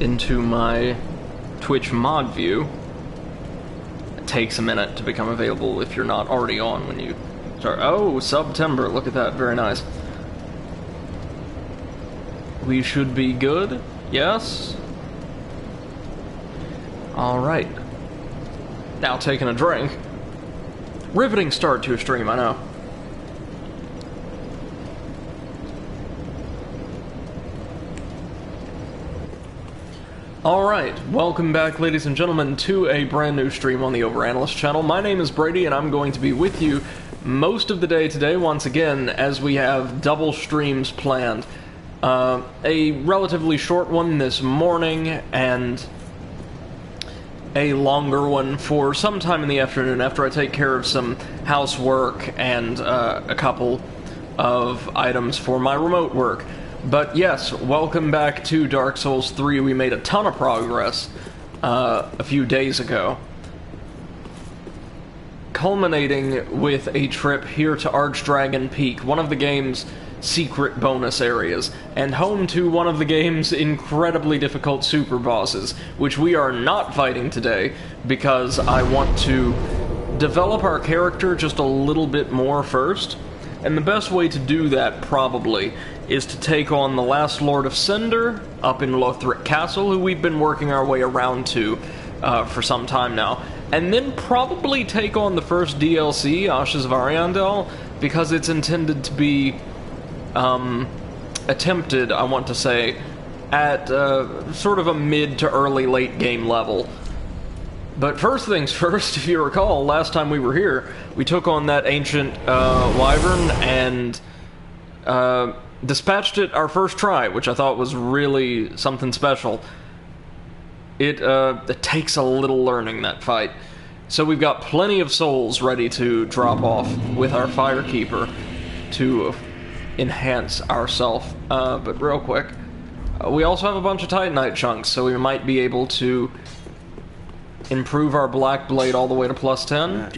into my Twitch mod view. It takes a minute to become available if you're not already on when you start. Oh, September, look at that, very nice. We should be good, yes? Alright. Now taking a drink. Riveting start to a stream, I know. Alright, welcome back ladies and gentlemen to a brand new stream on the Overanalyst channel. My name is Brady and I'm going to be with you most of the day today once again as we have double streams planned. A relatively short one this morning and a longer one for sometime in the afternoon after I take care of some housework and a couple of items for my remote work. But yes, welcome back to Dark Souls 3. We made a ton of progress a few days ago, culminating with a trip here to Archdragon Peak, one of the game's secret bonus areas, and home to one of the game's incredibly difficult super bosses, which we are not fighting today because I want to develop our character just a little bit more first. And the best way to do that, probably, is to take on the last Lord of Cinder up in Lothric Castle, who we've been working our way around to for some time now. And then probably take on the first DLC, Ashes of Ariandel, because it's intended to be attempted, I want to say, at sort of a mid to early late game level. But first things first, if you recall, last time we were here, we took on that ancient wyvern and dispatched it our first try, which I thought was really something special. It takes a little learning, that fight. So we've got plenty of souls ready to drop off with our Firekeeper to enhance ourself. But real quick, we also have a bunch of Titanite chunks, so we might be able to improve our Black Blade all the way to plus 10?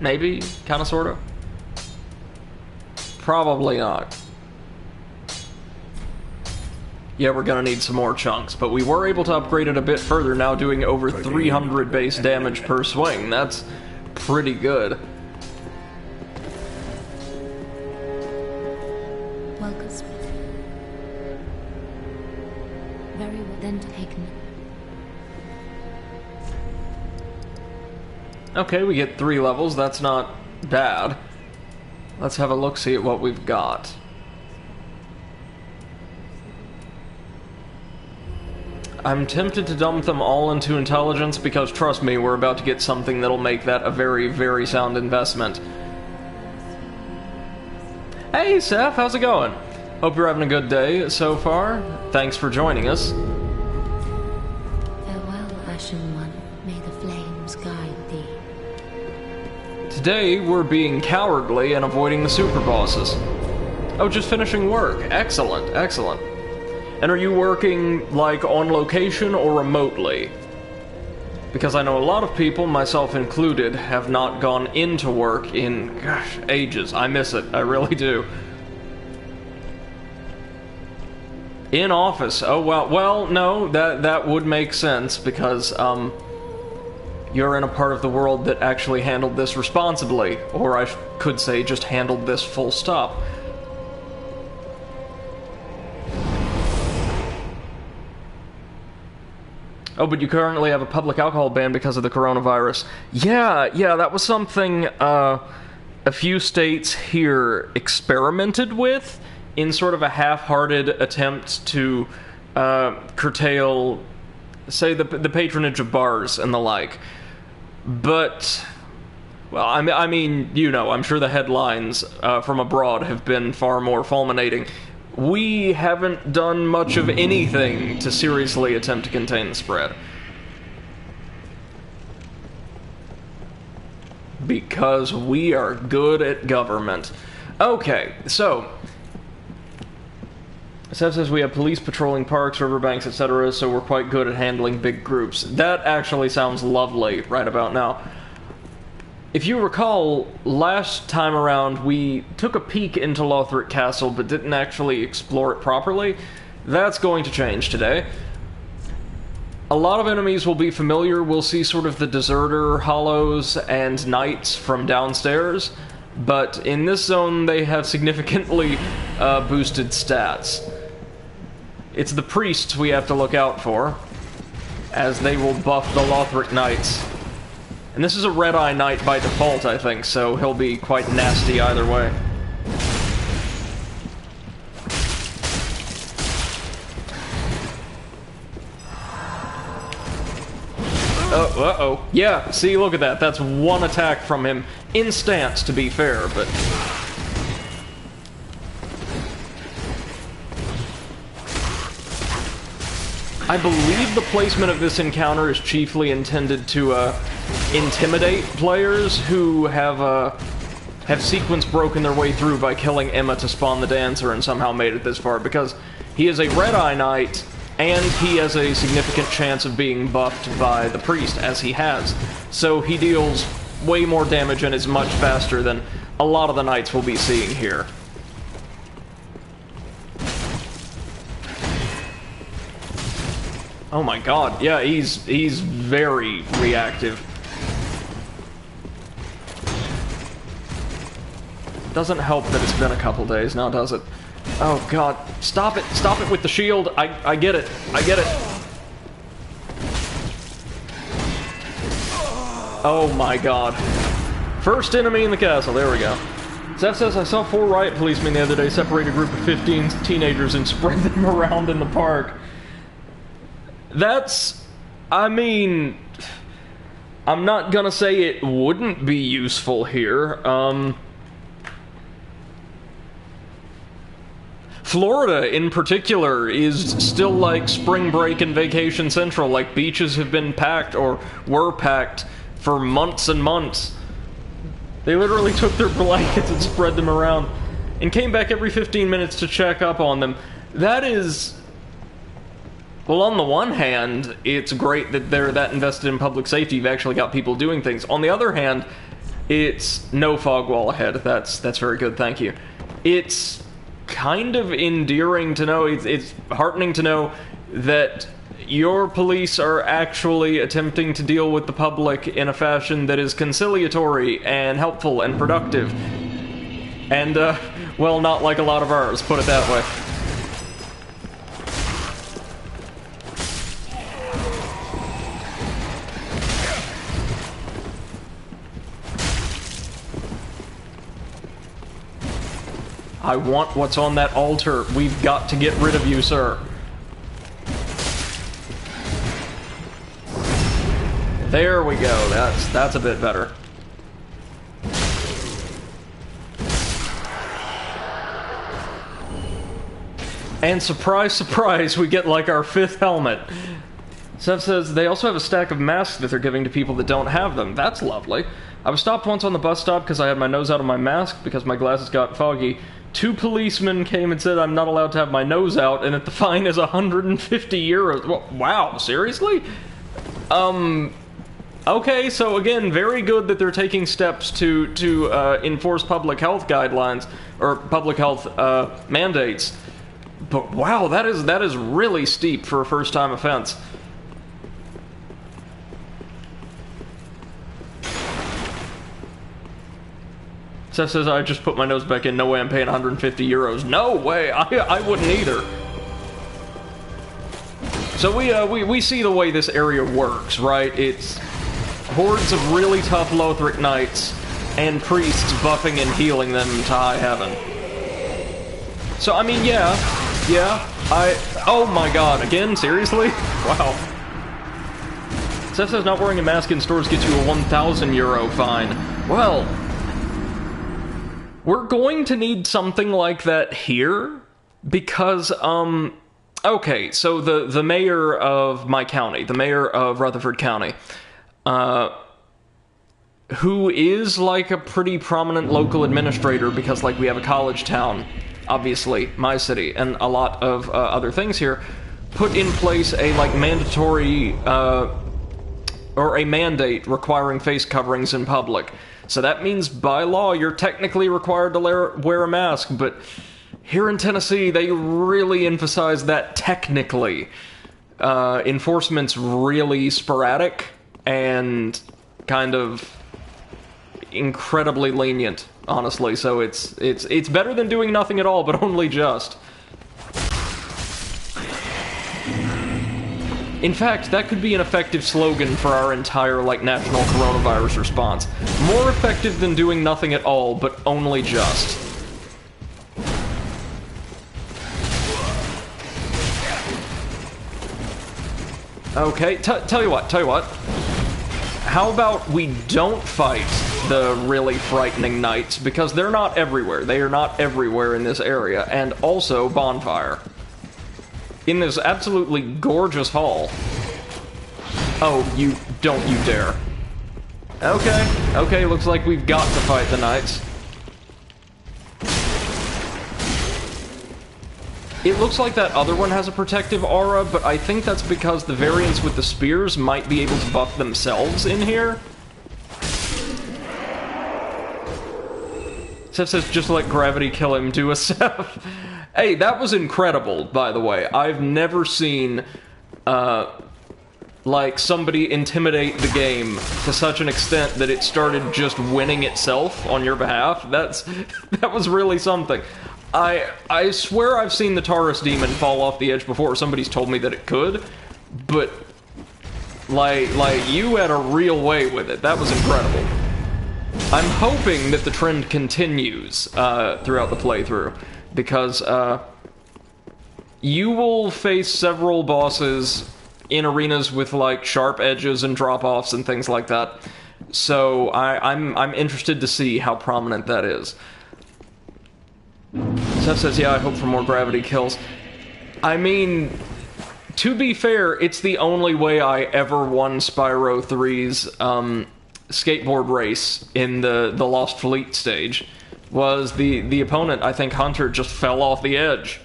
Maybe? Kinda, sorta? Probably not. Yeah, we're gonna need some more chunks, but we were able to upgrade it a bit further, now doing over 300 base damage per swing. That's pretty good. Welcome. Very well then taken. Okay, we get 3 levels, that's not bad. Let's have a look-see at what we've got. I'm tempted to dump them all into intelligence because, trust me, we're about to get something that'll make that a very, very sound investment. Hey, Seth, how's it going? Hope you're having a good day so far. Thanks for joining us. Farewell, Ashen One. May the flames guide thee. Today, we're being cowardly and avoiding the super bosses. Oh, just finishing work. Excellent, excellent. And are you working, like, on location or remotely? Because I know a lot of people, myself included, have not gone into work in, gosh, ages. I miss it. I really do. In office. Oh, well, no, that would make sense, because, you're in a part of the world that actually handled this responsibly, or I could say just handled this full stop. Oh, but you currently have a public alcohol ban because of the coronavirus. Yeah, that was something a few states here experimented with in sort of a half-hearted attempt to curtail, say, the patronage of bars and the like. But, well, I mean, you know, I'm sure the headlines from abroad have been far more fulminating. We haven't done much of anything to seriously attempt to contain the spread. Because we are good at government. Okay, so Seth says we have police patrolling parks, riverbanks, etc., so we're quite good at handling big groups. That actually sounds lovely right about now. If you recall, last time around we took a peek into Lothric Castle but didn't actually explore it properly, That's going to change today. A lot of enemies will be familiar. We'll see sort of the deserter, hollows, and knights from downstairs, but in this zone they have significantly boosted stats. It's the priests we have to look out for, as they will buff the Lothric knights. And this is a Red-Eye Knight by default, I think, so he'll be quite nasty either way. Oh, uh-oh. Yeah, see, look at that. That's one attack from him. In stance, to be fair, but... I believe the placement of this encounter is chiefly intended to, intimidate players who have sequence broken their way through by killing Emma to spawn the Dancer and somehow made it this far, because he is a Red-Eye Knight, and he has a significant chance of being buffed by the priest, as he has. So he deals way more damage and is much faster than a lot of the knights we'll be seeing here. Oh my god, yeah, he's very reactive. Doesn't help that it's been a couple days now, does it? Oh god, stop it with the shield. I get it, I get it. Oh my god. First enemy in the castle, there we go. Seth says, I saw 4 riot policemen the other day separate a group of 15 teenagers and spread them around in the park. That's... I mean... I'm not gonna say it wouldn't be useful here. Florida, in particular, is still like spring break and vacation central. Like, beaches have been packed, or were packed, for months and months. They literally took their blankets and spread them around, and came back every 15 minutes to check up on them. That is... Well, on the one hand, it's great that they're that invested in public safety. You've actually got people doing things. On the other hand, it's no fog wall ahead. That's very good, thank you. It's kind of endearing to know, it's heartening to know that your police are actually attempting to deal with the public in a fashion that is conciliatory and helpful and productive. And, well, not like a lot of ours, put it that way. I want what's on that altar. We've got to get rid of you, sir. There we go. That's a bit better. And surprise, surprise, we get like our 5th helmet. Seth says, they also have a stack of masks that they're giving to people that don't have them. That's lovely. I was stopped once on the bus stop because I had my nose out of my mask because my glasses got foggy. 2 policemen came and said I'm not allowed to have my nose out and that the fine is 150 euros. Wow, seriously? Okay, so again, very good that they're taking steps to enforce public health guidelines, or public health mandates. But wow, that is really steep for a first-time offense. Seth says, I just put my nose back in, no way I'm paying 150 euros. No way, I wouldn't either. So we see the way this area works, right? It's hordes of really tough Lothric knights and priests buffing and healing them to high heaven. So, I mean, yeah, oh my god, again, seriously? Wow. Seth says not wearing a mask in stores gets you a 1,000 euro fine. Well, we're going to need something like that here, because, okay, so the mayor of my county, the mayor of Rutherford County, who is, like, a pretty prominent local administrator, because, like, we have a college town, obviously, my city, and a lot of other things here, put in place a, like, mandatory, or a mandate requiring face coverings in public. So that means, by law, you're technically required to wear a mask, but Here in Tennessee, they really emphasize that technically. Enforcement's really sporadic and kind of incredibly lenient, honestly. So it's better than doing nothing at all, but only just. In fact, that could be an effective slogan for our entire, like, national coronavirus response. More effective than doing nothing at all, but only just. Okay, tell you what. How about we don't fight the really frightening knights, because they're not everywhere. They are not everywhere in this area, and also bonfire. In this absolutely gorgeous hall. Oh, you dare. Okay, looks like we've got to fight the knights. It looks like that other one has a protective aura, but I think that's because the variants with the spears might be able to buff themselves in here. Seth says, just let gravity kill him, do a Seth. Hey, that was incredible, by the way. I've never seen, like, somebody intimidate the game to such an extent that it started just winning itself on your behalf. That was really something. I swear I've seen the Taurus Demon fall off the edge before, or somebody's told me that it could, but, like, you had a real way with it. That was incredible. I'm hoping that the trend continues, throughout the playthrough, because, you will face several bosses in arenas with, like, sharp edges and drop-offs and things like that, so I'm interested to see how prominent that is. Seth says, yeah, I hope for more gravity kills. I mean, to be fair, it's the only way I ever won Spyro 3's skateboard race in the Lost Fleet stage. Was the opponent, I think Hunter, just fell off the edge.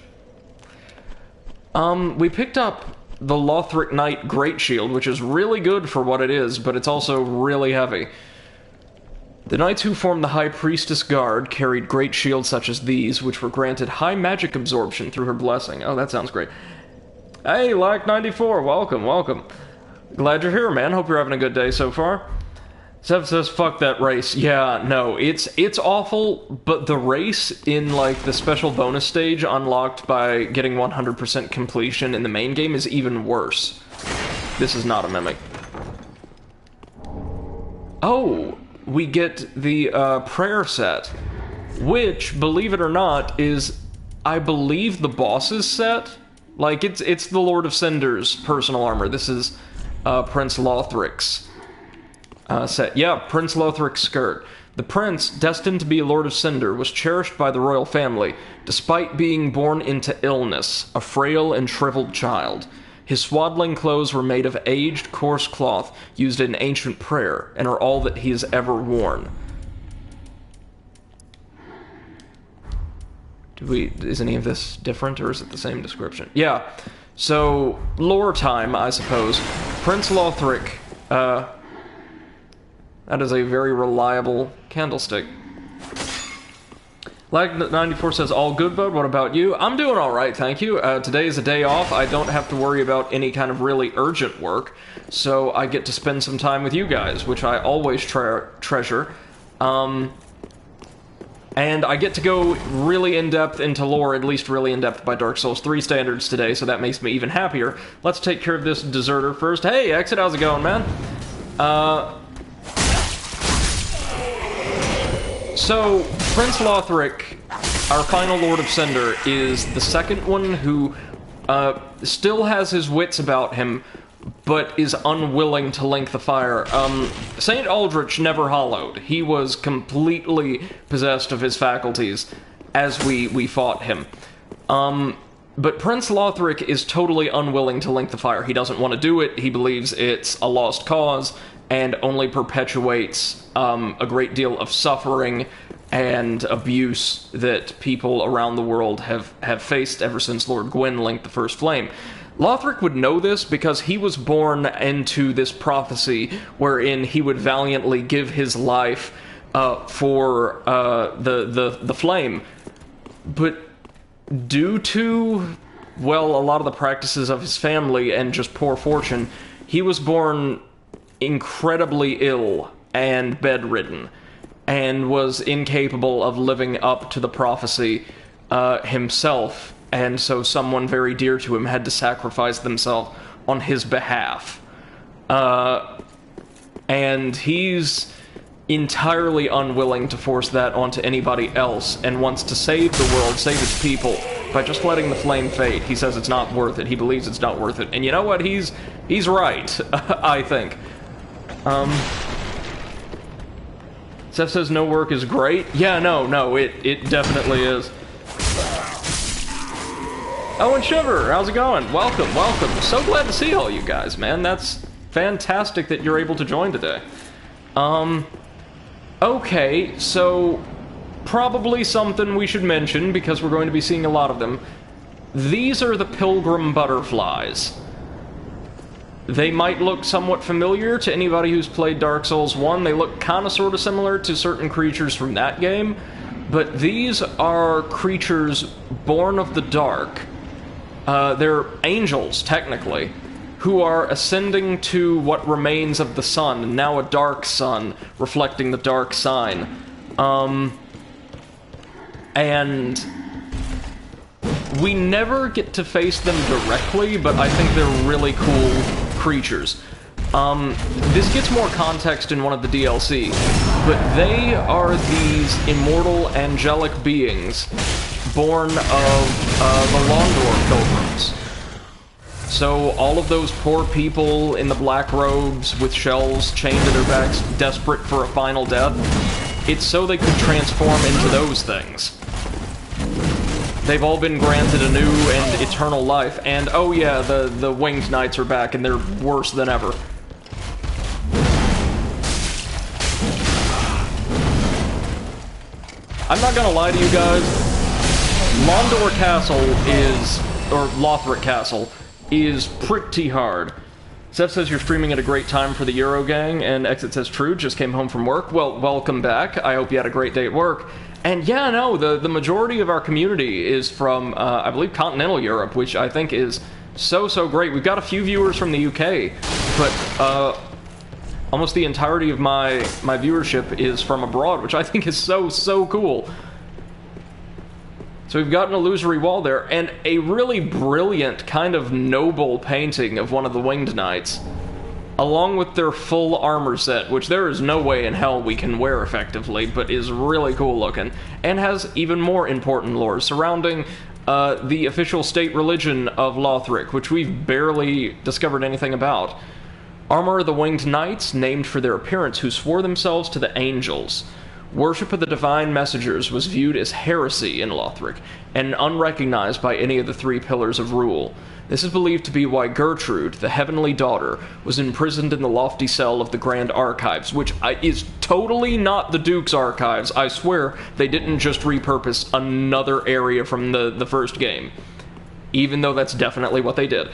We picked up the Lothric Knight Great Shield, which is really good for what it is, but it's also really heavy. The knights who formed the High Priestess Guard carried great shields such as these, which were granted high magic absorption through her blessing. Oh, that sounds great. Hey, Like94, welcome. Glad you're here, man. Hope you're having a good day so far. Sev says, fuck that race. Yeah, no, it's awful, but the race in, like, the special bonus stage unlocked by getting 100% completion in the main game is even worse. This is not a mimic. Oh, we get the prayer set, which, believe it or not, is, I believe, the boss's set. Like, it's the Lord of Cinder's personal armor. This is Prince Lothric's set. Yeah, Prince Lothric's skirt. The prince, destined to be a Lord of Cinder, was cherished by the royal family, despite being born into illness, a frail and shriveled child. His swaddling clothes were made of aged, coarse cloth used in ancient prayer, and are all that he has ever worn. Is any of this different, or is it the same description? Yeah, so, lore time, I suppose. Prince Lothric, that is a very reliable candlestick. Lag94 says, all good, bud, what about you? I'm doing alright, thank you. Today is a day off. I don't have to worry about any kind of really urgent work, so I get to spend some time with you guys, which I always treasure. And I get to go really in-depth into lore, at least really in-depth by Dark Souls 3 standards today, so that makes me even happier. Let's take care of this deserter first. Hey, Exit, how's it going, man? So, Prince Lothric, our final Lord of Cinder, is the second one who still has his wits about him, but is unwilling to link the fire. Saint Aldrich never hollowed. He was completely possessed of his faculties as we fought him. But Prince Lothric is totally unwilling to link the fire. He doesn't want to do it. He believes it's a lost cause and only perpetuates a great deal of suffering and abuse that people around the world have faced ever since Lord Gwyn linked the First Flame. Lothric would know this because he was born into this prophecy wherein he would valiantly give his life for the flame. But due to, well, a lot of the practices of his family and just poor fortune, he was born incredibly ill and bedridden, and was incapable of living up to the prophecy himself, and so someone very dear to him had to sacrifice themselves on his behalf. And he's entirely unwilling to force that onto anybody else, and wants to save the world, save his people, by just letting the flame fade. He says it's not worth it. He believes it's not worth it. And you know what? He's right, I think. Seth says no work is great. Yeah, no, it definitely is. Oh, and Shiver, how's it going? Welcome. So glad to see all you guys, man. That's fantastic that you're able to join today. Okay, so probably something we should mention, because we're going to be seeing a lot of them. These are the pilgrim butterflies. They might look somewhat familiar to anybody who's played Dark Souls 1. They look kind of sort of similar to certain creatures from that game, but these are creatures born of the dark. They're angels, technically, who are ascending to what remains of the sun, now a dark sun, reflecting the dark sign. And we never get to face them directly, but I think they're really cool creatures. This gets more context in one of the DLC, but they are these immortal angelic beings born of the Londor pilgrims. So all of those poor people in the black robes with shells chained to their backs, desperate for a final death, it's so they could transform into those things. They've all been granted a new and eternal life, and oh yeah, the winged knights are back, and they're worse than ever. I'm not gonna lie to you guys, Londor Castle or Lothric Castle, is pretty hard. Seth says you're streaming at a great time for the Eurogang, and Exit says true, just came home from work. Well, welcome back. I hope you had a great day at work. And yeah, no, the majority of our community is from, I believe, continental Europe, which I think is so great. We've got a few viewers from the UK, but almost the entirety of my viewership is from abroad, which I think is so cool. So we've got an illusory wall there, and a really brilliant, kind of noble painting of one of the Winged Knights, along with their full armor set, which there is no way in hell we can wear effectively, but is really cool looking, and has even more important lore surrounding the official state religion of Lothric, which we've barely discovered anything about. Armor of the Winged Knights, named for their appearance, who swore themselves to the angels. Worship of the divine messengers was viewed as heresy in Lothric, and unrecognized by any of the three pillars of rule. This is believed to be why Gertrude, the heavenly daughter, was imprisoned in the lofty cell of the Grand Archives, which is totally not the Duke's Archives. I swear they didn't just repurpose another area from the first game, even though that's definitely what they did.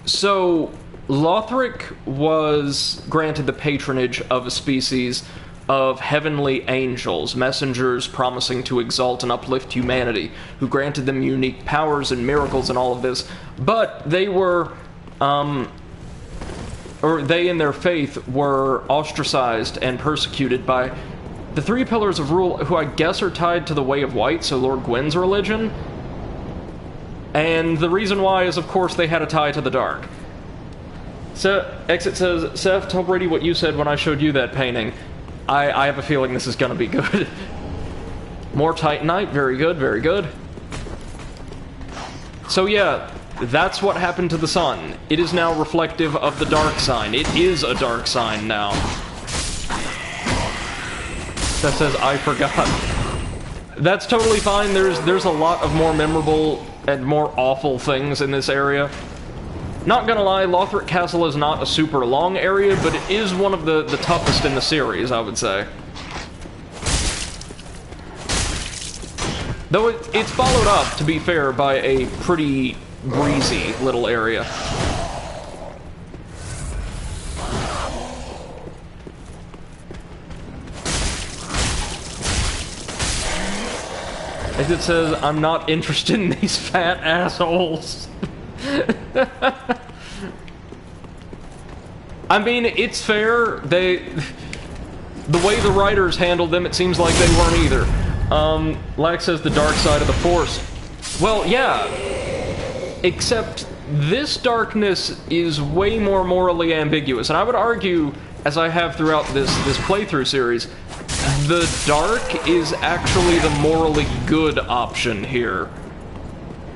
So Lothric was granted the patronage of a species of heavenly angels, messengers promising to exalt and uplift humanity, who granted them unique powers and miracles and all of this, but they were, or they in their faith were ostracized and persecuted by the three pillars of rule, who I guess are tied to the Way of White, so Lord Gwyn's religion, and the reason why is, of course, they had a tie to the dark. So, Exit says, Seth, tell Brady what you said when I showed you that painting. I have a feeling this is going to be good. More Titanite, very good. So yeah, that's what happened to the sun. It is now reflective of the dark sign. It is a dark sign now. That says, I forgot. That's totally fine. There's a lot of more memorable and more awful things in this area. Not gonna lie, Lothric Castle is not a super long area, but it is one of the toughest in the series, I would say. Though it's followed up, to be fair, by a pretty breezy little area. It says, I'm not interested in these fat assholes. I mean, it's fair. The way the writers handled them, it seems like they weren't either. Lax says the dark side of the Force. Well, yeah. Except this darkness is way more morally ambiguous. And I would argue, as I have throughout this playthrough series, the dark is actually the morally good option here.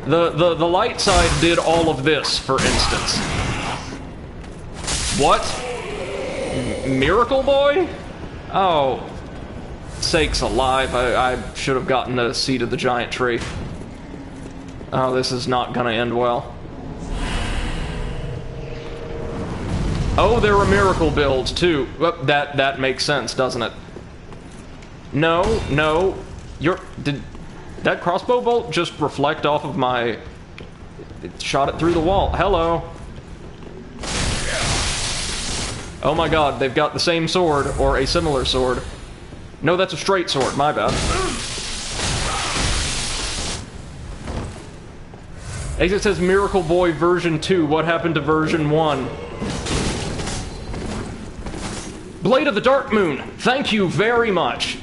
The light side did all of this, for instance. What? Miracle Boy? Oh, sakes alive, I should have gotten a seat of the giant tree. Oh, this is not gonna end well. Oh, there are miracle builds, too. Well, that makes sense, doesn't it? No, did that crossbow bolt just reflect off of my... It shot it through the wall. Hello. Oh my god, they've got the same sword, or a similar sword. No, that's a straight sword, my bad. Exit says Miracle Boy version 2, what happened to version 1? Blade of the Dark Moon, thank you very much.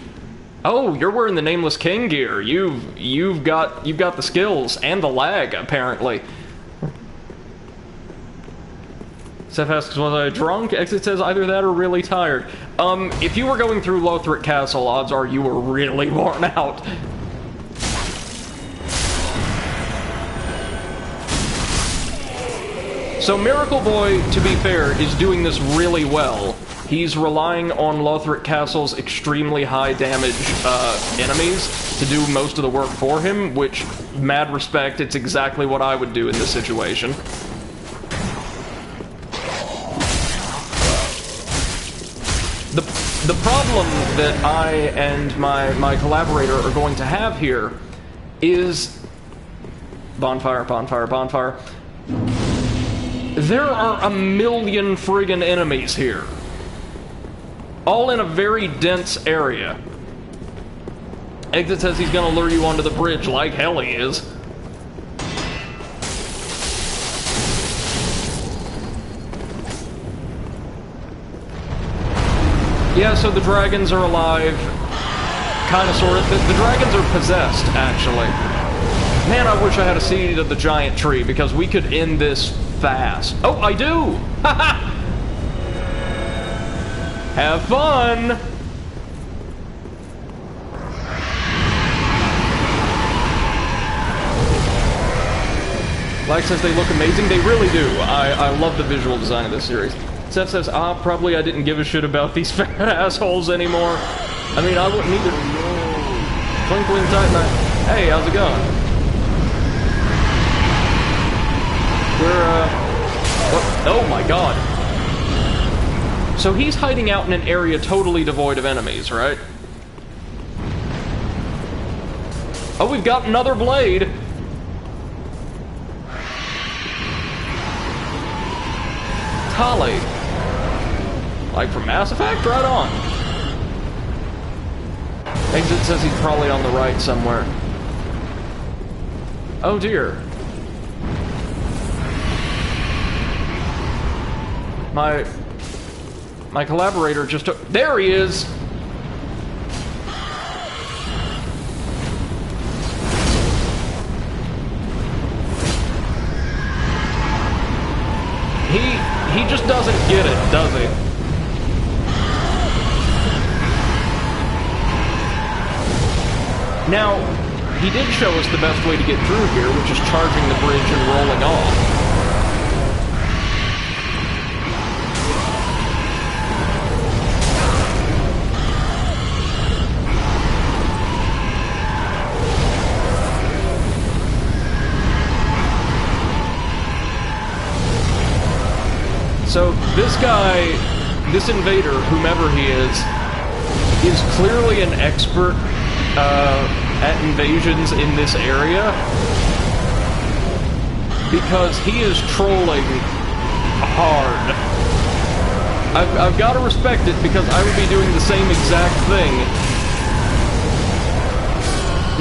Oh, you're wearing the Nameless King gear. You've got the skills and the lag, apparently. Seth asks, was I drunk? Exit says either that or really tired. If you were going through Lothric Castle, odds are you were really worn out. So Miracle Boy, to be fair, is doing this really well. He's relying on Lothric Castle's extremely high damage enemies to do most of the work for him, which, mad respect, it's exactly what I would do in this situation. The problem that I and my collaborator are going to have here is... Bonfire, bonfire, bonfire. There are a million friggin' enemies here. All in a very dense area. Exit says he's gonna lure you onto the bridge, like hell he is. Yeah, so the dragons are alive. Kinda, sorta. The dragons are possessed, actually. Man, I wish I had a seed of the giant tree, because we could end this fast. Oh, I do! Haha! Have fun! Like says they look amazing. They really do. I love the visual design of this series. Seth says, probably I didn't give a shit about these fat assholes anymore. I mean, I wouldn't either. Twinkling Titanite. Hey, how's it going? We're, what? Oh my god. So he's hiding out in an area totally devoid of enemies, right? Oh, we've got another blade! Tali. Like from Mass Effect? Right on. Exit says he's probably on the right somewhere. Oh dear. My collaborator just took... There he is! He just doesn't get it, does he? Now, he did show us the best way to get through here, which is charging the bridge and rolling off. So this guy, this invader, whomever he is clearly an expert at invasions in this area, because he is trolling hard. I've got to respect it, because I would be doing the same exact thing.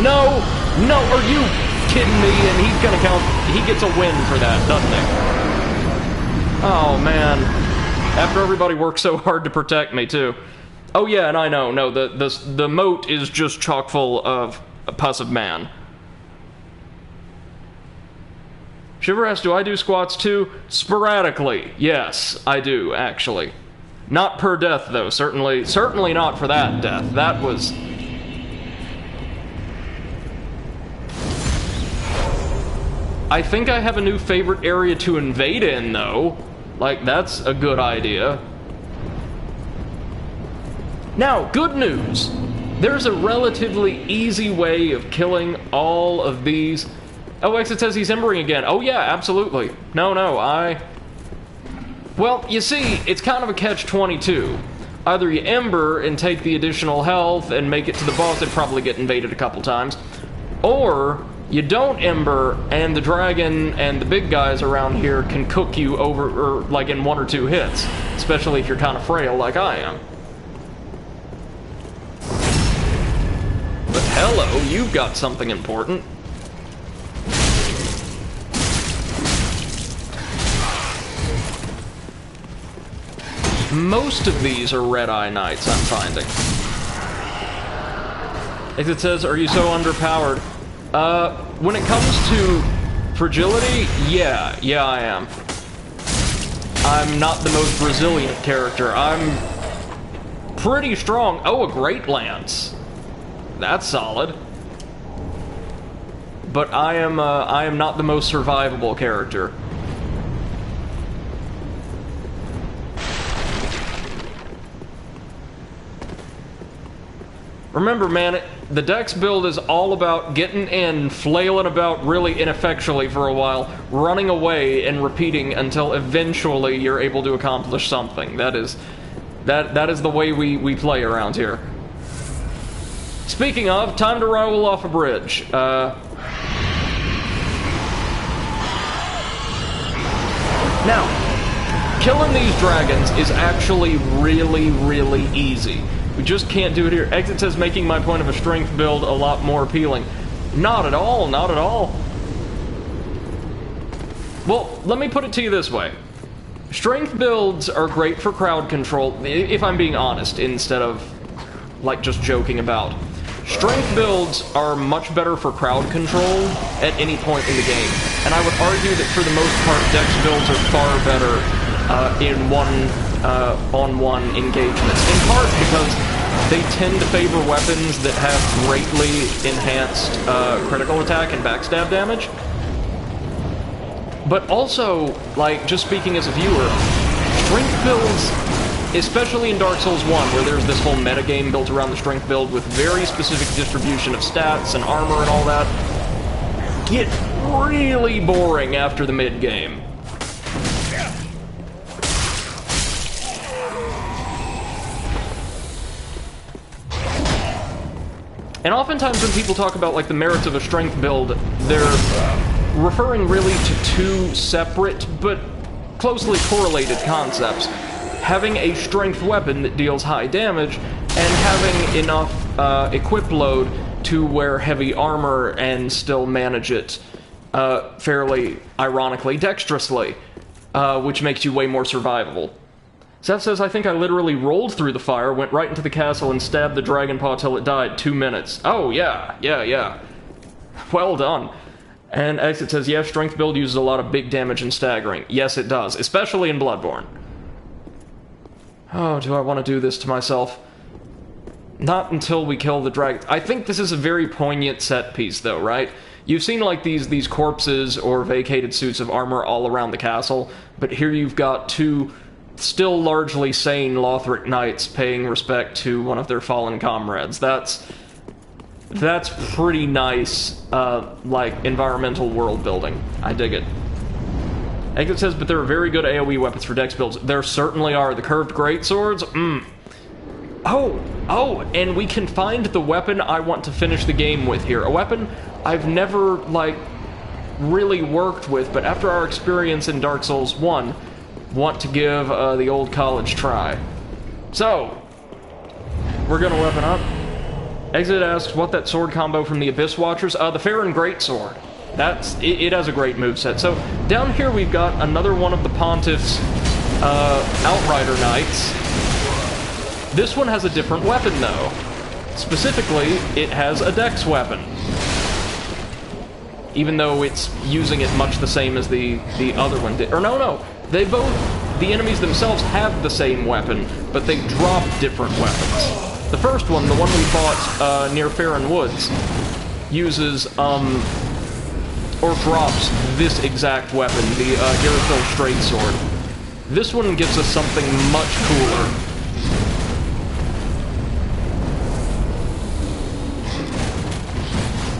No! No, are you kidding me? And he's gonna count... He gets a win for that, doesn't he? Oh, man. After everybody worked so hard to protect me, too. Oh, yeah, and I know. No, the moat is just chock full of a pus of man. Shiver asks, do I do squats too? Sporadically. Yes, I do, actually. Not per death, though. Certainly not for that death. That was... I think I have a new favorite area to invade in, though. Like, that's a good idea. Now, good news. There's a relatively easy way of killing all of these... Oh, Exit says he's embering again. Oh, yeah, absolutely. No, Well, you see, it's kind of a catch-22. Either you ember and take the additional health and make it to the boss and probably get invaded a couple times, or you don't ember and the dragon and the big guys around here can cook you over, or like in 1 or 2 hits, especially if you're kind of frail like I am. But hello, you've got something important. Most of these are Red-Eye Knights, I'm finding. Exit says, are you so underpowered? When it comes to fragility, yeah, I am. I'm not the most resilient character. I'm pretty strong. Oh, a Great Lance. That's solid. But I am not the most survivable character. Remember, man, the Dex build is all about getting in, flailing about really ineffectually for a while, running away, and repeating until eventually you're able to accomplish something. That is the way we play around here. Speaking of, time to roll off a bridge. Now, killing these dragons is actually really, really easy. We just can't do it here. Exit says making my point of a strength build a lot more appealing. Not at all, not at all. Well, let me put it to you this way. Strength builds are great for crowd control, if I'm being honest, instead of, like, just joking about. Strength builds are much better for crowd control at any point in the game. And I would argue that for the most part, Dex builds are far better in one-on-one engagements. In part because they tend to favor weapons that have greatly enhanced critical attack and backstab damage. But also, like, just speaking as a viewer, strength builds, especially in Dark Souls 1, where there's this whole metagame built around the strength build with very specific distribution of stats and armor and all that, get really boring after the mid-game. And oftentimes when people talk about, like, the merits of a strength build, they're referring really to two separate but closely correlated concepts. Having a strength weapon that deals high damage, and having enough equip load to wear heavy armor and still manage it fairly, ironically, dexterously, which makes you way more survivable. Seth says, I think I literally rolled through the fire, went right into the castle, and stabbed the dragon paw till it died. 2 minutes. Oh, yeah. Well done. And Exit says, yeah, strength build uses a lot of big damage and staggering. Yes, it does, especially in Bloodborne. Oh, do I want to do this to myself? Not until we kill the dragon. I think this is a very poignant set piece, though, right? You've seen, like, these corpses or vacated suits of armor all around the castle, but here you've got two still largely sane Lothric knights paying respect to one of their fallen comrades. That's pretty nice, like, environmental world building. I dig it. Exit says, but there are very good AoE weapons for Dex builds. There certainly are. The curved greatswords? Oh, and we can find the weapon I want to finish the game with here. A weapon I've never, like, really worked with, but after our experience in Dark Souls 1, want to give the old college try. So, we're gonna weapon up. Exit asks what that sword combo from the Abyss Watchers. The Farron Greatsword. It has a great moveset. So down here we've got another one of the Pontiff's Outrider Knights. This one has a different weapon though. Specifically, it has a dex weapon. Even though it's using it much the same as the other one did. Or no, they both, the enemies themselves have the same weapon, but they drop different weapons. The first one, the one we fought near Farron Woods, uses, or drops this exact weapon, the Garethil Straight Sword. This one gives us something much cooler.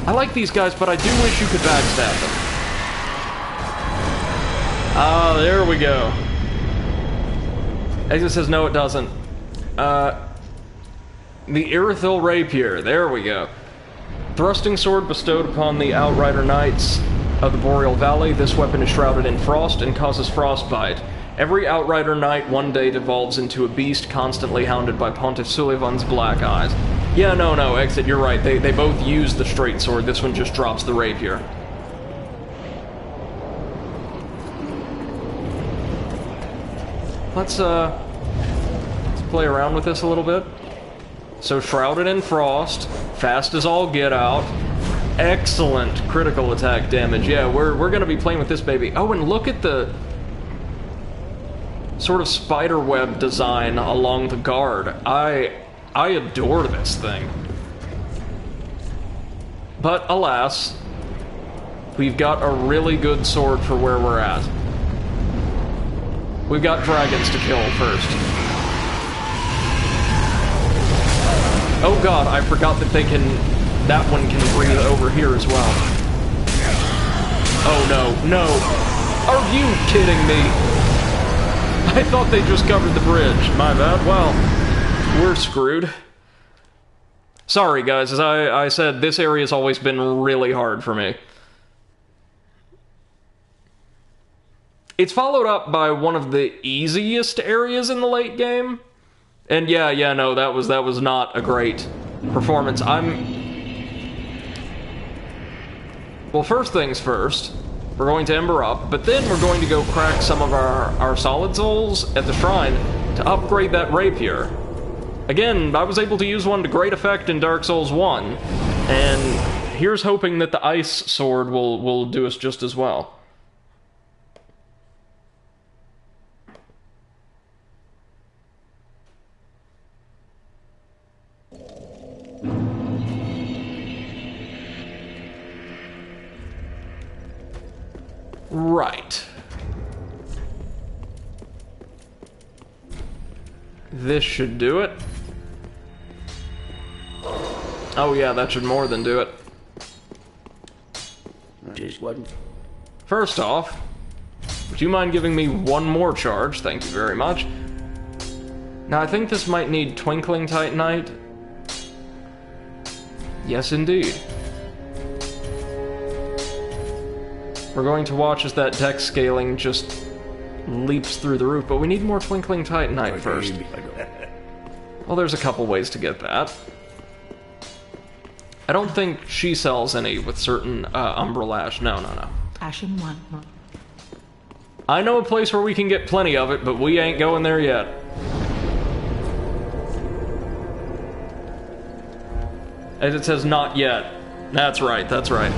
I like these guys, but I do wish you could backstab them. Ah, there we go. Exit says no, it doesn't. The Irithil Rapier, there we go. Thrusting sword bestowed upon the Outrider Knights of the Boreal Valley. This weapon is shrouded in frost and causes frostbite. Every Outrider Knight one day devolves into a beast constantly hounded by Pontiff Sullivan's black eyes. Yeah, no, Exit, you're right. They both use the straight sword. This one just drops the rapier. Let's play around with this a little bit. So, shrouded in frost, fast as all get out, excellent critical attack damage. Yeah, we're gonna be playing with this baby. Oh, and look at the sort of spider web design along the guard. I adore this thing. But alas, we've got a really good sword for where we're at. We've got dragons to kill first. Oh god, I forgot that that one can breathe over here as well. Oh no. Are you kidding me? I thought they just covered the bridge. My bad. Well, we're screwed. Sorry guys, as I said, this area has always been really hard for me. It's followed up by one of the easiest areas in the late game. And yeah, no, that was not a great performance. Well, first things first, we're going to Ember up, but then we're going to go crack some of our Solid Souls at the Shrine to upgrade that Rapier. Again, I was able to use one to great effect in Dark Souls 1, and here's hoping that the Ice Sword will do us just as well. Right. This should do it. Oh yeah, that should more than do it. Just one. First off, would you mind giving me one more charge? Thank you very much. Now I think this might need Twinkling Titanite. Yes, indeed. We're going to watch as that dex scaling just leaps through the roof, but we need more Twinkling Titanite first. Well, there's a couple ways to get that. I don't think she sells any with certain Umbral Ash. No. Ashen one. I know a place where we can get plenty of it, but we ain't going there yet. As it says, not yet. That's right, that's right.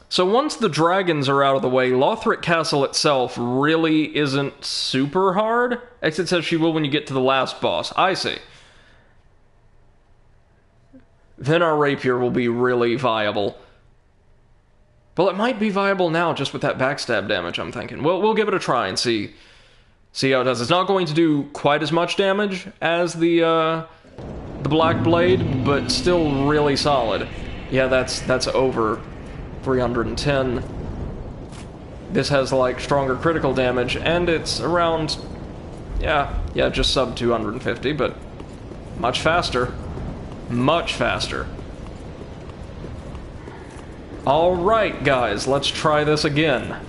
So once the dragons are out of the way, Lothric Castle itself really isn't super hard. Exit says she will when you get to the last boss. I see. Then our rapier will be really viable. Well, it might be viable now just with that backstab damage, I'm thinking. We'll give it a try and see how it does. It's not going to do quite as much damage as the Black Blade, but still really solid. Yeah, that's over 310. This has like stronger critical damage, and it's around, yeah, just sub 250, but much faster. Much faster. Alright, guys, let's try this again.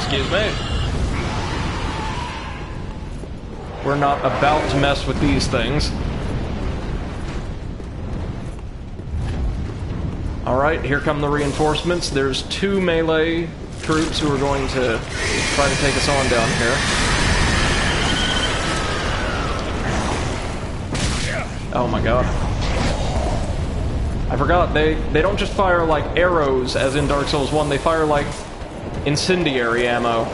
Excuse me. We're not about to mess with these things. Alright, here come the reinforcements. There's 2 melee troops who are going to try to take us on down here. Oh my god. I forgot, they don't just fire like arrows as in Dark Souls 1, they fire like incendiary ammo.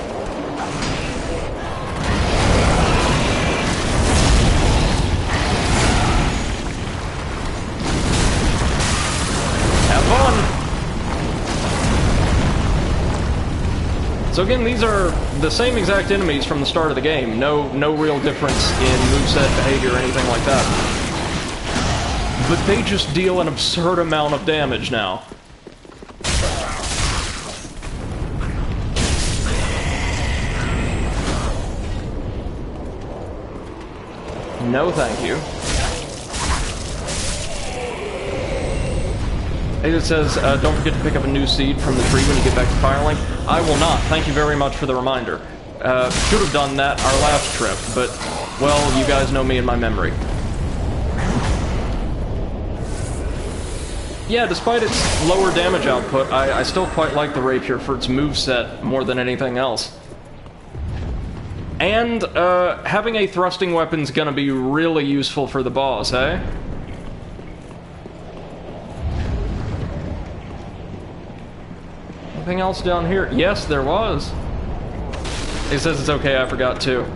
Have fun! So again, these are the same exact enemies from the start of the game. No real difference in moveset, behavior, or anything like that. But they just deal an absurd amount of damage now. No, thank you. It says, don't forget to pick up a new seed from the tree when you get back to Firelink. I will not. Thank you very much for the reminder. Should have done that our last trip, but, well, you guys know me and my memory. Yeah, despite its lower damage output, I still quite like the Rapier for its moveset more than anything else. And, having a thrusting weapon's gonna be really useful for the boss, eh? Anything else down here? Yes, there was. It says it's okay, I forgot too.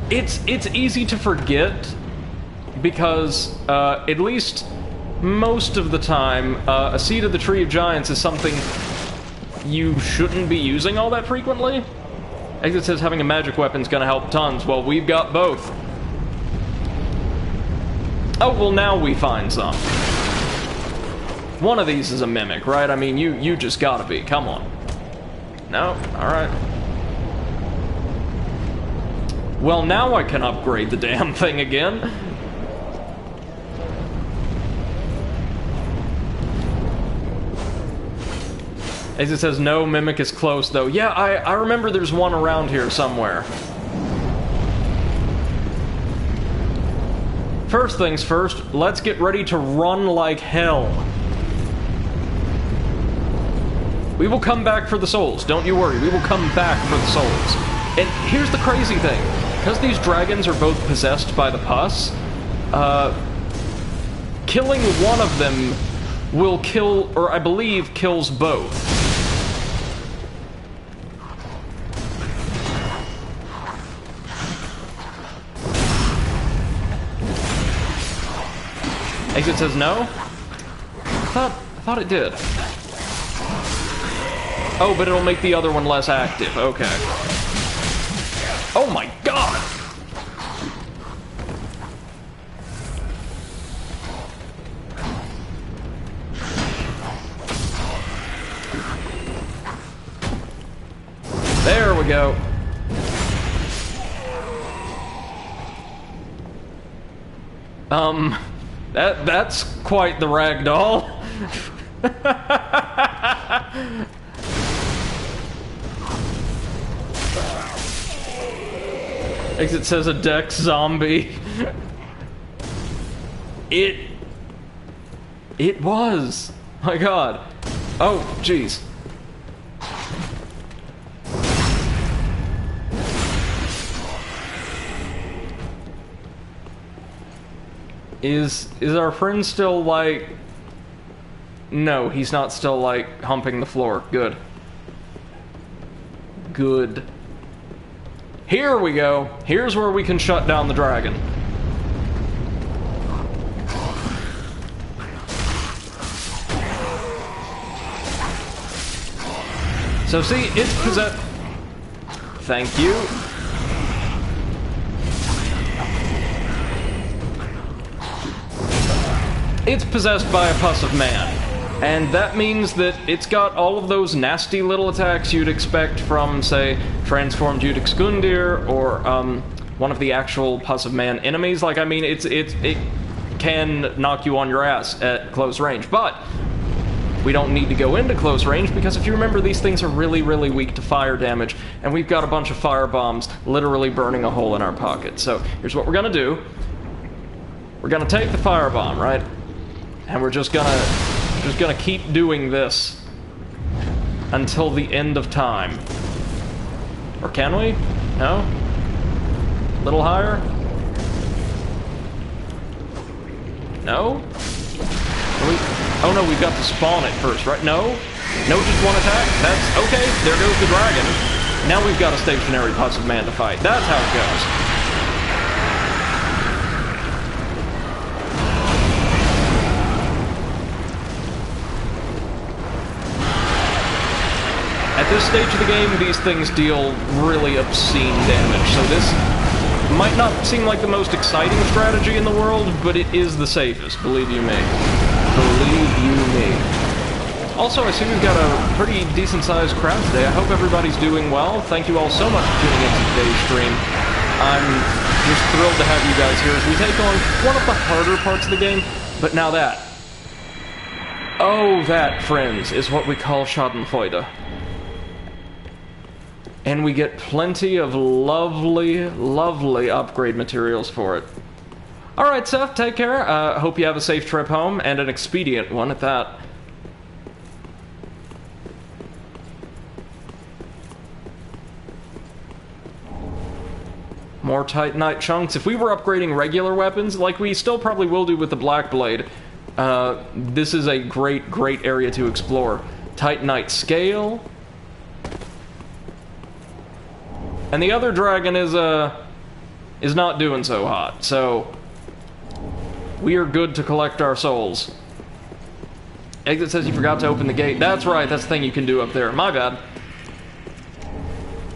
It's easy to forget because, at least most of the time, a seed of the Tree of Giants is something you shouldn't be using all that frequently. Exit says having a magic weapon's gonna help tons. Well, we've got both. Oh, well, now we find some. One of these is a mimic, right? I mean, you just gotta be. Come on. No? Alright. Well, now I can upgrade the damn thing again. As it says, no, mimic is close, though. Yeah, I remember there's one around here somewhere. First things first, let's get ready to run like hell. We will come back for the souls, don't you worry, we will come back for the souls. And here's the crazy thing, because these dragons are both possessed by the pus, killing one of them will kill, or I believe kills both. Exit says no? I thought it did. Oh, but it'll make the other one less active. Okay. Oh my god! There we go. That's quite the ragdoll. Exit says a Dex zombie. It was. My god. Oh, jeez. Is our friend still, like... No, he's not still, like, humping the floor. Good. Good. Here we go. Here's where we can shut down the dragon. So see, it's possessed... Thank you. It's possessed by a pus of man. And that means that it's got all of those nasty little attacks you'd expect from, say, transformed Udixgundir or one of the actual Pus of Man enemies. Like, I mean, it can knock you on your ass at close range. But We don't need to go into close range, because if you remember, these things are really, really weak to fire damage, and we've got a bunch of fire bombs literally burning a hole in our pocket. So here's what we're gonna do. We're gonna take the firebomb, right? And we're just gonna keep doing this until the end of time. Or can we? No? A little higher? No? Oh no, we've got to spawn it first, right? No? No, just one attack? That's okay, there goes the dragon. Now we've got a stationary putz of man to fight. That's how it goes. At this stage of the game, these things deal really obscene damage, so this might not seem like the most exciting strategy in the world, but it is the safest, believe you me. Believe you me. Also, I see we've got a pretty decent-sized crowd today. I hope everybody's doing well. Thank you all so much for tuning into today's stream. I'm just thrilled to have you guys here as we take on one of the harder parts of the game, but now that. Oh, that, friends, is what we call Schadenfreude. And we get plenty of lovely, lovely upgrade materials for it. Alright, Seth, take care. Hope you have a safe trip home, and an expedient one at that. More Titanite chunks. If we were upgrading regular weapons, like we still probably will do with the Black Blade, this is a great, great area to explore. Titanite scale. And the other dragon is not doing so hot, so we are good to collect our souls. Exit says you forgot to open the gate. That's right, that's the thing you can do up there. My bad.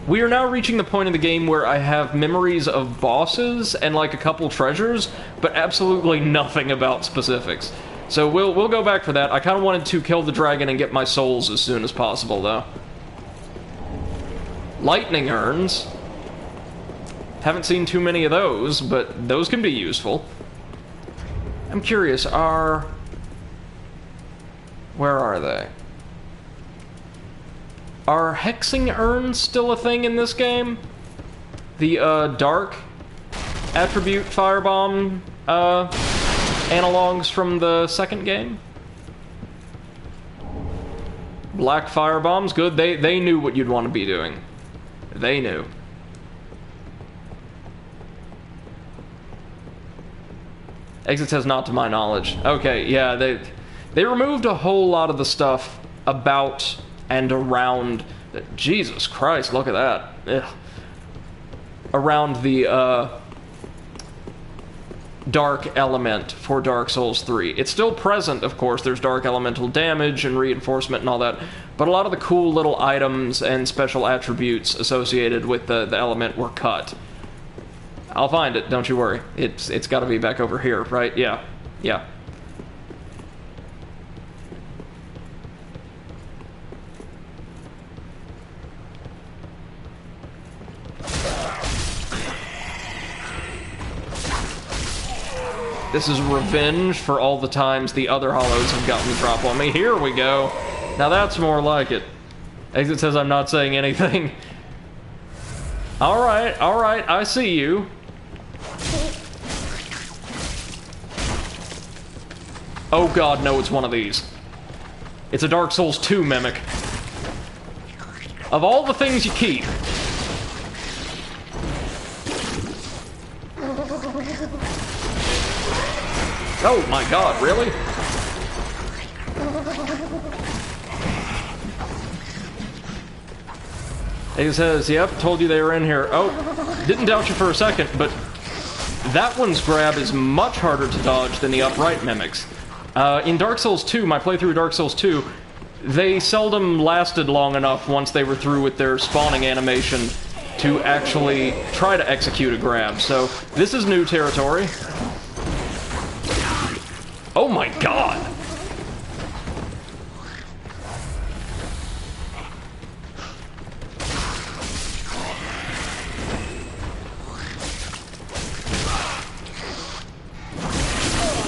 We are now reaching the point in the game where I have memories of bosses and like a couple treasures, but absolutely nothing about specifics. So we'll go back for that. I kind of wanted to kill the dragon and get my souls as soon as possible, though. Lightning urns. Haven't seen too many of those, but those can be useful. I'm curious, where are they? Are hexing urns still a thing in this game? The, dark attribute firebomb, analogs from the second game? Black firebombs, good. They knew what you'd want to be doing. They knew. Exit says not to my knowledge. Okay, yeah, they removed a whole lot of the stuff about and around... Jesus Christ, look at that. Ugh. Around the, dark element for Dark Souls 3. It's still present, of course. There's dark elemental damage and reinforcement and all that, but a lot of the cool little items and special attributes associated with the element were cut. I'll find it, don't you worry. It's got to be back over here, right? Yeah. Yeah. This is revenge for all the times the other hollows have gotten the drop on me. Here we go. Now that's more like it. Exit says I'm not saying anything. Alright, I see you. Oh god, no, it's one of these. It's a Dark Souls 2 mimic. Of all the things you keep. Oh my god, really? He says, yep, told you they were in here. Oh, didn't doubt you for a second, but that one's grab is much harder to dodge than the upright mimics. In Dark Souls 2, my playthrough of Dark Souls 2, they seldom lasted long enough once they were through with their spawning animation to actually try to execute a grab. So, this is new territory. Oh my god!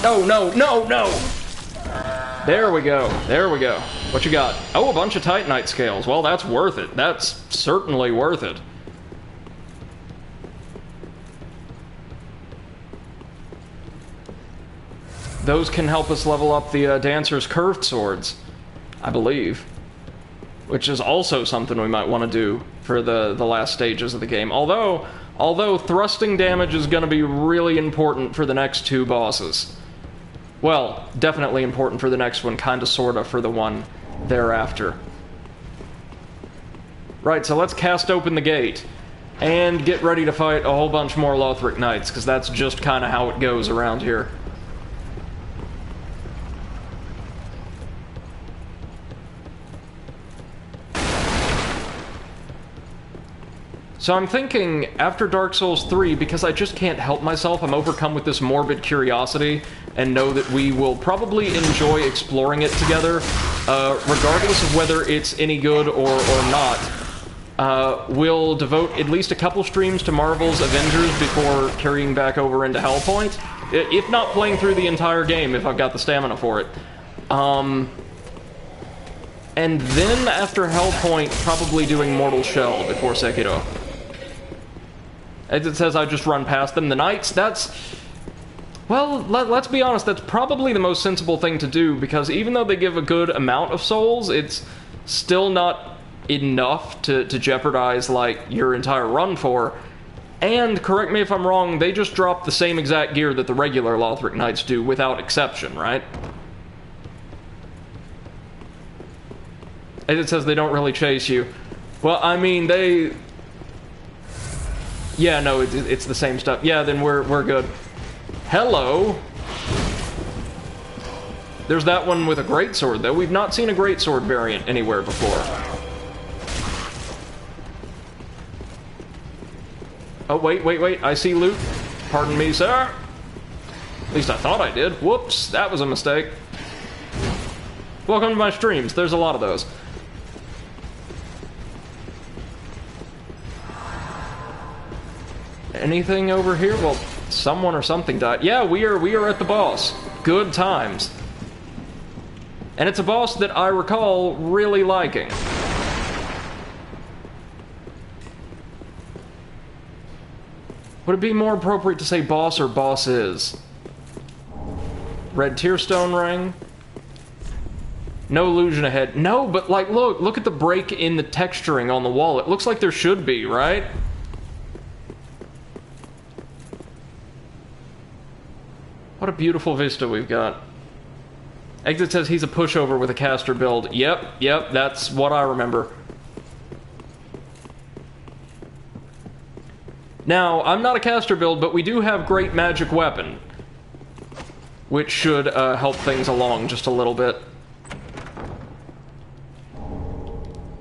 No, no, no, no! There we go. There we go. What you got? Oh, a bunch of Titanite scales. Well, that's worth it. That's certainly worth it. Those can help us level up the Dancer's curved swords, I believe. Which is also something we might want to do for the last stages of the game. Although thrusting damage is going to be really important for the next two bosses. Well, definitely important for the next one, kinda sorta for the one thereafter. Right, so let's cast open the gate and get ready to fight a whole bunch more Lothric Knights, because that's just kinda how it goes around here. So I'm thinking, after Dark Souls 3, because I just can't help myself, I'm overcome with this morbid curiosity, and know that we will probably enjoy exploring it together, regardless of whether it's any good or not. We'll devote at least a couple streams to Marvel's Avengers before carrying back over into Hellpoint, if not playing through the entire game, if I've got the stamina for it. And then, after Hellpoint, probably doing Mortal Shell before Sekiro. As it says, I just run past them. The Knights, that's... Well, let's be honest, that's probably the most sensible thing to do, because even though they give a good amount of souls, it's still not enough to jeopardize, like, your entire run for. And, correct me if I'm wrong, they just drop the same exact gear that the regular Lothric Knights do, without exception, right? As it says, they don't really chase you. Well, I mean, they... Yeah, no, it's the same stuff. Yeah, then we're good. Hello! There's that one with a greatsword, though. We've not seen a greatsword variant anywhere before. Oh, wait. I see loot. Pardon me, sir. At least I thought I did. Whoops, that was a mistake. Welcome to my streams. There's a lot of those. Anything over here? Well, someone or something died. Yeah, we are at the boss. Good times. And it's a boss that I recall really liking. Would it be more appropriate to say boss or bosses? Red Tearstone Ring. No illusion ahead. No, but like, look at the break in the texturing on the wall. It looks like there should be, right? What a beautiful vista we've got. Exit says he's a pushover with a caster build. Yep, that's what I remember. Now, I'm not a caster build, but we do have great magic weapon, which should help things along just a little bit.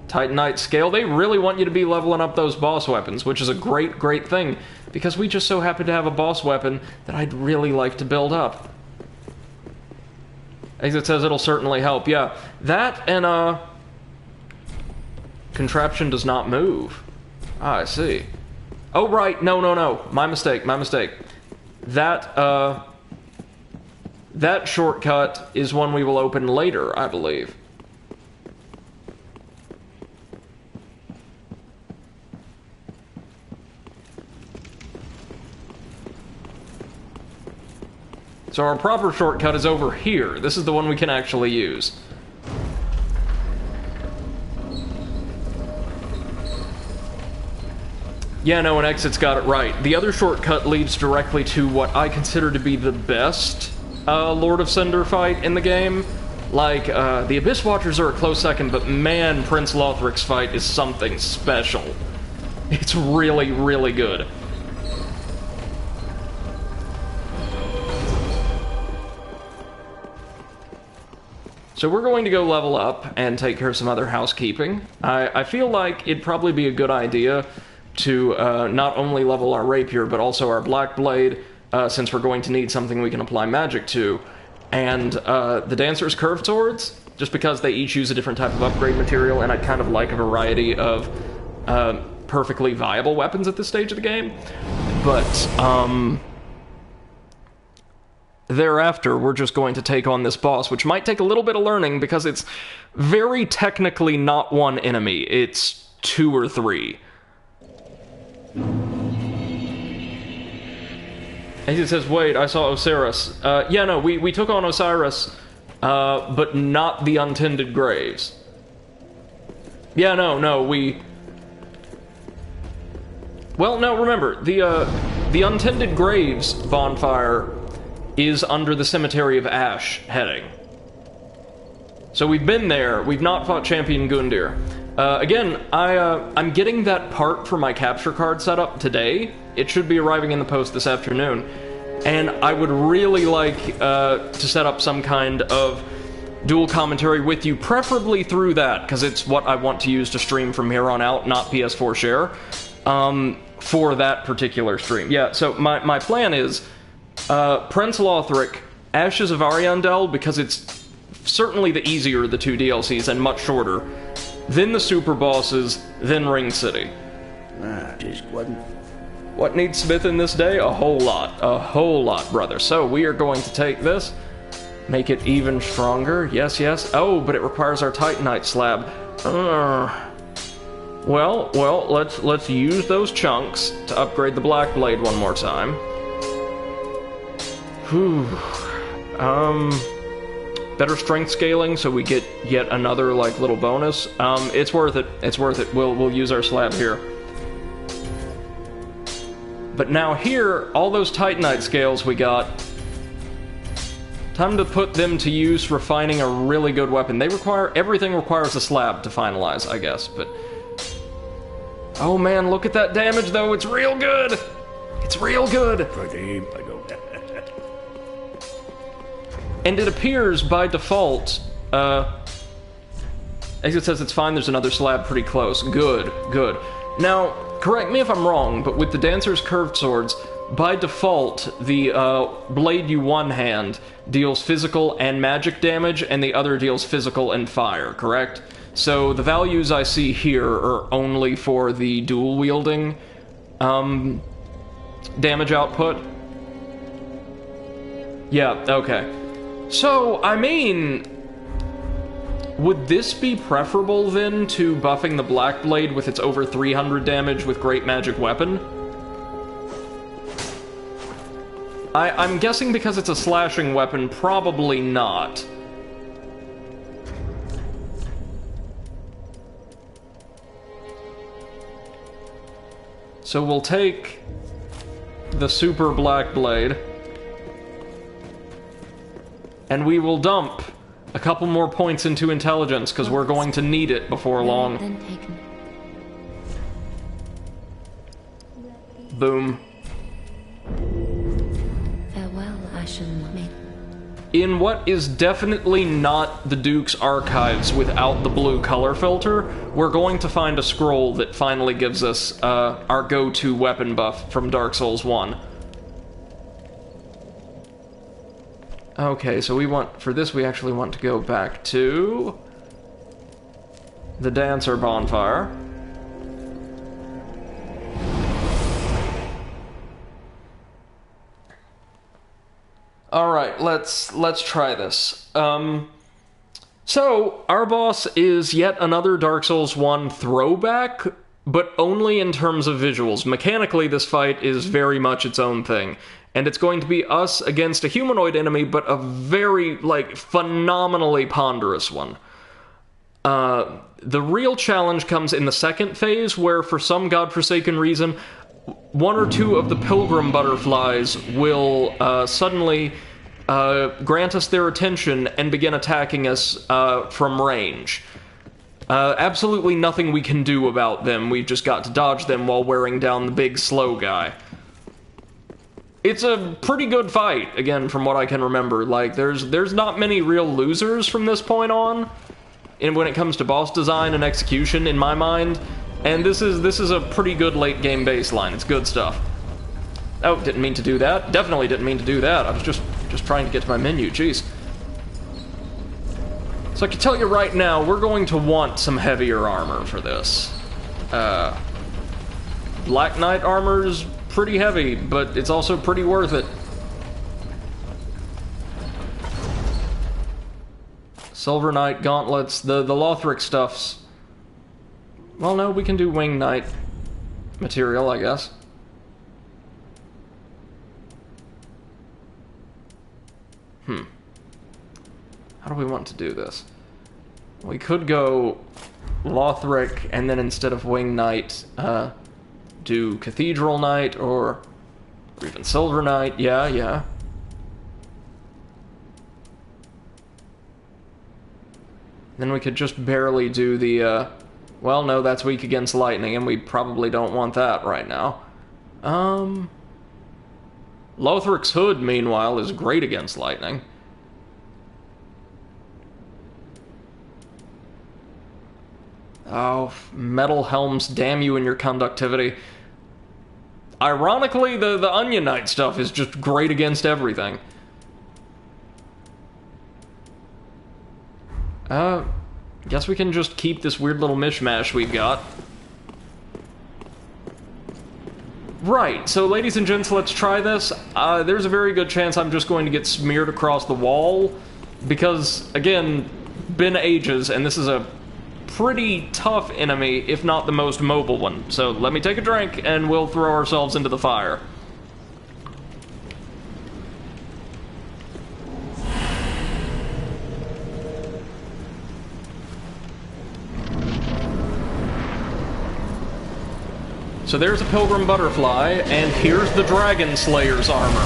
Titanite scale, they really want you to be leveling up those boss weapons, which is a great thing, because we just so happen to have a boss weapon that I'd really like to build up. Exit says it'll certainly help. Yeah, that and, contraption does not move. Ah, I see. Oh, right, no. My mistake. That shortcut is one we will open later, I believe. So our proper shortcut is over here. This is the one we can actually use. Yeah, no, and Exit's got it right. The other shortcut leads directly to what I consider to be the best Lord of Cinder fight in the game. Like, the Abyss Watchers are a close second, but man, Prince Lothric's fight is something special. It's really good. So we're going to go level up and take care of some other housekeeping. I feel like it'd probably be a good idea to not only level our rapier, but also our black blade, since we're going to need something we can apply magic to. And the Dancer's curved swords, just because they each use a different type of upgrade material, and I'd kind of like a variety of perfectly viable weapons at this stage of the game. But thereafter, we're just going to take on this boss, which might take a little bit of learning because it's very technically not one enemy. It's 2 or 3. And he says, wait, I saw Osiris. Yeah, no, we took on Osiris, but not the Untended Graves. Yeah, no, we... Well, no, remember, the Untended Graves bonfire is under the Cemetery of Ash heading. So we've been there, we've not fought Champion Gundyr. Again, I'm getting that part for my capture card setup today. It should be arriving in the post this afternoon. And I would really like to set up some kind of dual commentary with you, preferably through that, because it's what I want to use to stream from here on out, not PS4 share, for that particular stream. Yeah, so my plan is Prince Lothric, Ashes of Ariandel, because it's certainly the easier of the 2 DLCs and much shorter, then the super bosses, then Ring City. Just wasn't. What needs smithing this day? A whole lot, brother. So we are going to take this, make it even stronger. Yes. Oh, but it requires our Titanite slab. Well, let's use those chunks to upgrade the Black Blade one more time. Whew. Better strength scaling, so we get yet another like little bonus. It's worth it. It's worth it. We'll use our slab here. But now here, all those Titanite scales we got, time to put them to use refining a really good weapon. Everything requires a slab to finalize, I guess, but... Oh man, look at that damage though, it's real good! It's real good! And it appears by default, as it says it's fine, there's another slab pretty close. Good. Now, correct me if I'm wrong, but with the Dancer's Curved Swords, by default, the blade you one-hand deals physical and magic damage, and the other deals physical and fire, correct? So the values I see here are only for the dual-wielding damage output. Yeah, okay. So, I mean... Would this be preferable, then, to buffing the Black Blade with its over 300 damage with Great Magic Weapon? I'm guessing because it's a slashing weapon, probably not. So we'll take the Super Black Blade, and we will dump a couple more points into intelligence, because we're going to need it before long. Boom. Farewell, Ashen Maiden. In what is definitely not the Duke's archives without the blue color filter, we're going to find a scroll that finally gives us our go-to weapon buff from Dark Souls 1. Okay, so for this we actually want to go back to the Dancer Bonfire. Alright, let's try this. So, our boss is yet another Dark Souls 1 throwback, but only in terms of visuals. Mechanically, this fight is very much its own thing. And it's going to be us against a humanoid enemy, but a very, phenomenally ponderous one. The real challenge comes in the second phase, where for some godforsaken reason, 1 or 2 of the pilgrim butterflies will suddenly grant us their attention and begin attacking us from range. Absolutely nothing we can do about them. We've just got to dodge them while wearing down the big slow guy. It's a pretty good fight, again, from what I can remember. There's not many real losers from this point on, when it comes to boss design and execution, in my mind. And this is a pretty good late-game baseline. It's good stuff. Oh, didn't mean to do that. Definitely didn't mean to do that. I was just trying to get to my menu, jeez. So I can tell you right now, we're going to want some heavier armor for this. Black Knight armor's pretty heavy, but it's also pretty worth it. Silver Knight, gauntlets, the Lothric stuff's... Well, no, we can do Wing Knight material, I guess. How do we want to do this? We could go Lothric, and then instead of Wing Knight, do Cathedral Knight, or even Silver Knight. Yeah. Then we could just barely do the, well, no, that's weak against lightning, and we probably don't want that right now. Lothric's Hood, meanwhile, is great against lightning. Oh, Metal Helms, damn you and your conductivity. Ironically, the Onion Knight stuff is just great against everything. Guess we can just keep this weird little mishmash we've got. Right, so ladies and gents, let's try this. There's a very good chance I'm just going to get smeared across the wall, because, again, been ages, and this is a pretty tough enemy, if not the most mobile one. So let me take a drink, and we'll throw ourselves into the fire. So there's a Pilgrim Butterfly, and here's the Dragon Slayer's armor.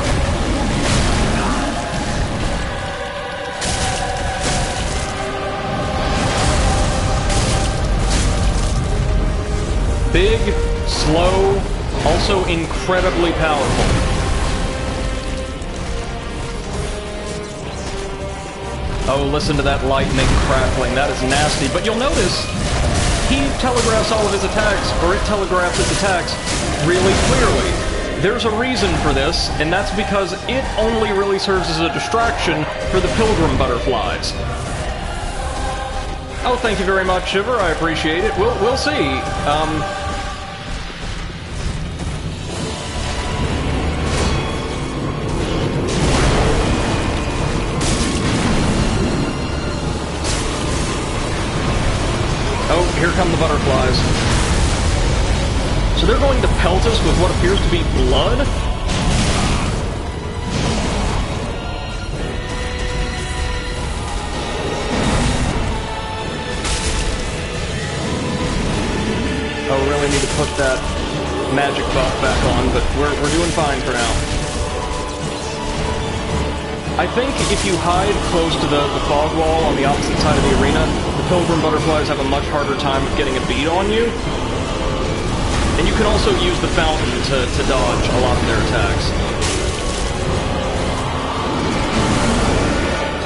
Big, slow, also incredibly powerful. Oh, listen to that lightning crackling. That is nasty. But you'll notice he telegraphs all of his attacks, or it telegraphs its attacks, really clearly. There's a reason for this, and that's because it only really serves as a distraction for the Pilgrim Butterflies. Oh, thank you very much, Shiver. I appreciate it. We'll see. Oh, here come the butterflies. So they're going to pelt us with what appears to be blood? Oh, really need to put that magic buff back on, but we're doing fine for now. I think if you hide close to the fog wall on the opposite side of the arena, the Pilgrim Butterflies have a much harder time of getting a beat on you. And you can also use the fountain to dodge a lot of their attacks.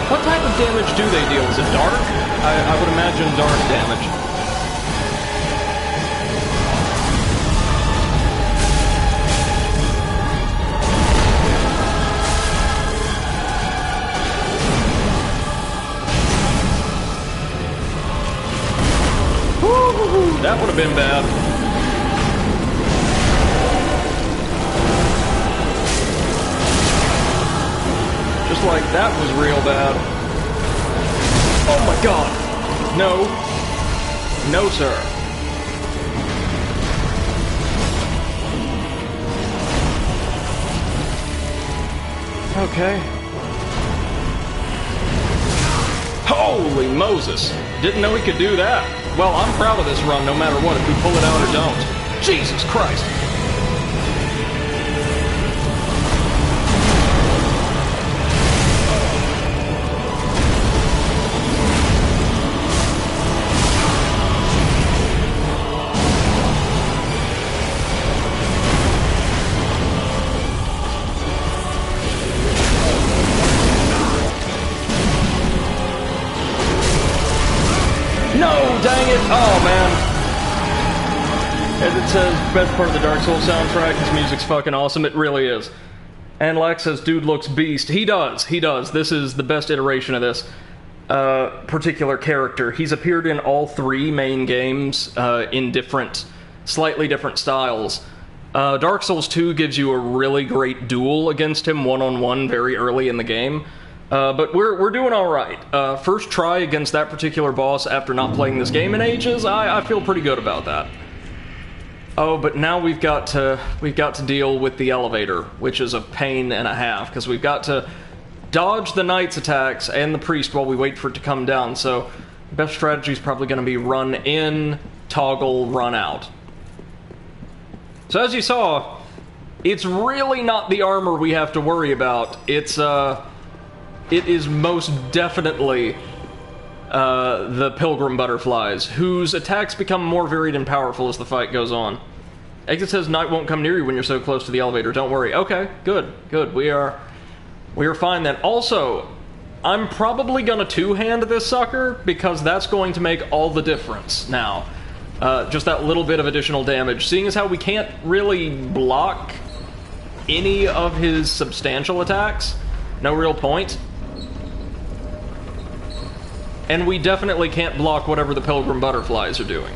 What type of damage do they deal? Is it dark? I would imagine dark damage. That would have been bad. Just like that was real bad. Oh my god! No. No, sir. Okay. Holy Moses! Didn't know he could do that. Well, I'm proud of this run, no matter what, if we pull it out or don't. Jesus Christ! No, dang it! Oh, man. As it says, best part of the Dark Souls soundtrack, this music's fucking awesome. It really is. And Lex says, dude looks beast. He does. This is the best iteration of this particular character. He's appeared in all three main games in slightly different styles. Dark Souls 2 gives you a really great duel against him one-on-one very early in the game. But we're doing alright. First try against that particular boss after not playing this game in ages, I feel pretty good about that. Oh, but now we've got to deal with the elevator, which is a pain and a half, because we've got to dodge the knight's attacks and the priest while we wait for it to come down, so best strategy is probably going to be run in, toggle, run out. So as you saw, it's really not the armor we have to worry about. It is most definitely the pilgrim butterflies, whose attacks become more varied and powerful as the fight goes on. Exit says Knight won't come near you when you're so close to the elevator. Don't worry. Okay, good. We are fine then. Also, I'm probably gonna two-hand this sucker, because that's going to make all the difference now. Just that little bit of additional damage. Seeing as how we can't really block any of his substantial attacks, no real point. And we definitely can't block whatever the pilgrim butterflies are doing.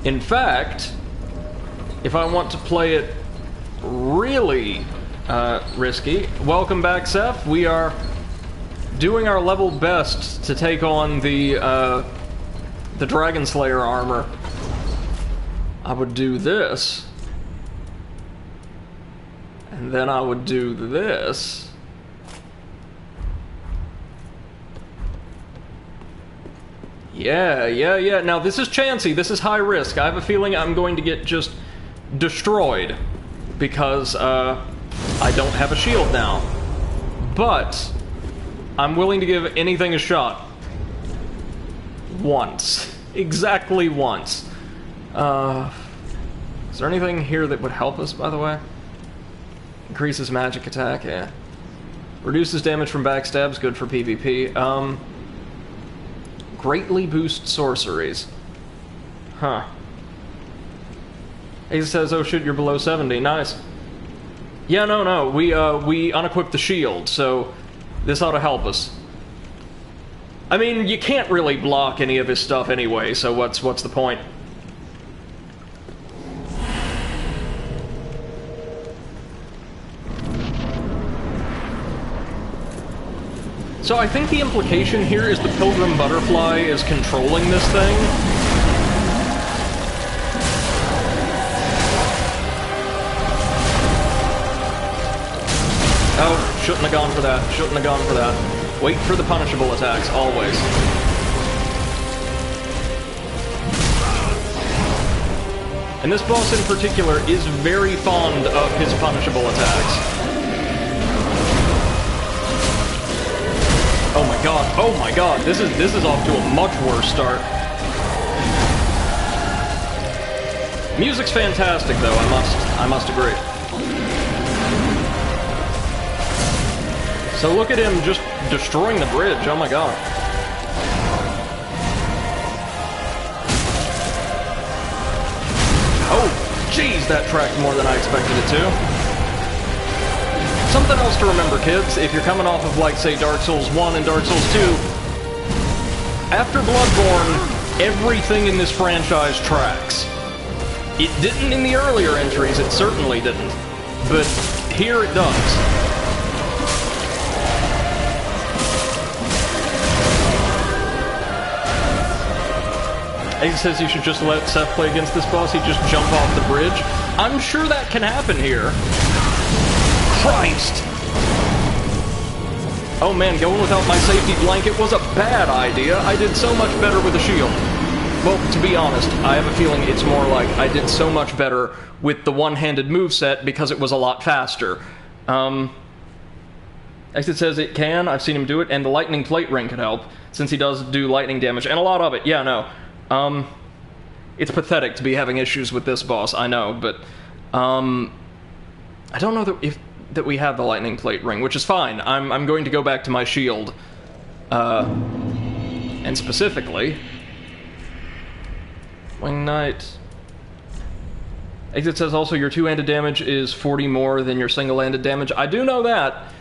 In fact, if I want to play it really risky, welcome back, Seth. We are doing our level best to take on the Dragon Slayer armor. I would do this. And then I would do this. Yeah. Now, this is chancy. This is high risk. I have a feeling I'm going to get just destroyed because I don't have a shield now. But I'm willing to give anything a shot. Once. Exactly once. Is there anything here that would help us, by the way? Increases magic attack, yeah. Reduces damage from backstabs, good for PvP. Greatly boost sorceries. Huh. He says, oh shit, you're below 70. Nice. Yeah, no. We unequipped the shield, so this ought to help us. I mean, you can't really block any of his stuff anyway, so what's the point? So I think the implication here is the pilgrim butterfly is controlling this thing. Oh, shouldn't have gone for that. Wait for the punishable attacks, always. And this boss in particular is very fond of his punishable attacks. Oh my god, this is off to a much worse start. Music's fantastic though, I must agree. So look at him just destroying the bridge, oh my god. Oh, jeez, that tracked more than I expected it to. Something else to remember, kids, if you're coming off of, like, say, Dark Souls 1 and Dark Souls 2, after Bloodborne, everything in this franchise tracks. It didn't in the earlier entries, it certainly didn't. But here it does. He says you should just let Seth play against this boss, he'd just jump off the bridge. I'm sure that can happen here. Christ! Oh man, going without my safety blanket was a bad idea. I did so much better with a shield. Well, to be honest, I have a feeling it's more like I did so much better with the one-handed moveset because it was a lot faster. Exit says it can, I've seen him do it, and the lightning plate ring could help, since he does do lightning damage, and a lot of it, yeah, no. It's pathetic to be having issues with this boss, I know, but, I don't know that we have the lightning plate ring, which is fine. I'm going to go back to my shield. And specifically... Wing Knight... Exit says also your two-handed damage is 40 more than your single-handed damage. I do know that,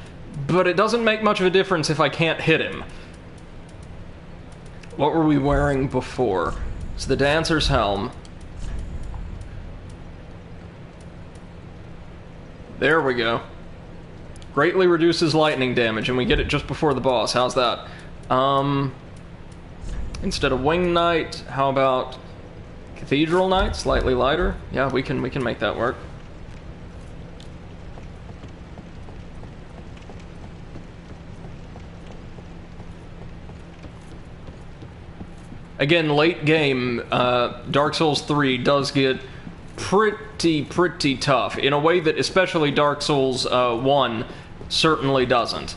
but it doesn't make much of a difference if I can't hit him. What were we wearing before? It's the Dancer's Helm. There we go. Greatly reduces lightning damage, and we get it just before the boss. How's that? Instead of Wing Knight, how about Cathedral Knight? Slightly lighter? Yeah, we can make that work. Again, late game, Dark Souls 3 does get pretty tough, in a way that especially Dark Souls 1 certainly doesn't.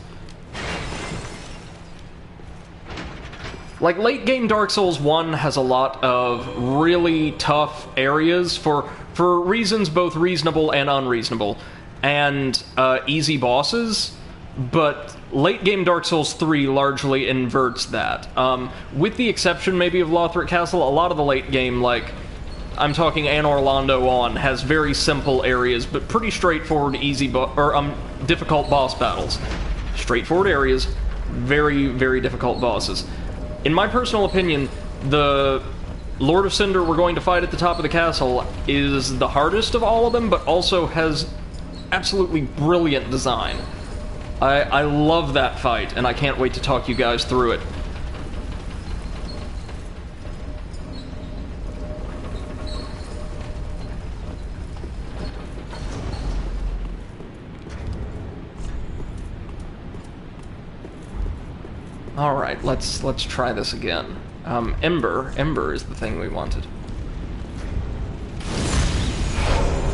Like, late game Dark Souls 1 has a lot of really tough areas for reasons both reasonable and unreasonable, and easy bosses, but late game Dark Souls 3 largely inverts that. With the exception maybe of Lothric Castle, a lot of the late game, like, I'm talking Anor Londo on, has very simple areas, but pretty straightforward, difficult boss battles. Straightforward areas, very difficult bosses. In my personal opinion, the Lord of Cinder we're going to fight at the top of the castle is the hardest of all of them, but also has absolutely brilliant design. I love that fight, and I can't wait to talk you guys through it. Alright, let's try this again. Ember is the thing we wanted.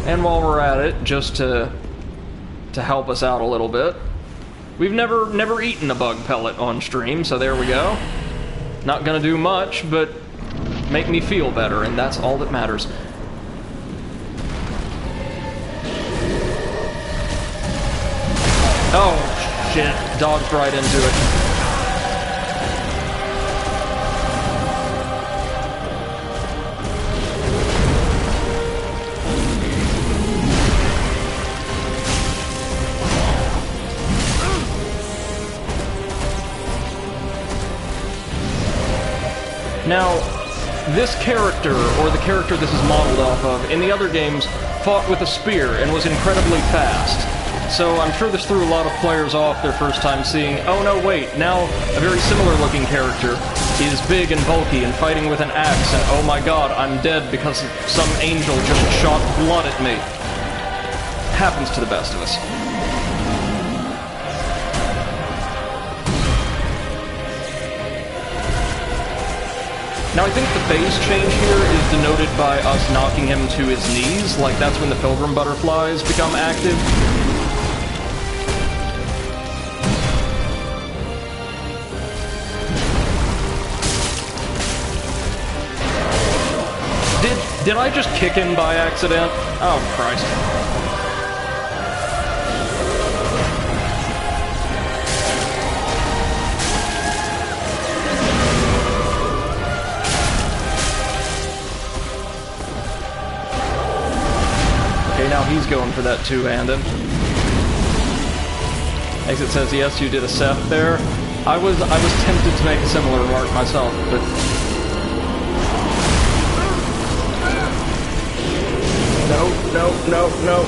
And while we're at it, just to help us out a little bit, we've never eaten a bug pellet on stream, so there we go. Not gonna do much, but make me feel better, and that's all that matters. Oh, shit. Dodged right into it. Now, this character, or the character this is modeled off of, in the other games, fought with a spear and was incredibly fast. So I'm sure this threw a lot of players off their first time seeing, oh no wait, now a very similar looking character is big and bulky and fighting with an axe, and oh my god, I'm dead because some angel just shot blood at me. Happens to the best of us. Now, I think the phase change here is denoted by us knocking him to his knees, like that's when the Pilgrim Butterflies become active. Did I just kick him by accident? Oh, Christ. Now he's going for that two-handed. Exit says, yes, you did a Seth there. I was tempted to make a similar remark myself, but... No.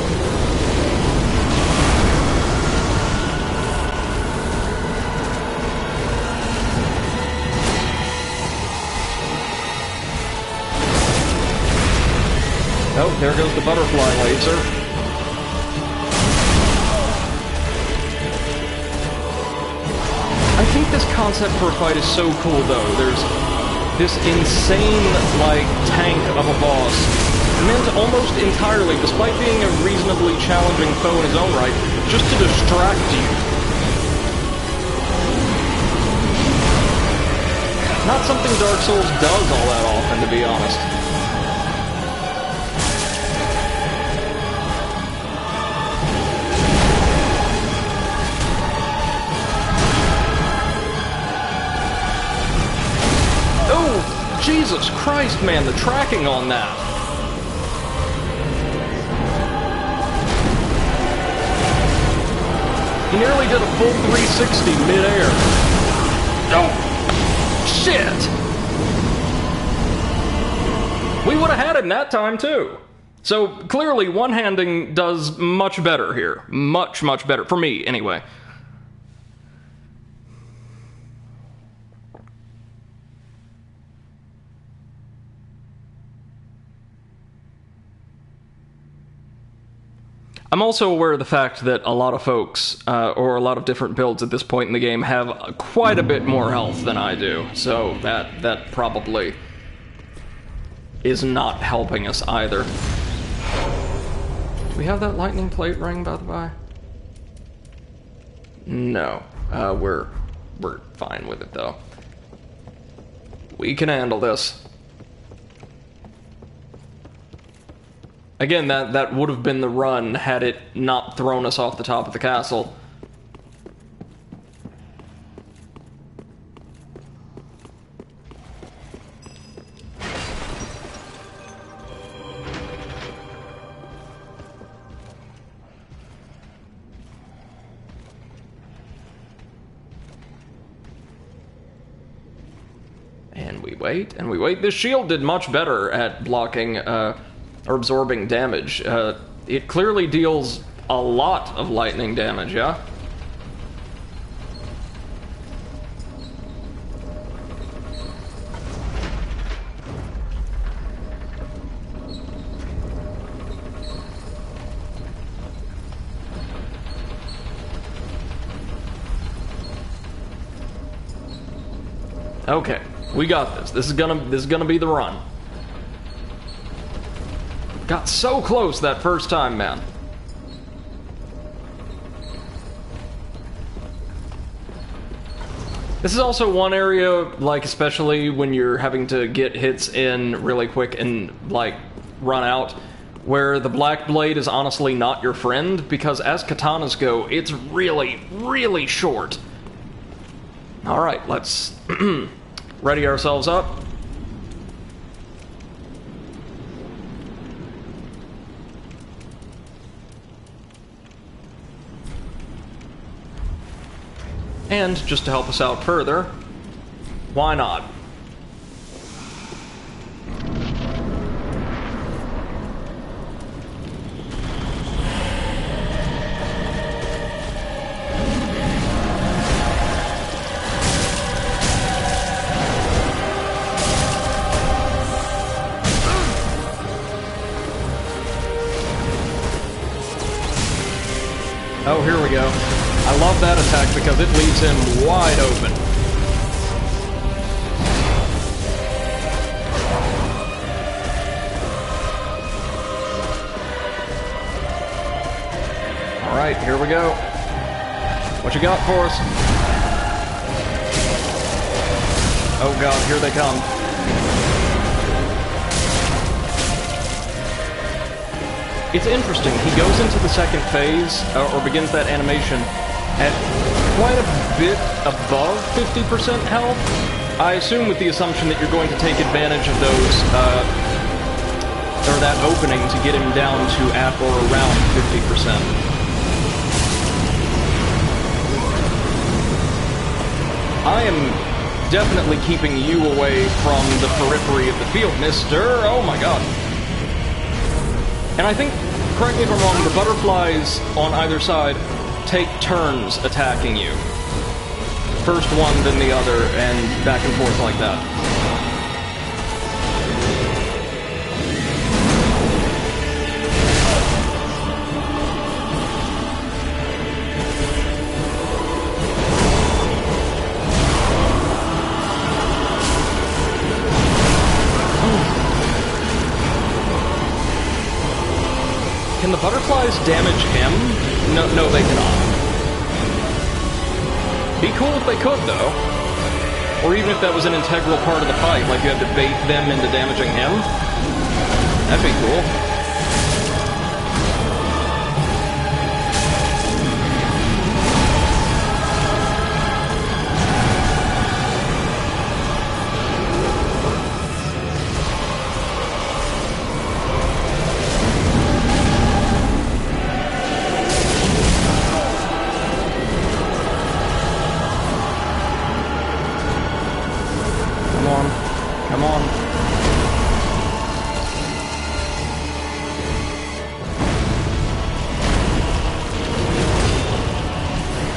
Oh, there goes the butterfly laser. I think this concept for a fight is so cool, though. There's this insane, like, tank of a boss, meant almost entirely, despite being a reasonably challenging foe in his own right, just to distract you. Not something Dark Souls does all that often, to be honest. Jesus Christ, man, the tracking on that. He nearly did a full 360 mid-air. Oh, shit! We would have had him that time, too. So, clearly, one-handing does much better here. Much, much better. For me, anyway. I'm also aware of the fact that a lot of folks, or a lot of different builds at this point in the game, have quite a bit more health than I do. So, that probably is not helping us either. Do we have that lightning plate ring, by the by? No. We're fine with it, though. We can handle this. Again, that would have been the run had it not thrown us off the top of the castle. And we wait, and we wait. This shield did much better at blocking, or absorbing damage. It clearly deals a lot of lightning damage, yeah? Okay. We got this. This is gonna be the run. Got so close that first time, man. This is also one area, like, especially when you're having to get hits in really quick and, like, run out, where the Black Blade is honestly not your friend, because as katanas go, it's really, really short. Alright, let's ready ourselves up. And, just to help us out further, why not? Oh, here we go. I love that attack because it leaves him wide open. Alright, here we go. What you got for us? Oh god, here they come. It's interesting, he goes into the second phase, or begins that animation, at quite a bit above 50% health. I assume with the assumption that you're going to take advantage of those, or that opening to get him down to at or around 50%. I am definitely keeping you away from the periphery of the field, mister. Oh my god. And I think, correct me if I'm wrong, the butterflies on either side take turns attacking you. First one, then the other, and back and forth like that. Can the butterflies damage him? No, they cannot. Be cool if they could, though. Or even if that was an integral part of the fight, like you had to bait them into damaging him. That'd be cool.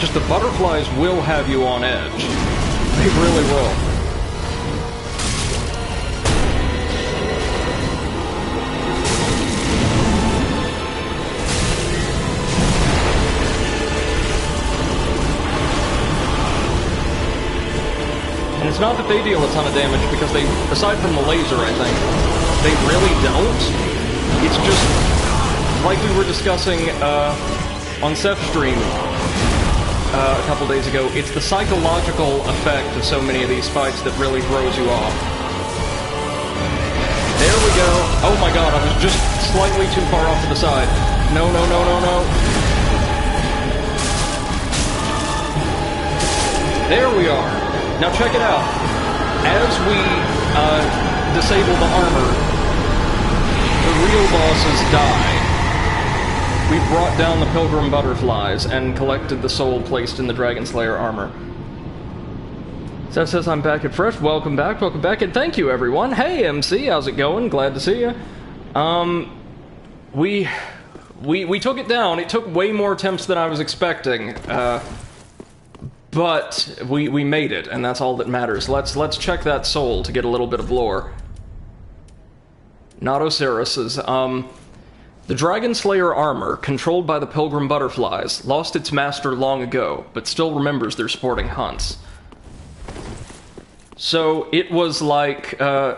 just the butterflies will have you on edge. They really will. And it's not that they deal a ton of damage, because they, aside from the laser, I think, they really don't. It's just, like we were discussing on Seth's stream a couple days ago, it's the psychological effect of so many of these fights that really throws you off. There we go. Oh my god, I was just slightly too far off to the side. No, no, no, no, no. There we are. Now check it out. As we disable the armor, the real bosses die. We brought down the Pilgrim Butterflies and collected the soul placed in the Dragon Slayer armor. Seth says, I'm back at Fresh. Welcome back, and thank you, everyone. Hey, MC, how's it going? Glad to see you. We took it down. It took way more attempts than I was expecting. But we made it, and that's all that matters. Let's check that soul to get a little bit of lore. Not Osiris's. The Dragon Slayer armor, controlled by the Pilgrim Butterflies, lost its master long ago, but still remembers their sporting hunts. So it was like an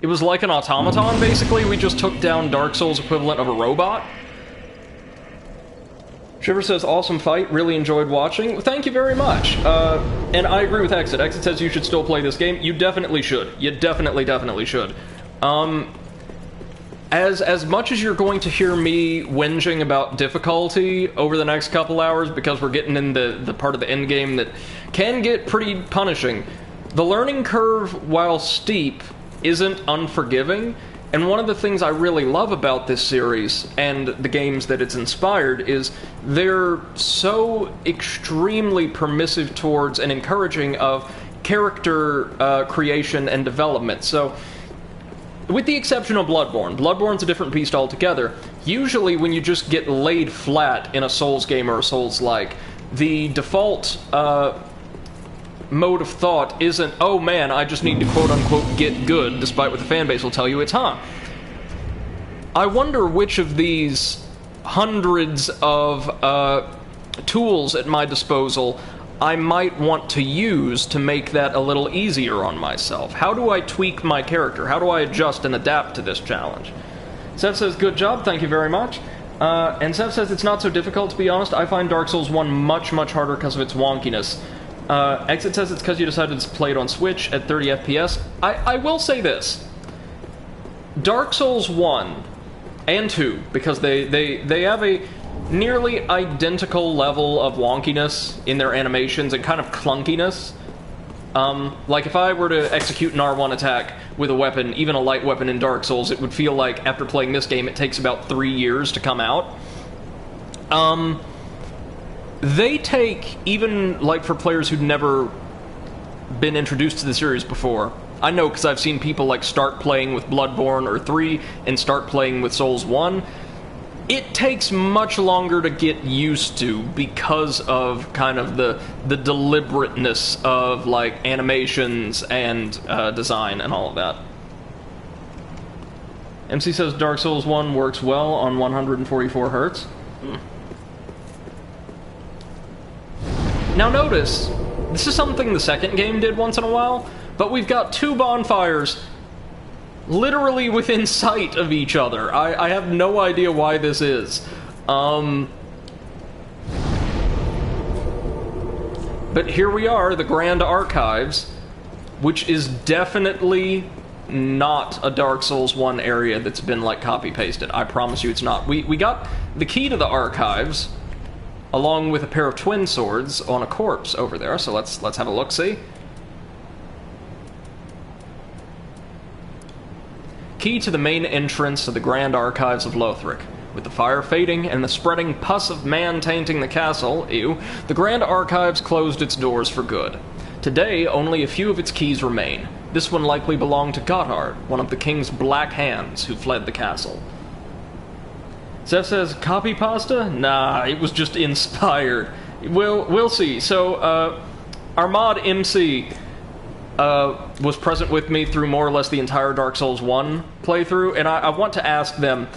automaton, basically. We just took down Dark Souls' equivalent of a robot. Shiver says, awesome fight, really enjoyed watching. Well, thank you very much. And I agree with Exit. Exit says you should still play this game. You definitely should. You definitely should. As much as you're going to hear me whinging about difficulty over the next couple hours, because we're getting in the part of the end game that can get pretty punishing, the learning curve, while steep, isn't unforgiving. And one of the things I really love about this series, and the games that it's inspired, is they're so extremely permissive towards and encouraging of character creation and development. So, with the exception of Bloodborne. Bloodborne's a different beast altogether. Usually when you just get laid flat in a Souls game or a Souls-like, the default mode of thought isn't, oh man, I just need to quote-unquote get good, despite what the fanbase will tell you it's, I wonder which of these hundreds of tools at my disposal I might want to use to make that a little easier on myself. How do I tweak my character? How do I adjust and adapt to this challenge? Seth says, good job, thank you very much. And Seth says, it's not so difficult, to be honest. I find Dark Souls 1 much, much harder because of its wonkiness. Exit says it's because you decided to play it on Switch at 30 FPS. I will say this. Dark Souls 1 and 2, because they have a nearly identical level of wonkiness in their animations and kind of clunkiness. Like if I were to execute an R1 attack with a weapon, even a light weapon in Dark Souls, it would feel like after playing this game it takes about 3 years to come out. They take, even like for players who'd never been introduced to the series before, I know because I've seen people like start playing with Bloodborne or 3 and start playing with Souls 1, it takes much longer to get used to because of kind of the deliberateness of like animations and design and all of that. MC says Dark Souls 1 works well on 144 Hz. Now notice, this is something the second game did once in a while, but we've got 2 bonfires literally within sight of each other. I have no idea why this is. But here we are, the Grand Archives, which is definitely not a Dark Souls 1 area that's been, like, copy-pasted. I promise you it's not. We got the key to the Archives, along with a pair of twin swords on a corpse over there, so let's have a look-see. Key to the main entrance to the Grand Archives of Lothric. With the fire fading and the spreading pus of man tainting the castle, the Grand Archives closed its doors for good. Today, only a few of its keys remain. This one likely belonged to Gotthard, one of the king's black hands who fled the castle. Zeph says, copy pasta? Nah, it was just inspired. We'll see. So, our mod MC was present with me through more or less the entire Dark Souls 1 playthrough, and I want to ask them,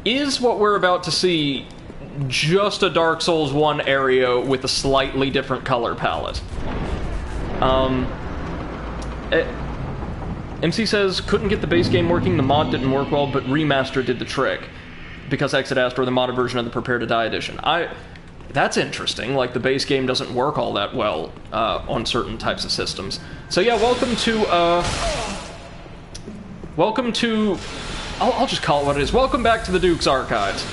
is what we're about to see just a Dark Souls 1 area with a slightly different color palette? MC says, couldn't get the base game working, the mod didn't work well, but remaster did the trick. Because Exit asked for the modded version of the Prepare to Die edition. That's interesting, like the base game doesn't work all that well on certain types of systems. So yeah, welcome to, I'll just call it what it is. Welcome back to the Duke's Archives.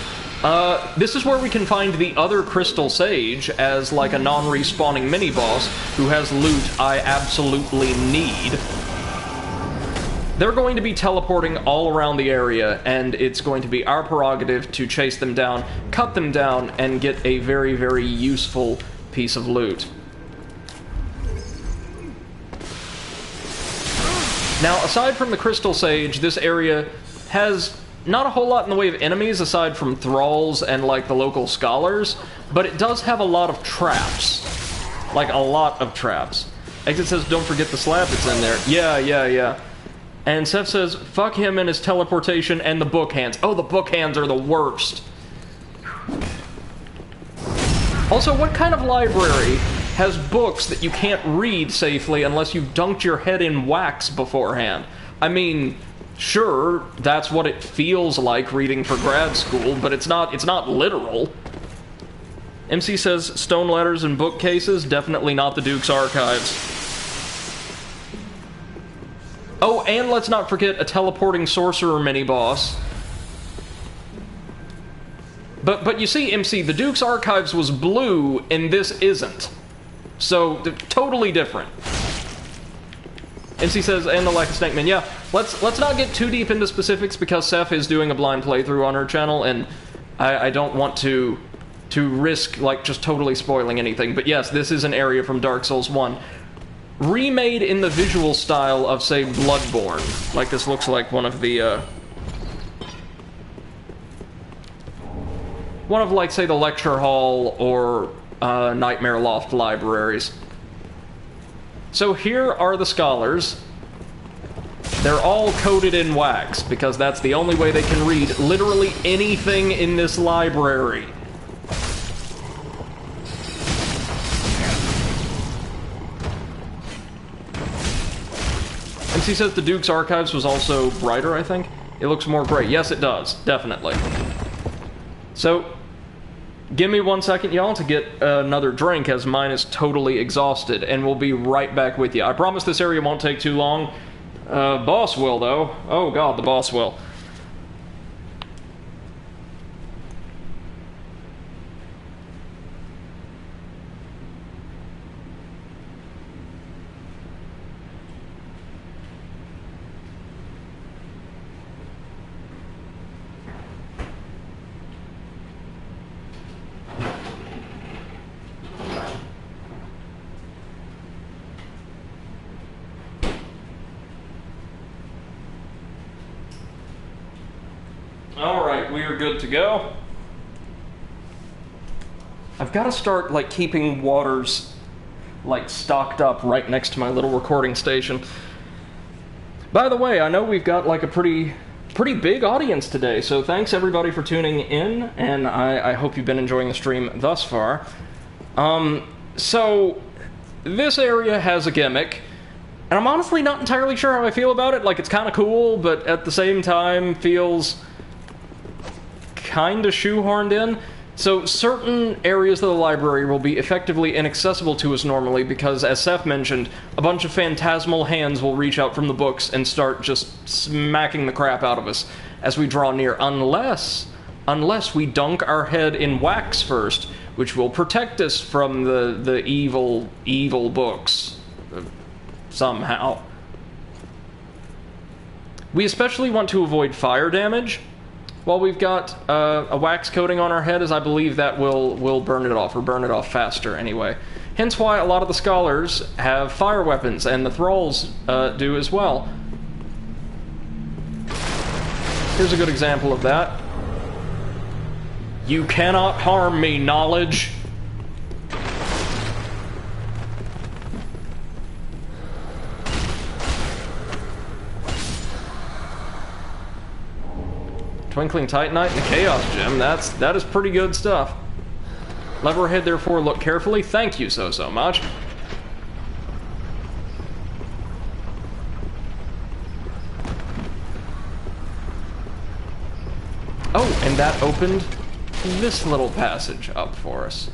This is where we can find the other Crystal Sage as like a non-respawning mini-boss who has loot I absolutely need. They're going to be teleporting all around the area, and it's going to be our prerogative to chase them down, cut them down, and get a very, very useful piece of loot. Now, aside from the Crystal Sage, this area has not a whole lot in the way of enemies, aside from thralls and, like, the local scholars, but it does have a lot of traps. Like, a lot of traps. Exit says, don't forget the slab that's in there. Yeah. And Seth says, fuck him and his teleportation and the book hands. Oh, the book hands are the worst. Also, what kind of library has books that you can't read safely unless you've dunked your head in wax beforehand? I mean, sure, that's what it feels like reading for grad school, but it's not literal. MC says, stone letters and bookcases, definitely not the Duke's Archives. Oh, and let's not forget a teleporting sorcerer mini-boss. But you see, MC, the Duke's Archives was blue, and this isn't. So, totally different. MC says, and the lack of Snake Man. Yeah, let's not get too deep into specifics, because Seth is doing a blind playthrough on her channel, and I don't want to risk, like, just totally spoiling anything. But yes, this is an area from Dark Souls 1. Remade in the visual style of, say, Bloodborne. Like, this looks like one of the, like, say, the Lecture Hall or Nightmare Loft libraries. So here are the scholars. They're all coated in wax, because that's the only way they can read literally anything in this library. MC says the Duke's Archives was also brighter, I think. It looks more gray. Yes, it does. Definitely. So, give me 1 second, y'all, to get another drink, as mine is totally exhausted, and we'll be right back with you. I promise this area won't take too long. Boss will, though. Oh, God, the boss will. Alright, we are good to go. I've got to start, like, keeping waters, like, stocked up right next to my little recording station. By the way, I know we've got, like, a pretty big audience today, so thanks everybody for tuning in, and I hope you've been enjoying the stream thus far. So, this area has a gimmick, and I'm honestly not entirely sure how I feel about it. Like, it's kind of cool, but at the same time feels kind of shoehorned in. So certain areas of the library will be effectively inaccessible to us normally because, as Seth mentioned, a bunch of phantasmal hands will reach out from the books and start just smacking the crap out of us as we draw near, unless we dunk our head in wax first, which will protect us from the evil books somehow. We especially want to avoid fire damage while we've got a wax coating on our head, as I believe that will burn it off, or burn it off faster anyway. Hence why a lot of the scholars have fire weapons, and the thralls do as well. Here's a good example of that. You cannot harm me, knowledge. Twinkling Titanite and the Chaos Gem. That is pretty good stuff. Lever ahead, therefore, look carefully. Thank you so much. Oh, and that opened this little passage up for us.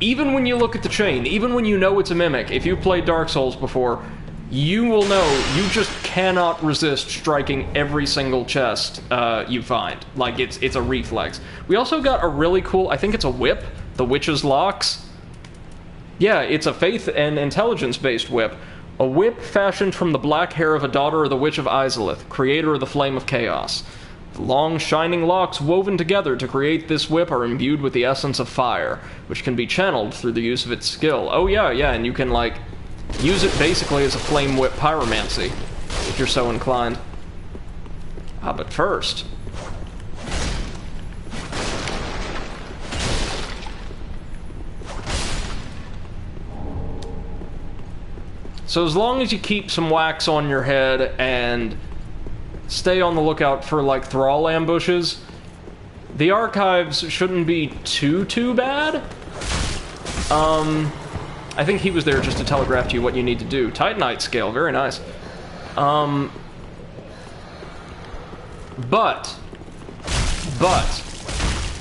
Even when you look at the chain, even when you know it's a mimic, if you've played Dark Souls before, you will know you just cannot resist striking every single chest you find. Like, it's a reflex. We also got a really cool, I think it's a whip, the Witch's Locks. Yeah, it's a faith and intelligence-based whip. A whip fashioned from the black hair of a daughter of the Witch of Izalith, creator of the Flame of Chaos. The long, shining locks woven together to create this whip are imbued with the essence of fire, which can be channeled through the use of its skill. Oh yeah, and you can, like, use it basically as a flame whip pyromancy, if you're so inclined. But first... So as long as you keep some wax on your head and stay on the lookout for, like, thrall ambushes, the archives shouldn't be too bad. I think he was there just to telegraph to you what you need to do. Titanite scale, very nice. But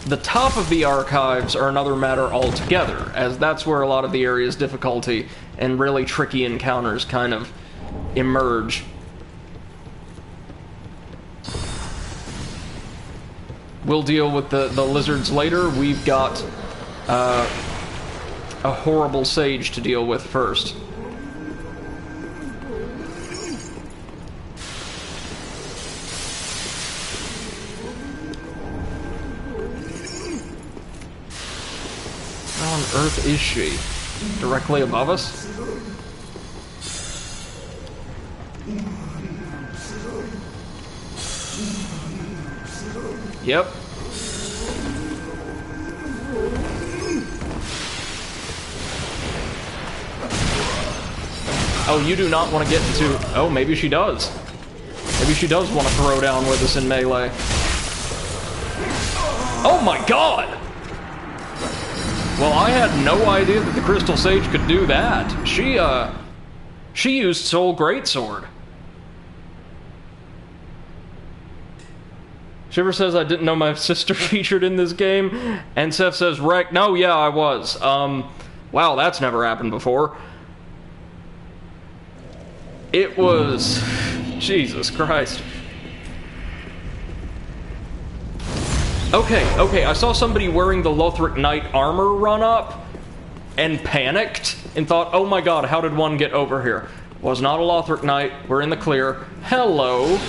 the top of the archives are another matter altogether, as that's where a lot of the area's difficulty and really tricky encounters kind of emerge. We'll deal with the lizards later. We've got a horrible sage to deal with first. How on earth is she? Directly above us? Yep. Oh, you do not want to get into... Oh, maybe she does. Maybe she does want to throw down with us in melee. Oh my god! Well, I had no idea that the Crystal Sage could do that. She used Soul Greatsword. Shiver says, I didn't know my sister featured in this game. And Seth says, wreck. No, yeah, I was. Wow, that's never happened before. It was... Jesus Christ. Okay, I saw somebody wearing the Lothric Knight armor run up and panicked and thought, oh my god, how did one get over here? Was not a Lothric Knight. We're in the clear. Hello.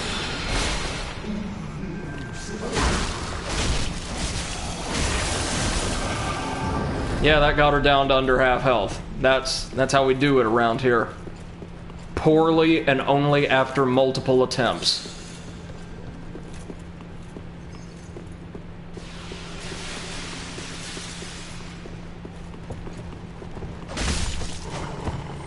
Yeah, that got her down to under half health. That's how we do it around here. Poorly and only after multiple attempts.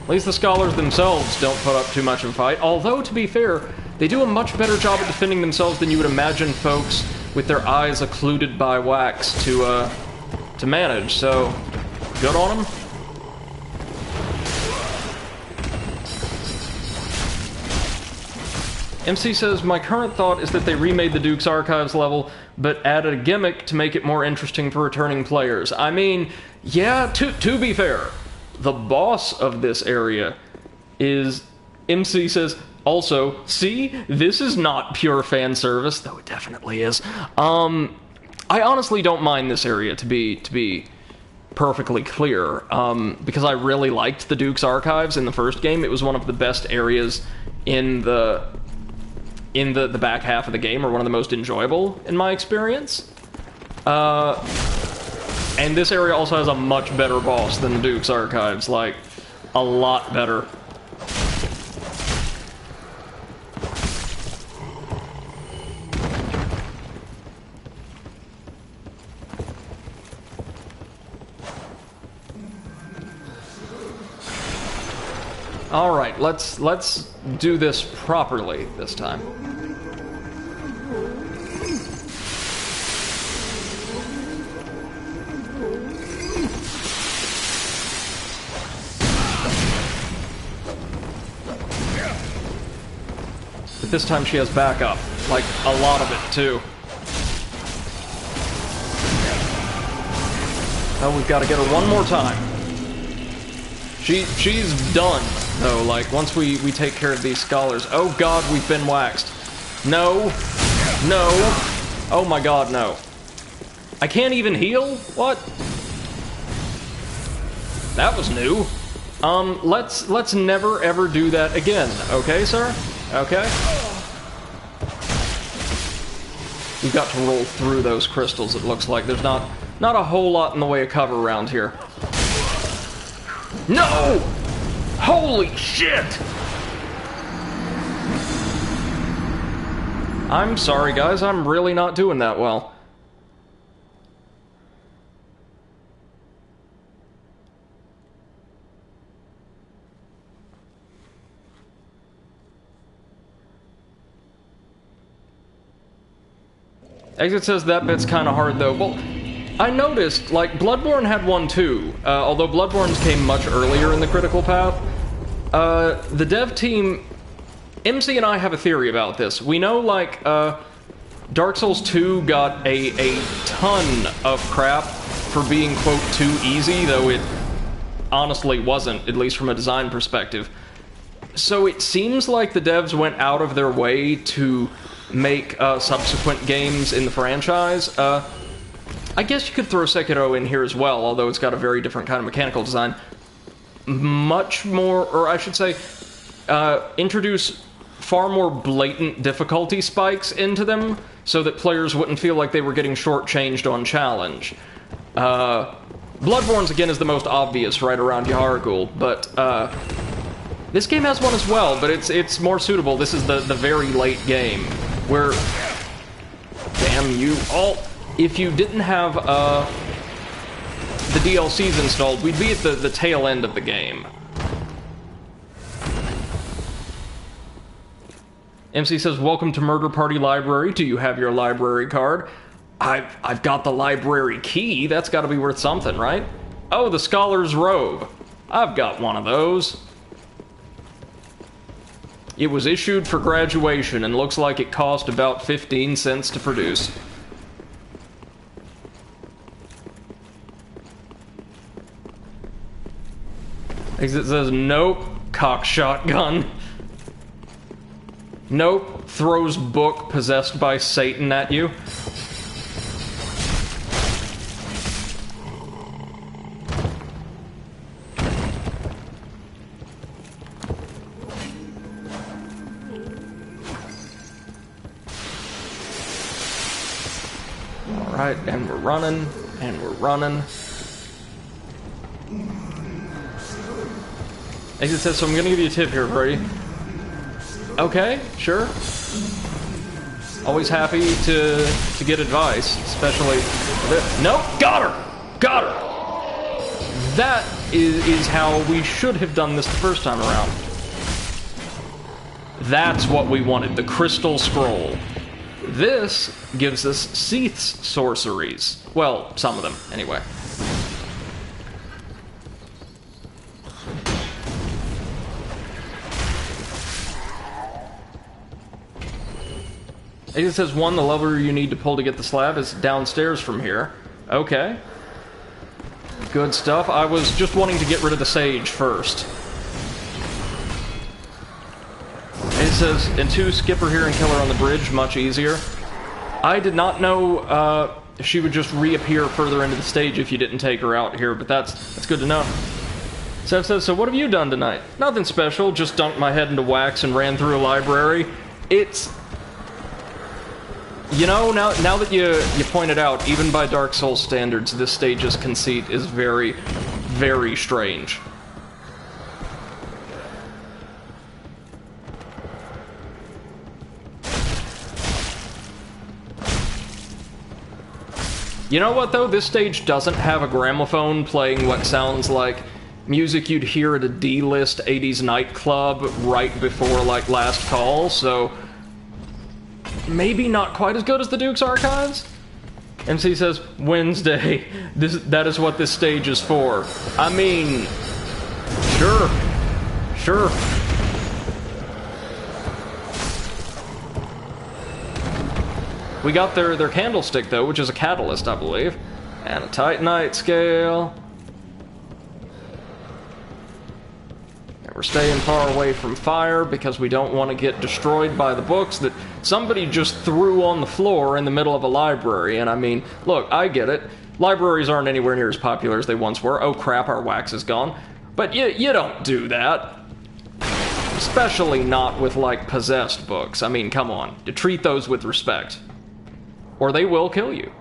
At least the scholars themselves don't put up too much of a fight, although, to be fair, they do a much better job at defending themselves than you would imagine folks with their eyes occluded by wax to manage, so good on them. MC says, my current thought is that they remade the Duke's Archives level, but added a gimmick to make it more interesting for returning players. I mean, yeah, to be fair, the boss of this area is, MC says, also, see, this is not pure fan service, though it definitely is. I honestly don't mind this area, to be perfectly clear, because I really liked the Duke's Archives in the first game. It was one of the best areas in the back half of the game, or one of the most enjoyable in my experience. And this area also has a much better boss than the Duke's Archives, like, a lot better. Alright, let's do this properly this time. But this time she has backup. Like, a lot of it, too. Oh, we've got to get her one more time. She's done, though, like, once we take care of these scholars. Oh god, we've been waxed. No. No. Oh my god, no. I can't even heal? What? That was new. Let's never ever do that again, okay, sir? Okay? We've got to roll through those crystals, it looks like. There's not a whole lot in the way of cover around here. No! Holy shit! I'm sorry, guys. I'm really not doing that well. Exit says that bit's kind of hard, though. Well, I noticed, like, Bloodborne had one too, although Bloodborne's came much earlier in the critical path. The dev team, MC and I have a theory about this. We know, like, Dark Souls 2 got a ton of crap for being, quote, too easy, though it honestly wasn't, at least from a design perspective. So it seems like the devs went out of their way to make subsequent games in the franchise. I guess you could throw Sekiro in here as well, although it's got a very different kind of mechanical design. Much more, or I should say, introduce far more blatant difficulty spikes into them, so that players wouldn't feel like they were getting shortchanged on challenge. Bloodborne's, again, is the most obvious, right around Yahar'gul, but this game has one as well, but it's more suitable. This is the very late game, where... Damn you all... If you didn't have the DLCs installed, we'd be at the tail end of the game. MC says, welcome to Murder Party Library. Do you have your library card? I've got the library key. That's got to be worth something, right? Oh, the Scholar's Robe. I've got one of those. It was issued for graduation and looks like it cost about 15 cents to produce. Exit says, nope, cock shotgun. Nope, throws book possessed by Satan at you. Alright, and we're running, and we're running. Exit says, so I'm gonna give you a tip here, Brady. Okay, sure. Always happy to get advice, especially... Nope, got her! Got her! That is how we should have done this the first time around. That's what we wanted, the Crystal Scroll. This gives us Seath's sorceries. Well, some of them, anyway. It says, one, the lever you need to pull to get the slab is downstairs from here. Okay. Good stuff. I was just wanting to get rid of the sage first. It says, and two, skip her here and kill her on the bridge, much easier. I did not know she would just reappear further into the stage if you didn't take her out here, but that's good to know. Sev says, so what have you done tonight? Nothing special, just dunked my head into wax and ran through a library. It's... You know, now that you pointed out, even by Dark Souls standards, this stage's conceit is very, very strange. You know what, though? This stage doesn't have a gramophone playing what sounds like music you'd hear at a D-list 80s nightclub right before, like, last call, so maybe not quite as good as the Duke's Archives? MC says, Wednesday, that is what this stage is for. I mean, sure. We got their candlestick, though, which is a catalyst, I believe. And a Titanite scale. And we're staying far away from fire because we don't want to get destroyed by the books that somebody just threw on the floor in the middle of a library. And I mean, look, I get it. Libraries aren't anywhere near as popular as they once were. Oh crap, our wax is gone. But you don't do that. Especially not with, like, possessed books. I mean, come on. To treat those with respect. Or they will kill you.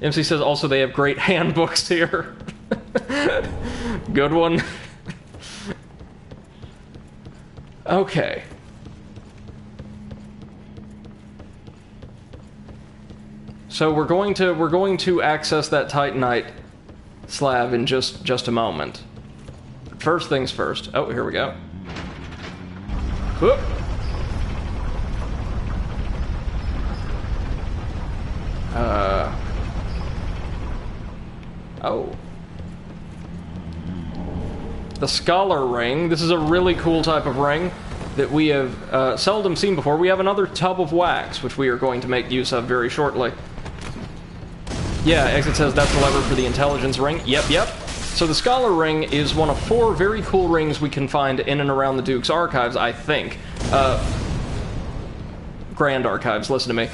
MC says also they have great handbooks here. Good one. Okay. So we're going to access that Titanite slab in just a moment. First things first. Oh, here we go. Whoop. Oh. The Scholar Ring. This is a really cool type of ring that we have seldom seen before. We have another tub of wax, which we are going to make use of very shortly. Yeah, Exit says that's the lever for the intelligence ring. Yep. So the Scholar Ring is one of 4 very cool rings we can find in and around the Duke's Archives, I think. Grand Archives, listen to me.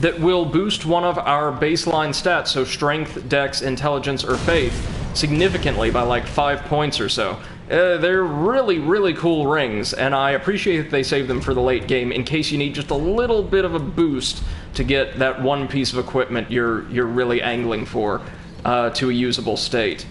That will boost one of our baseline stats, so strength, dex, intelligence, or faith, significantly by like 5 points or so. They're really, really cool rings, and I appreciate that they save them for the late game in case you need just a little bit of a boost to get that one piece of equipment you're really angling for to a usable state.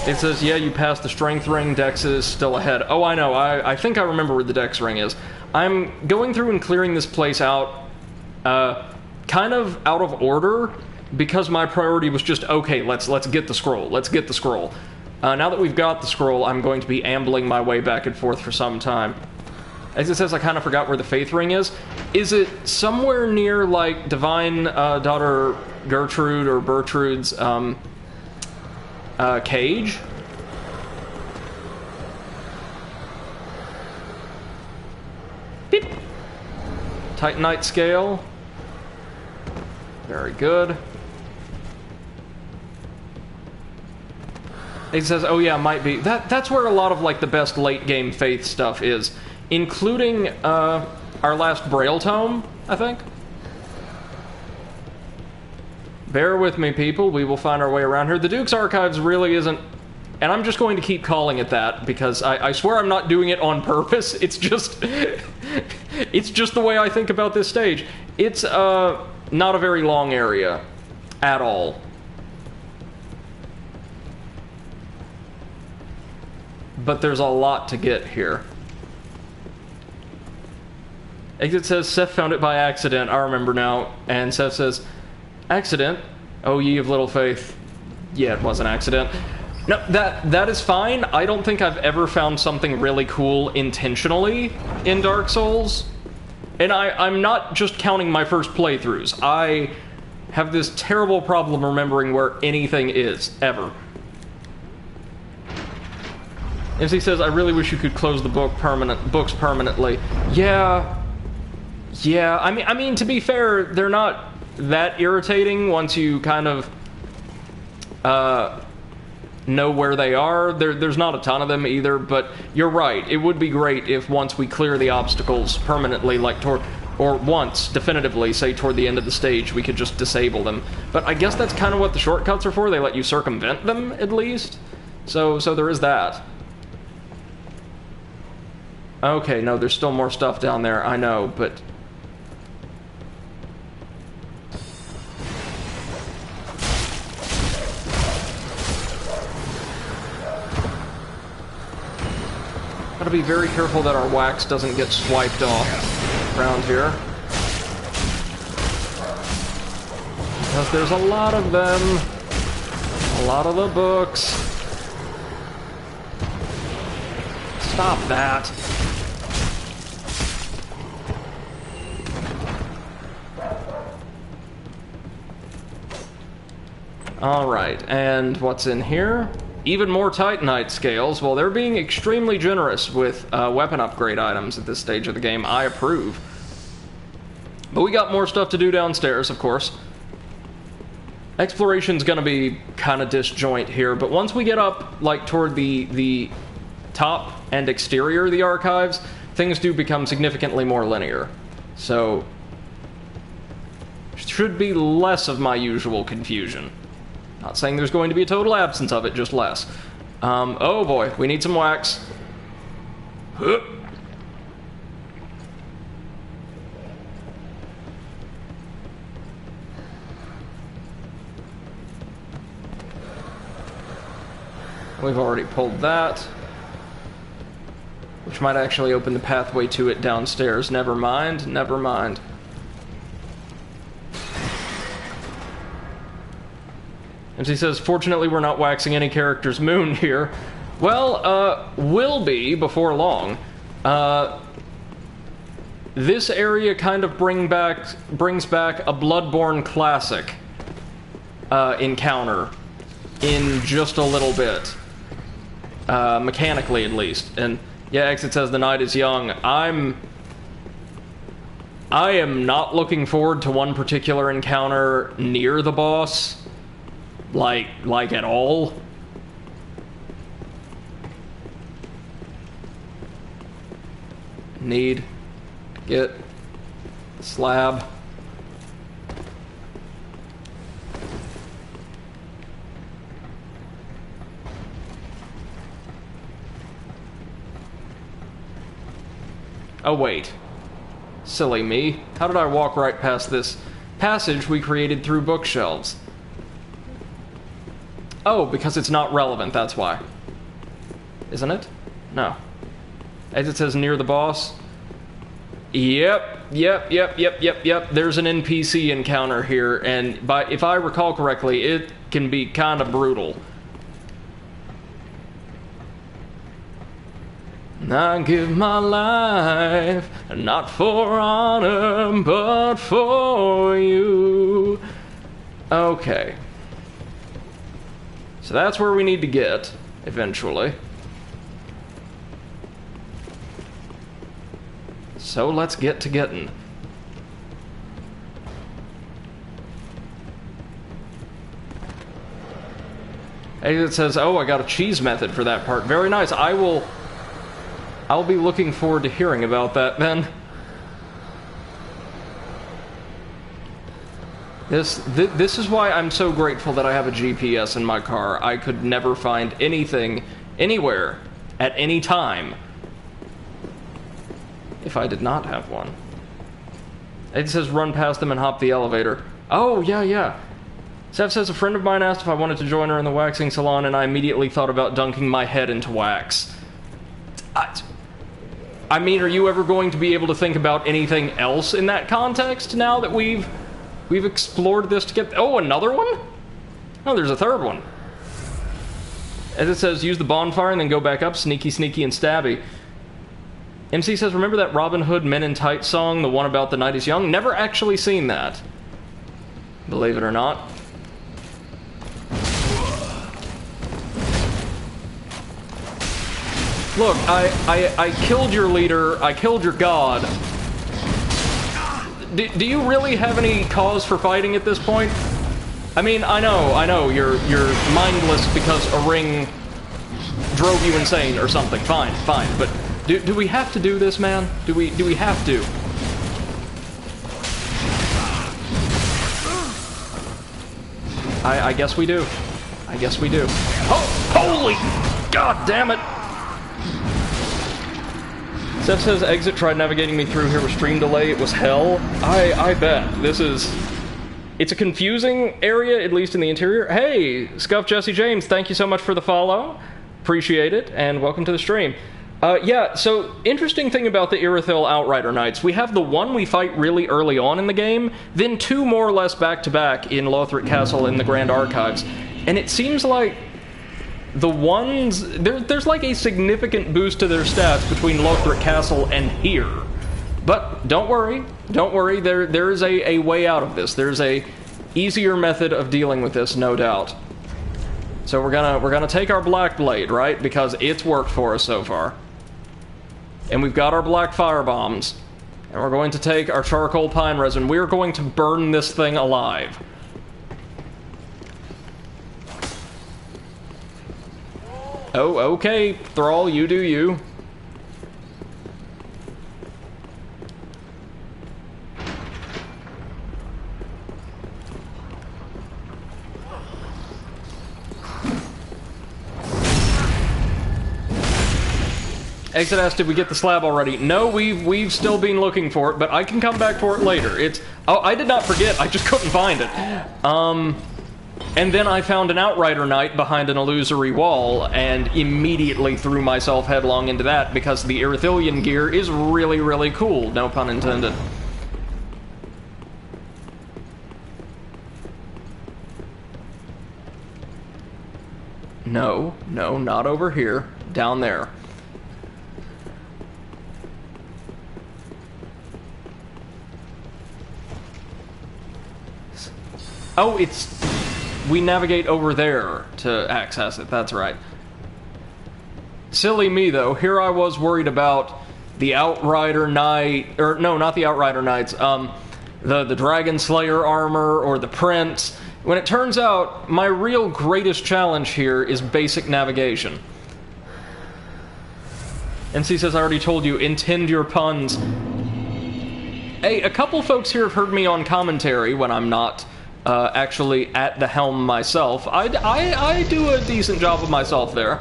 It says, yeah, you passed the strength ring, dex is still ahead. Oh, I know, I think I remember where the dex ring is. I'm going through and clearing this place out, kind of out of order, because my priority was just, okay, let's get the scroll, now that we've got the scroll, I'm going to be ambling my way back and forth for some time. As it says, I kind of forgot where the faith ring is. Is it somewhere near, like, Divine Daughter Gertrude or Bertrude's, cage? Beep. Titanite scale. Very good. It says, oh yeah, might be. That's where a lot of, like, the best late game faith stuff is. Including, our last Braille tome, I think. Bear with me, people. We will find our way around here. The Duke's Archives really isn't... And I'm just going to keep calling it that, because I swear I'm not doing it on purpose. It's just... it's just the way I think about this stage. It's, not a very long area. At all. But there's a lot to get here. Exit says, Seth found it by accident. I remember now. And Seth says... Accident? Oh, ye of little faith. Yeah, it was an accident. No, that is fine. I don't think I've ever found something really cool intentionally in Dark Souls. And I'm not just counting my first playthroughs. I have this terrible problem remembering where anything is, ever. MC says, I really wish you could close the books permanently. Yeah, I mean, to be fair, they're not that irritating once you kind of know where they are. There's not a ton of them either, but you're right. It would be great if once we clear the obstacles permanently, like or once, definitively, say toward the end of the stage, we could just disable them. But I guess that's kind of what the shortcuts are for. They let you circumvent them, at least. So there is that. Okay, no, there's still more stuff down there, I know, but... Gotta be very careful that our wax doesn't get swiped off around here. Because there's a lot of them. A lot of the books. Stop that. Alright, and what's in here? Even more Titanite scales. Well, they're being extremely generous with weapon upgrade items at this stage of the game. I approve. But we got more stuff to do downstairs, of course. Exploration's gonna be kind of disjoint here, but once we get up, like, toward the top and exterior of the archives, things do become significantly more linear. So, should be less of my usual confusion. Not saying there's going to be a total absence of it, just less. Oh boy, we need some wax. Huh. We've already pulled that, which might actually open the pathway to it downstairs. Never mind, never mind. And she says, fortunately we're not waxing any character's moon here. Well, will be before long. This area kind of brings back a Bloodborne classic encounter in just a little bit. Mechanically, at least. And yeah, Exit says the night is young. I am not looking forward to one particular encounter near the boss, like at all. Need to get the slab. Oh wait, silly me. How did I walk right past this passage we created through bookshelves? Oh, because it's not relevant, that's why. Isn't it? No. As it says near the boss. Yep. There's an NPC encounter here, and if I recall correctly, it can be kind of brutal. I give my life, not for honor, but for you. Okay. So that's where we need to get, eventually. So let's get to getting. It says, oh, I got a cheese method for that part. Very nice. I'll be looking forward to hearing about that then. This is why I'm so grateful that I have a GPS in my car. I could never find anything, anywhere, at any time, if I did not have one. It says run past them and hop the elevator. Oh, yeah. Seth says, a friend of mine asked if I wanted to join her in the waxing salon, and I immediately thought about dunking my head into wax. I mean, are you ever going to be able to think about anything else in that context now that we've explored this to get... Oh, another one? Oh, there's a third one. As it says, use the bonfire and then go back up, sneaky, and stabby. MC says, remember that Robin Hood Men in Tights song, the one about the night is young? Never actually seen that. Believe it or not. Look, I killed your leader, I killed your god. Do you really have any cause for fighting at this point? I mean, I know, you're mindless because a ring drove you insane or something. Fine, but do we have to do this, man? Do we have to? I guess we do. I guess we do. Oh, holy god damn it! Seth says, Exit tried navigating me through here with stream delay. It was hell. I bet. It's a confusing area, at least in the interior. Hey, Scuff Jesse James, thank you so much for the follow. Appreciate it, and welcome to the stream. Yeah, so interesting thing about the Irithyll Outrider Knights, we have the one we fight really early on in the game, then two more or less back-to-back in Lothric Castle in the Grand Archives, and it seems like the ones... There's like a significant boost to their stats between Lothric Castle and here. But don't worry, there is a way out of this. There's a easier method of dealing with this, no doubt. So we're gonna take our Black Blade, right? Because it's worked for us so far. And we've got our Black Fire Bombs. And we're going to take our Charcoal Pine Resin. We're going to burn this thing alive. Oh, okay, Thrall, you do you. Exit asked, did we get the slab already? No, we've still been looking for it, but I can come back for it later. Oh, I did not forget, I just couldn't find it. And then I found an Outrider Knight behind an illusory wall, and immediately threw myself headlong into that, because the Irithyllian gear is really, really cool, no pun intended. No, not over here. Down there. Oh, we navigate over there to access it, that's right. Silly me, though. Here I was worried about the Outrider Knight, or no, not the Outrider Knights, the Dragon Slayer armor, or the Prince, when it turns out my real greatest challenge here is basic navigation. MC says, I already told you, intend your puns. Hey, a couple folks here have heard me on commentary when I'm not actually at the helm myself. I do a decent job of myself there.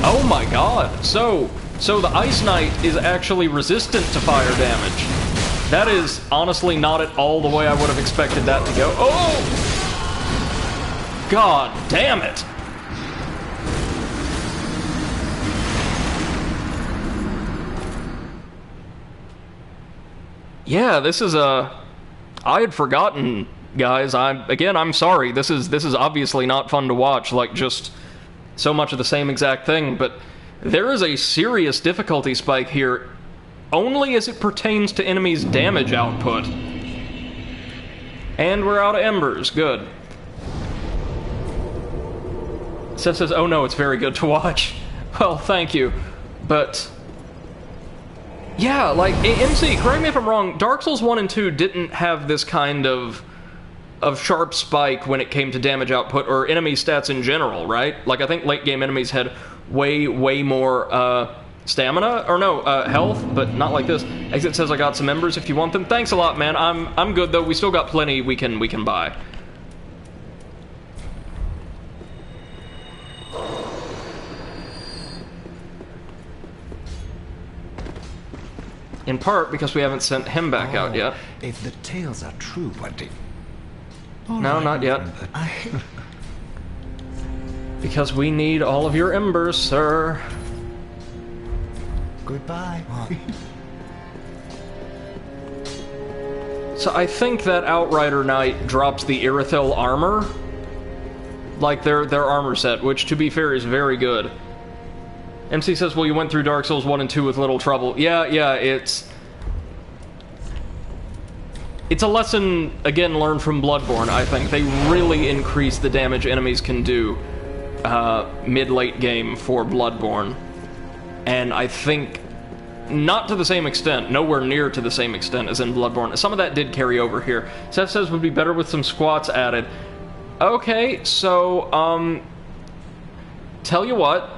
Oh my god. So the Ice Knight is actually resistant to fire damage. That is honestly not at all the way I would have expected that to go. Oh! God damn it! Yeah, this is I had forgotten, guys. I'm sorry. This is obviously not fun to watch, like just so much of the same exact thing, but there is a serious difficulty spike here, only as it pertains to enemies' damage output. And we're out of embers. Good. Seth says, oh no, it's very good to watch. Well, thank you. But yeah, like, MC, correct me if I'm wrong, Dark Souls 1 and 2 didn't have this kind of sharp spike when it came to damage output or enemy stats in general, right? Like, I think late-game enemies had way more, stamina, or no, health, but not like this. Exit says I got some embers if you want them. Thanks a lot, man. I'm good, though. We still got plenty we can buy. In part because we haven't sent him back out yet. If the tales are true, what do... No, not yet. Because we need all of your embers, sir. Goodbye. So I think that Outrider Knight drops the Irithyll armor, like their armor set, which, to be fair, is very good. MC says, well, you went through Dark Souls 1 and 2 with little trouble. Yeah, it's a lesson, again, learned from Bloodborne, I think. They really increase the damage enemies can do mid-late game for Bloodborne. And I think not to the same extent, nowhere near to the same extent as in Bloodborne. Some of that did carry over here. Seth says would be better with some squats added. Okay, so, tell you what,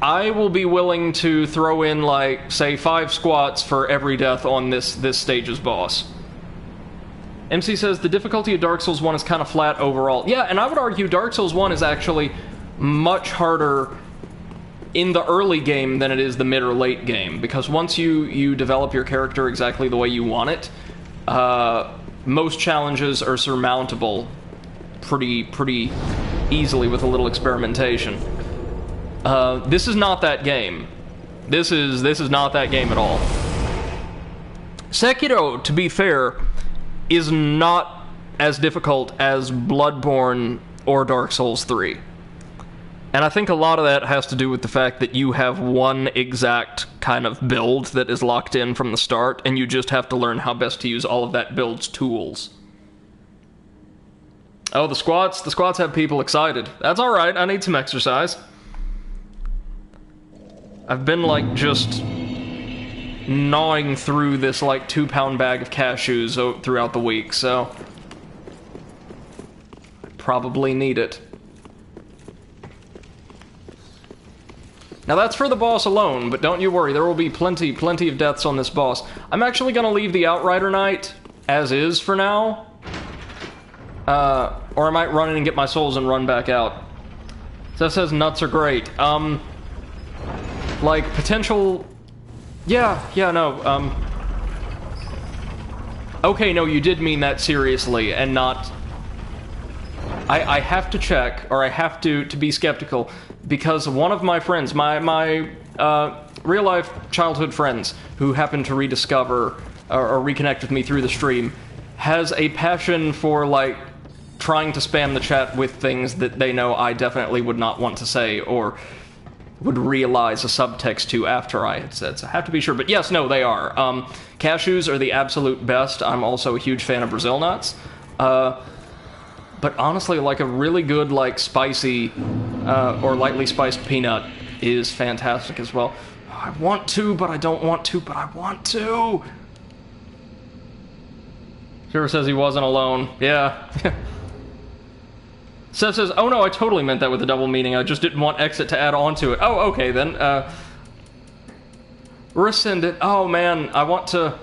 I will be willing to throw in, like, say, 5 squats for every death on this stage's boss. MC says, the difficulty of Dark Souls 1 is kind of flat overall. Yeah, and I would argue Dark Souls 1 is actually much harder in the early game than it is the mid or late game, because once you develop your character exactly the way you want it, most challenges are surmountable pretty easily with a little experimentation. This is not that game. This is not that game at all. Sekiro, to be fair, is not as difficult as Bloodborne or Dark Souls 3. And I think a lot of that has to do with the fact that you have one exact kind of build that is locked in from the start, and you just have to learn how best to use all of that build's tools. Oh, the squats have people excited. That's alright, I need some exercise. I've been, like, just gnawing through this, like, 2-pound bag of cashews throughout the week, so I probably need it. Now that's for the boss alone, but don't you worry, there will be plenty of deaths on this boss. I'm actually gonna leave the Outrider Knight as is for now. Or I might run in and get my souls and run back out. Seth says nuts are great. Like, potential... Yeah, no, okay, no, you did mean that seriously, and not... I have to check, or I have to be skeptical, because one of my friends, my real-life childhood friends, who happened to rediscover, or reconnect with me through the stream, has a passion for, like, trying to spam the chat with things that they know I definitely would not want to say, or would realize a subtext to after I had said, so I have to be sure. But yes, no, they are. Cashews are the absolute best. I'm also a huge fan of Brazil nuts. But honestly, like, a really good, like, spicy, or lightly spiced peanut is fantastic as well. I want to, but I don't want to, but I want to! Sure says he wasn't alone. Yeah. Seth says, oh no, I totally meant that with a double meaning. I just didn't want exit to add on to it. Oh, okay then. Rescind it. Oh man, I want to...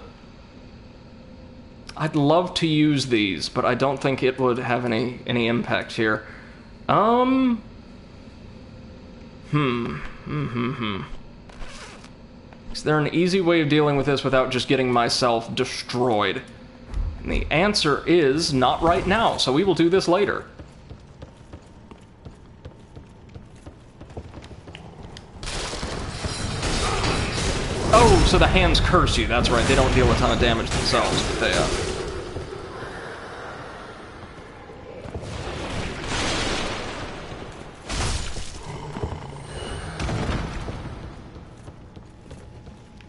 I'd love to use these, but I don't think it would have any impact here. Is there an easy way of dealing with this without just getting myself destroyed? And the answer is not right now, so we will do this later. Oh, so the hands curse you, that's right. They don't deal a ton of damage themselves, but they,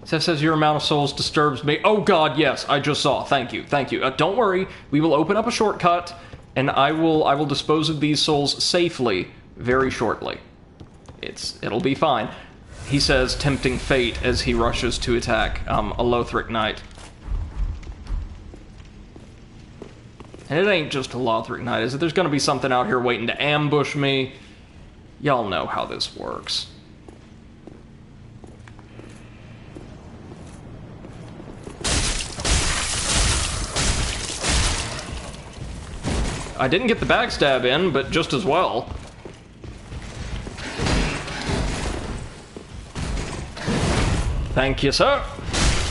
Seth says your amount of souls disturbs me. Oh god, yes, I just saw. Thank you, thank you. Don't worry, we will open up a shortcut, and I will dispose of these souls safely very shortly. It'll be fine. He says, tempting fate as he rushes to attack a Lothric Knight. And it ain't just a Lothric Knight, is it? There's gonna be something out here waiting to ambush me. Y'all know how this works. I didn't get the backstab in, but just as well. Thank you, sir.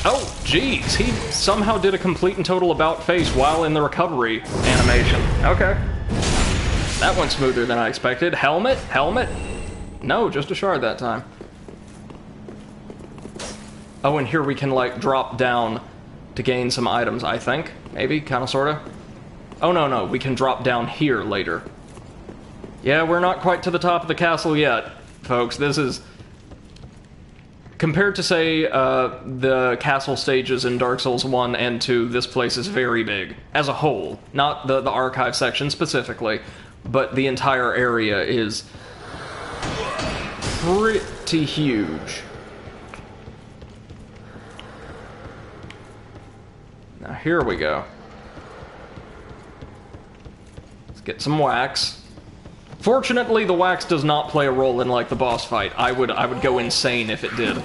Oh, jeez, he somehow did a complete and total about-face while in the recovery animation. Okay. That went smoother than I expected. Helmet? Helmet? No, just a shard that time. Oh, and here we can, like, drop down to gain some items, I think. Maybe, kinda, sorta. Oh, no, we can drop down here later. Yeah, we're not quite to the top of the castle yet, folks. This is... Compared to, say, the castle stages in Dark Souls 1 and 2, this place is very big. As a whole. Not the archive section specifically, but the entire area is pretty huge. Now here we go. Let's get some wax. Fortunately, the wax does not play a role in, like, the boss fight. I would go insane if it did.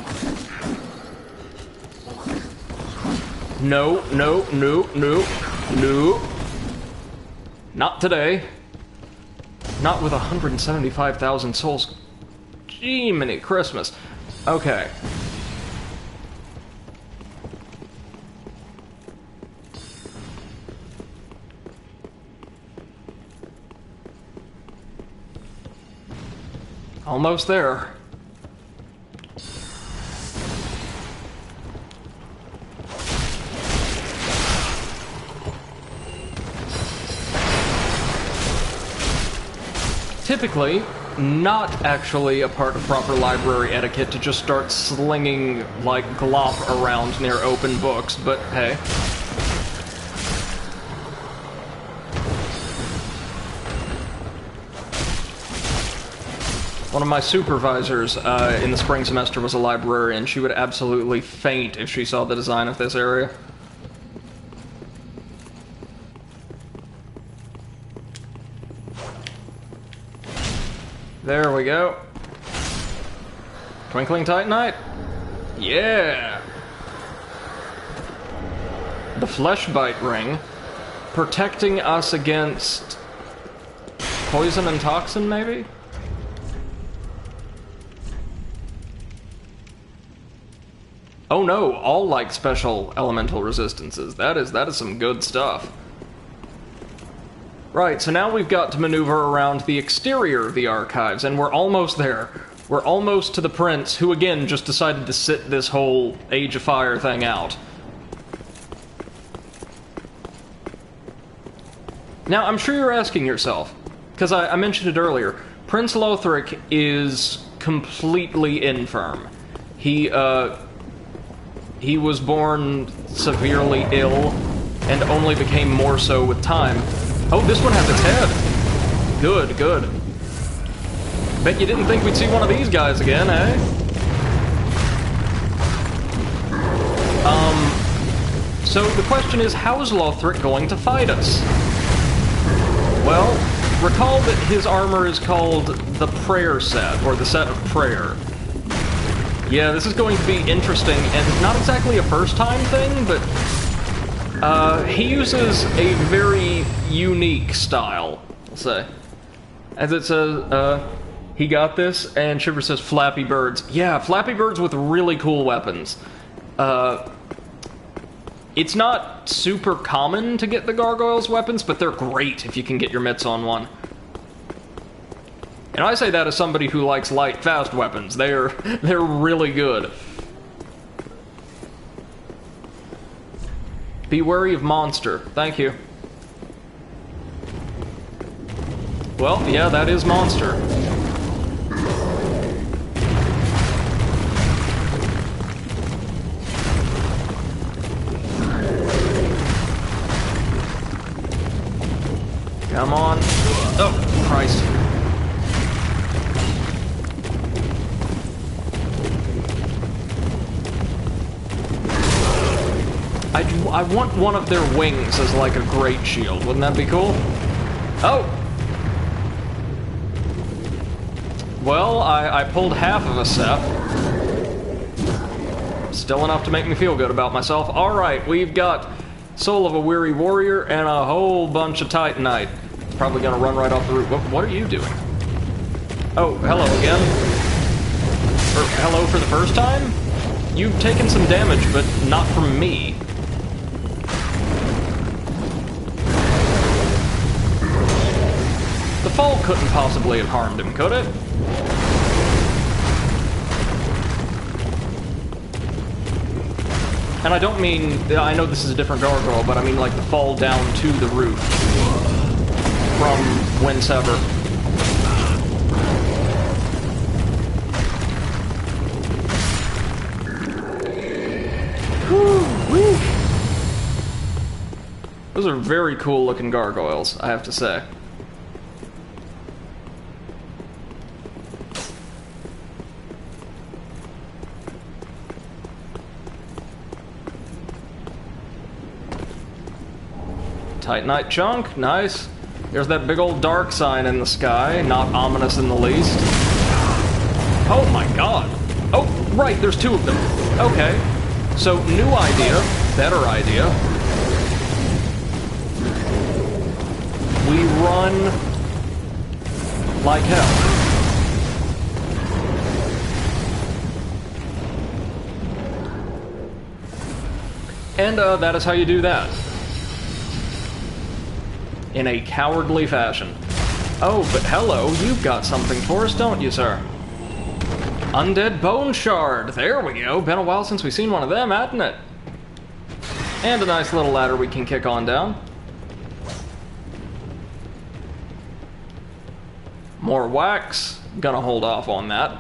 No. Not today. Not with 175,000 souls. Gee, many Christmas. Okay. Almost there. Typically, not actually a part of proper library etiquette to just start slinging, like, glop around near open books, but hey. One of my supervisors in the spring semester was a librarian. She would absolutely faint if she saw the design of this area. There we go. Twinkling Titanite? Yeah! The Fleshbite Ring. Protecting us against poison and toxin, maybe? Oh no, all like special elemental resistances. That is some good stuff. Right, so now we've got to maneuver around the exterior of the archives, and we're almost there. We're almost to the prince, who again just decided to sit this whole Age of Fire thing out. Now, I'm sure you're asking yourself, because I mentioned it earlier, Prince Lothric is completely infirm. He was born severely ill, and only became more so with time. Oh, this one has its head. Good, good. Bet you didn't think we'd see one of these guys again, eh? So the question is, how is Lothric going to fight us? Well, recall that his armor is called the Prayer Set, or the Set of Prayer. Yeah, this is going to be interesting, and not exactly a first-time thing, but he uses a very unique style, I'll say. As it says, he got this, and Shiver says Flappy Birds. Yeah, Flappy Birds with really cool weapons. It's not super common to get the Gargoyles' weapons, but they're great if you can get your mitts on one. And I say that as somebody who likes light, fast weapons. They're really good. Be wary of monster. Thank you. Well, yeah, that is monster. Come on. Oh, Christ. I want one of their wings as like a great shield. Wouldn't that be cool? Oh! Well, I pulled half of a set. Still enough to make me feel good about myself. Alright, we've got Soul of a Weary Warrior and a whole bunch of Titanite. Probably gonna run right off the roof. What are you doing? Oh, hello again. Or hello for the first time? You've taken some damage, but not from me. The fall couldn't possibly have harmed him, could it? And I don't mean, I know this is a different gargoyle, but I mean like the fall down to the roof from whencever. Woo. Those are very cool looking gargoyles, I have to say. Titanite chunk, nice. There's that big old dark sign in the sky, not ominous in the least. Oh my god. Oh, right, there's two of them. Okay. So, new idea, better idea. We run like hell. And that is how you do that. In a cowardly fashion. Oh, but hello, you've got something for us, don't you, sir? Undead Bone Shard. There we go. Been a while since we've seen one of them, hasn't it? And a nice little ladder we can kick on down. More wax. Gonna hold off on that.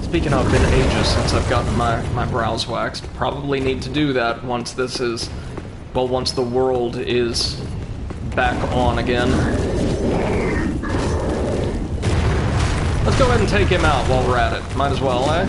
Speaking of, been ages since I've gotten my brows waxed. Probably need to do that once this is... well, once the world is back on again. Let's go ahead and take him out while we're at it. Might as well, eh?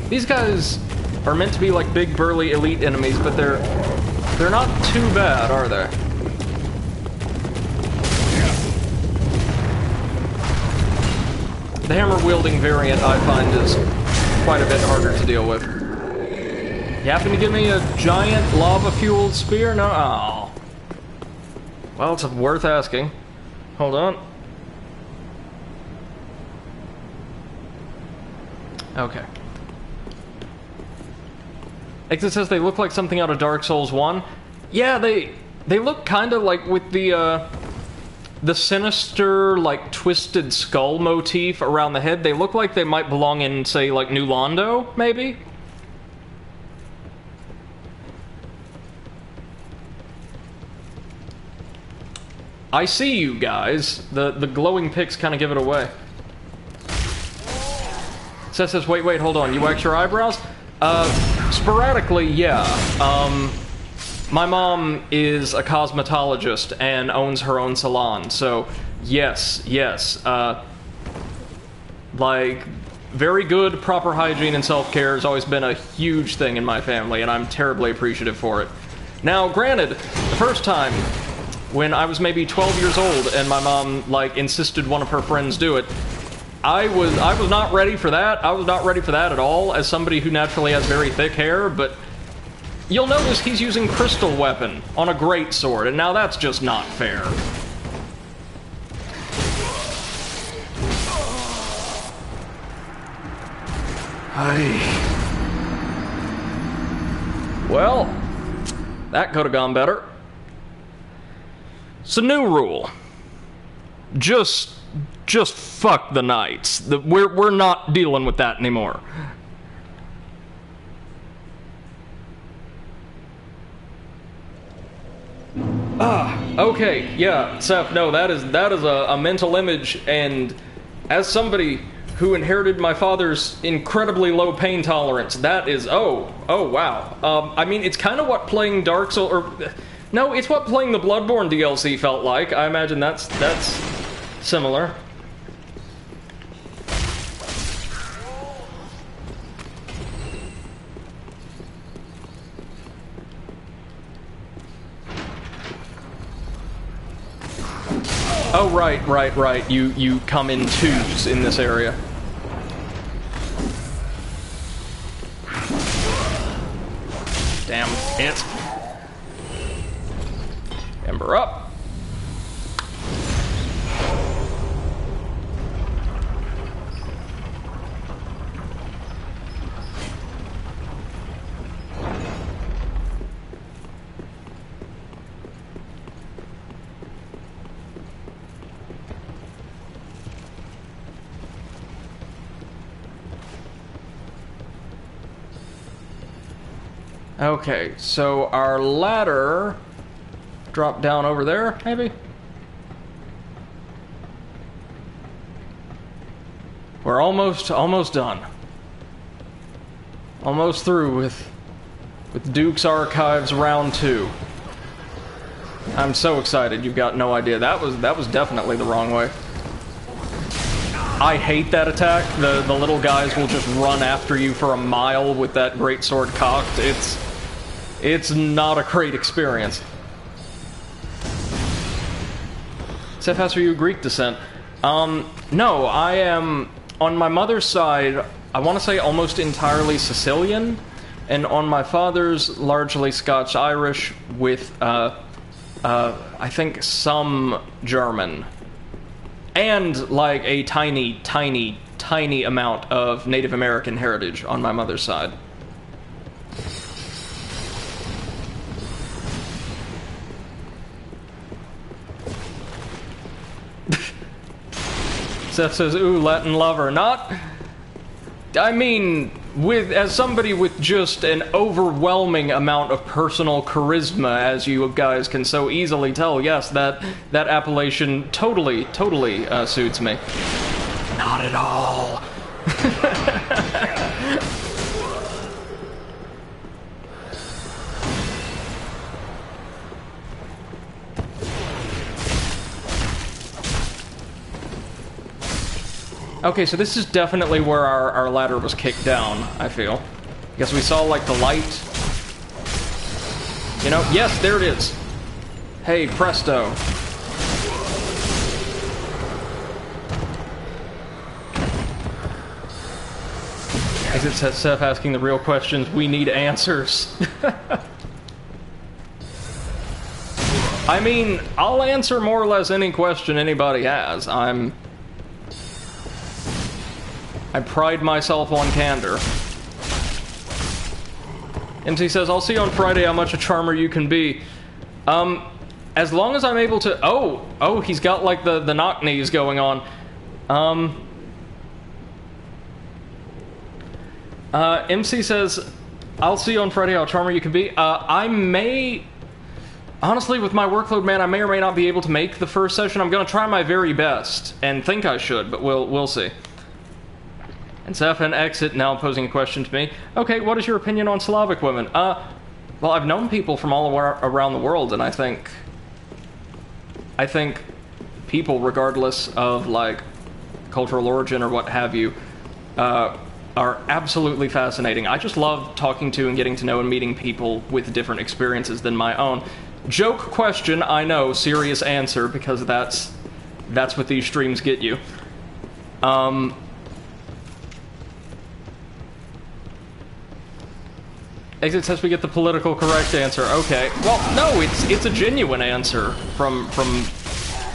These guys are meant to be like big, burly, elite enemies, but they're not too bad, are they? The hammer-wielding variant, I find, is quite a bit harder to deal with. You happen to give me a giant lava-fueled spear? No? Oh. Well, it's worth asking. Hold on. Okay. Exit says they look like something out of Dark Souls 1. Yeah, they look kind of like with the sinister, like, twisted skull motif around the head. They look like they might belong in, say, like, New Londo, maybe? I see you guys. The glowing pics kind of give it away. Seth says, wait, hold on. You wax your eyebrows? Sporadically, yeah. My mom is a cosmetologist and owns her own salon, so yes. Like, very good, proper hygiene and self-care has always been a huge thing in my family, and I'm terribly appreciative for it. Now, granted, the first time, when I was maybe 12 years old and my mom, like, insisted one of her friends do it, I was not ready for that. I was not ready for that at all, as somebody who naturally has very thick hair, but you'll notice he's using crystal weapon on a great sword, and now that's just not fair. Well, that could have gone better. It's a new rule. Just fuck the knights. We're not dealing with that anymore. Okay, yeah, Seth, no, that is a mental image, and as somebody who inherited my father's incredibly low pain tolerance, that is, oh wow. I mean, it's kind of what playing Dark Souls, or, no, it's what playing the Bloodborne DLC felt like. I imagine that's similar. Oh, right. You come in twos in this area. Damn it. Ember up. Okay, so our ladder dropped down over there, maybe? We're almost done. Almost through with Duke's Archives Round 2. I'm so excited, you've got no idea. That was definitely the wrong way. I hate that attack. The little guys will just run after you for a mile with that greatsword cocked. It's not a great experience. Seth, are you Greek descent? No, I am, on my mother's side, I want to say almost entirely Sicilian, and on my father's, largely Scotch-Irish, with I think some German, and like a tiny, tiny, tiny amount of Native American heritage on my mother's side. Seth says, ooh, Latin lover. Not... I mean, as somebody with just an overwhelming amount of personal charisma, as you guys can so easily tell, yes, that appellation totally suits me. Not at all. Okay, so this is definitely where our ladder was kicked down, I feel. Because we saw, like, the light. You know? Yes, there it is. Hey, presto. As it says, Seth asking the real questions, we need answers. I mean, I'll answer more or less any question anybody has. I pride myself on candor. MC says, I'll see on Friday how much a charmer you can be. As long as I'm able to... Oh, he's got, like, the knock knees going on. MC says, I'll see you on Friday how charmer you can be. I may... Honestly, with my workload, man, I may or may not be able to make the first session. I'm gonna try my very best, and think I should, but we'll see. And Seth and Exit now posing a question to me. Okay, what is your opinion on Slavic women? Well, I've known people from all around the world, and I think people, regardless of, like, cultural origin or what have you, are absolutely fascinating. I just love talking to and getting to know and meeting people with different experiences than my own. Joke question, I know, serious answer, because that's what these streams get you. Exit says we get the political correct answer. Okay. Well, no, it's a genuine answer from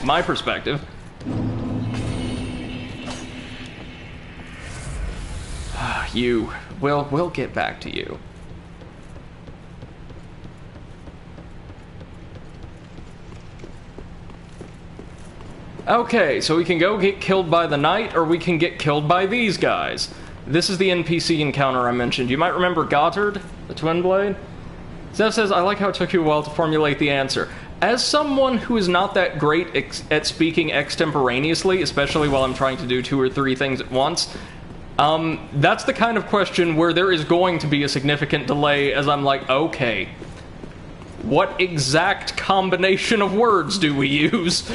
my perspective. We'll get back to you. Okay, so we can go get killed by the knight, or we can get killed by these guys. This is the NPC encounter I mentioned. You might remember Goddard, the twin blade? Zev says, I like how it took you a while to formulate the answer. As someone who is not that great at speaking extemporaneously, especially while I'm trying to do 2 or 3 things at once, that's the kind of question where there is going to be a significant delay, as I'm like, okay, what exact combination of words do we use?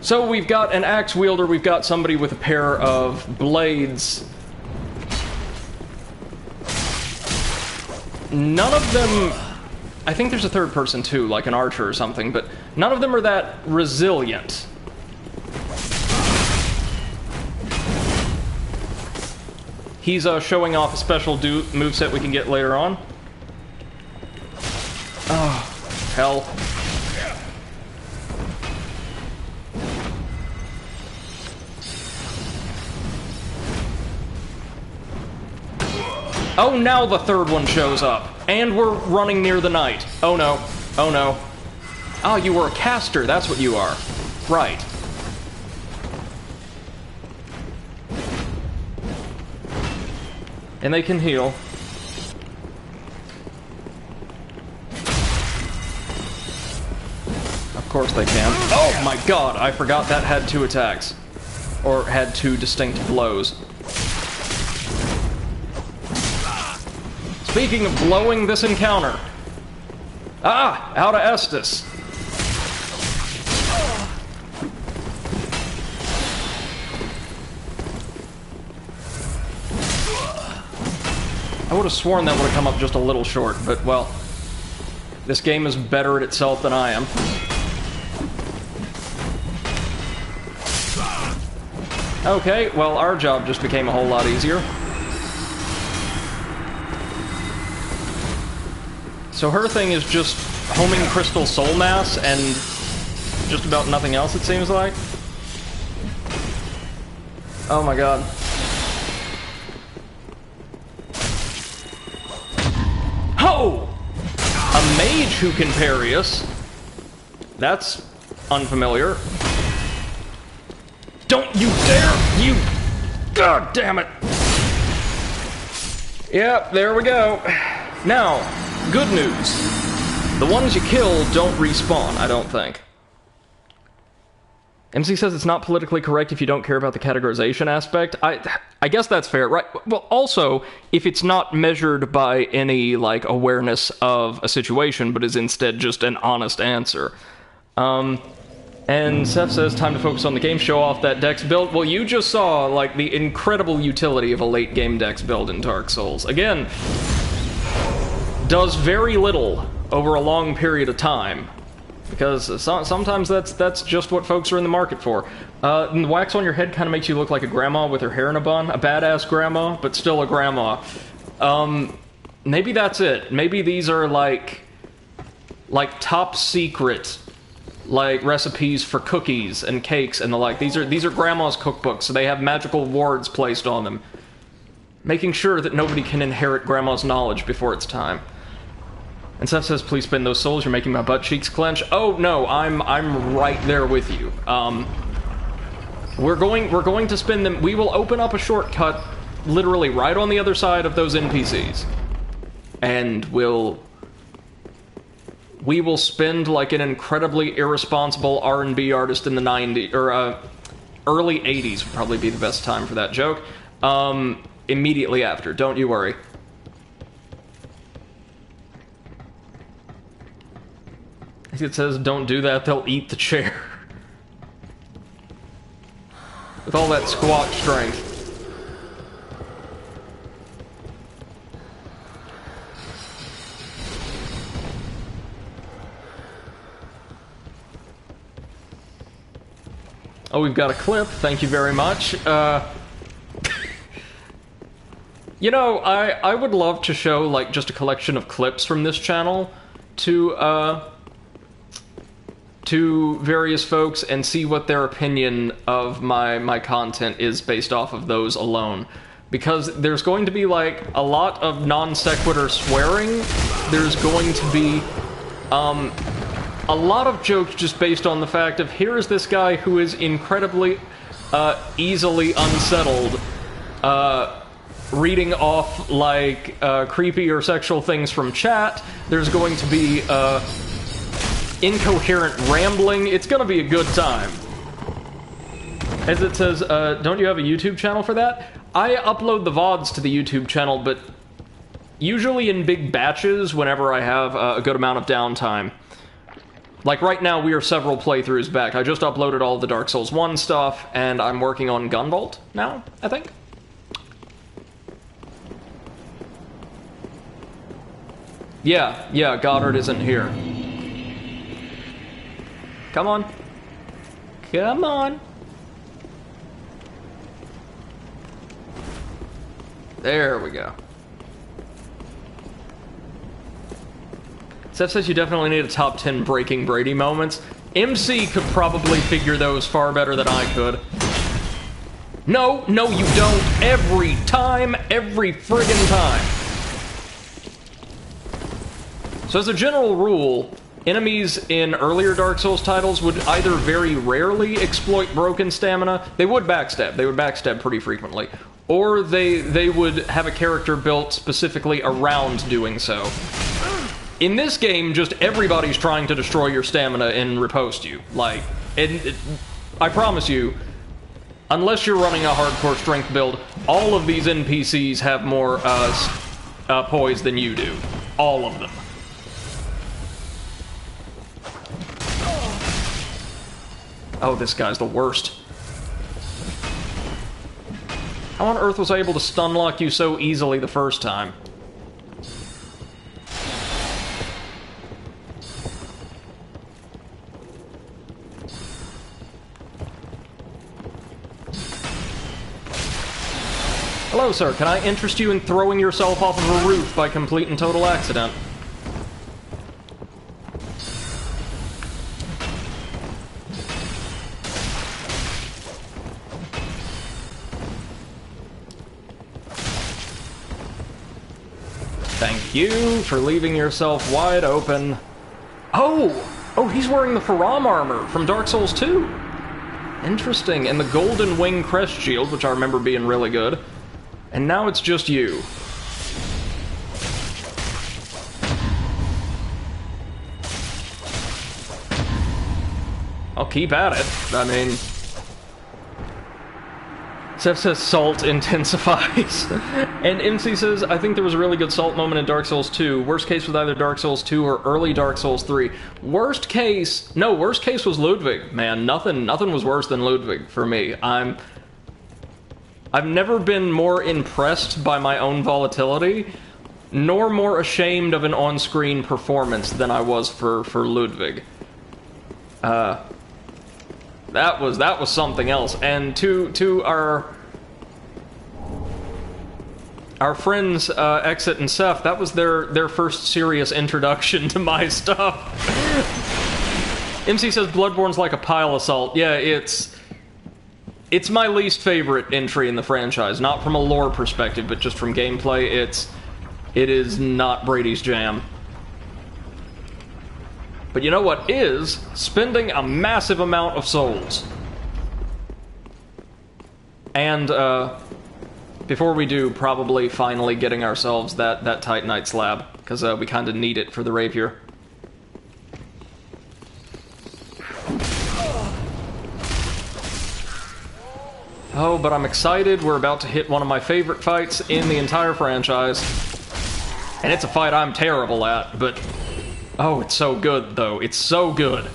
So we've got an axe wielder, we've got somebody with a pair of blades. None of them... I think there's a third person too, like an archer or something, but none of them are that resilient. He's showing off a special moveset we can get later on. Oh, hell. Oh, now the third one shows up. And we're running near the knight. Oh no. Oh no. Ah, you were a caster, that's what you are. Right. And they can heal. Of course they can. Oh my god, I forgot that had 2 attacks. Or had 2 distinct blows. Speaking of blowing this encounter. Ah! Out of Estus. I would have sworn that would have come up just a little short, but, well, this game is better at itself than I am. Okay, well, our job just became a whole lot easier. So her thing is just homing crystal soul mass and just about nothing else, it seems like. Oh my god. Ho! A mage who can parry us. That's unfamiliar. Don't you dare! You... God damn it! Yep, there we go. Now, good news. The ones you kill don't respawn, I don't think. MC says it's not politically correct if you don't care about the categorization aspect. I guess that's fair, right? Well, also, if it's not measured by any, like, awareness of a situation, but is instead just an honest answer. And Seth says, time to focus on the game, show off that Dex build. Well, you just saw, like, the incredible utility of a late-game Dex build in Dark Souls. Again, does very little over a long period of time. Because sometimes that's just what folks are in the market for. And the wax on your head kind of makes you look like a grandma with her hair in a bun. A badass grandma, but still a grandma. Maybe that's it. Maybe these are, like top secret... like recipes for cookies and cakes and the like. These are grandma's cookbooks, so they have magical wards placed on them, making sure that nobody can inherit grandma's knowledge before it's time. And Seth says, "Please spend those souls. You're making my butt cheeks clench." Oh no, I'm right there with you. We're going to spend them. We will open up a shortcut, literally right on the other side of those NPCs, and we will spend like an incredibly irresponsible R&B artist in the 90s, or early 80s would probably be the best time for that joke, immediately after. Don't you worry. It says, don't do that, they'll eat the chair. With all that squat strength. Oh, we've got a clip. Thank you very much. You know, I would love to show, like, just a collection of clips from this channel to various folks and see what their opinion of my content is based off of those alone. Because there's going to be, like, a lot of non-sequitur swearing. There's going to be, a lot of jokes just based on the fact of, here is this guy who is incredibly, easily unsettled, reading off, like, creepy or sexual things from chat. There's going to be, incoherent rambling. It's gonna be a good time. As it says, don't you have a YouTube channel for that? I upload the VODs to the YouTube channel, but usually in big batches whenever I have a good amount of downtime. Like right now, we are several playthroughs back. I just uploaded all the Dark Souls 1 stuff, and I'm working on Gunvolt now, I think. Yeah, Goddard isn't here. Come on. Come on. There we go. Seth says you definitely need a top 10 breaking Brady moments. MC could probably figure those far better than I could. No, you don't. Every time, every friggin' time. So as a general rule, enemies in earlier Dark Souls titles would either very rarely exploit broken stamina, they would backstab pretty frequently, or they would have a character built specifically around doing so. In this game, just everybody's trying to destroy your stamina and riposte you. Like, I promise you, unless you're running a hardcore strength build, all of these NPCs have more poise than you do. All of them. Oh, this guy's the worst. How on earth was I able to stun lock you so easily the first time? Hello, sir. Can I interest you in throwing yourself off of a roof by complete and total accident? Thank you for leaving yourself wide open. Oh, he's wearing the Faram armor from Dark Souls 2. Interesting, and the Golden Wing Crest Shield, which I remember being really good. And now it's just you. I'll keep at it. I mean... Seth says salt intensifies. And MC says, I think there was a really good salt moment in Dark Souls 2. Worst case was either Dark Souls 2 or early Dark Souls 3. Worst case was Ludwig, man. Nothing was worse than Ludwig for me. I've never been more impressed by my own volatility, nor more ashamed of an on-screen performance than I was for Ludwig. That was something else. And to our friends Exit and Seth, that was their first serious introduction to my stuff. MC says Bloodborne's like a pile of salt. Yeah, it's my least favorite entry in the franchise, not from a lore perspective, but just from gameplay. It is not Brady's jam. But you know what is? Spending a massive amount of souls. And, before we do, probably finally getting ourselves that Titanite slab, because we kind of need it for the rapier. Oh, but I'm excited. We're about to hit one of my favorite fights in the entire franchise. And it's a fight I'm terrible at, but... oh, it's so good, though. It's so good.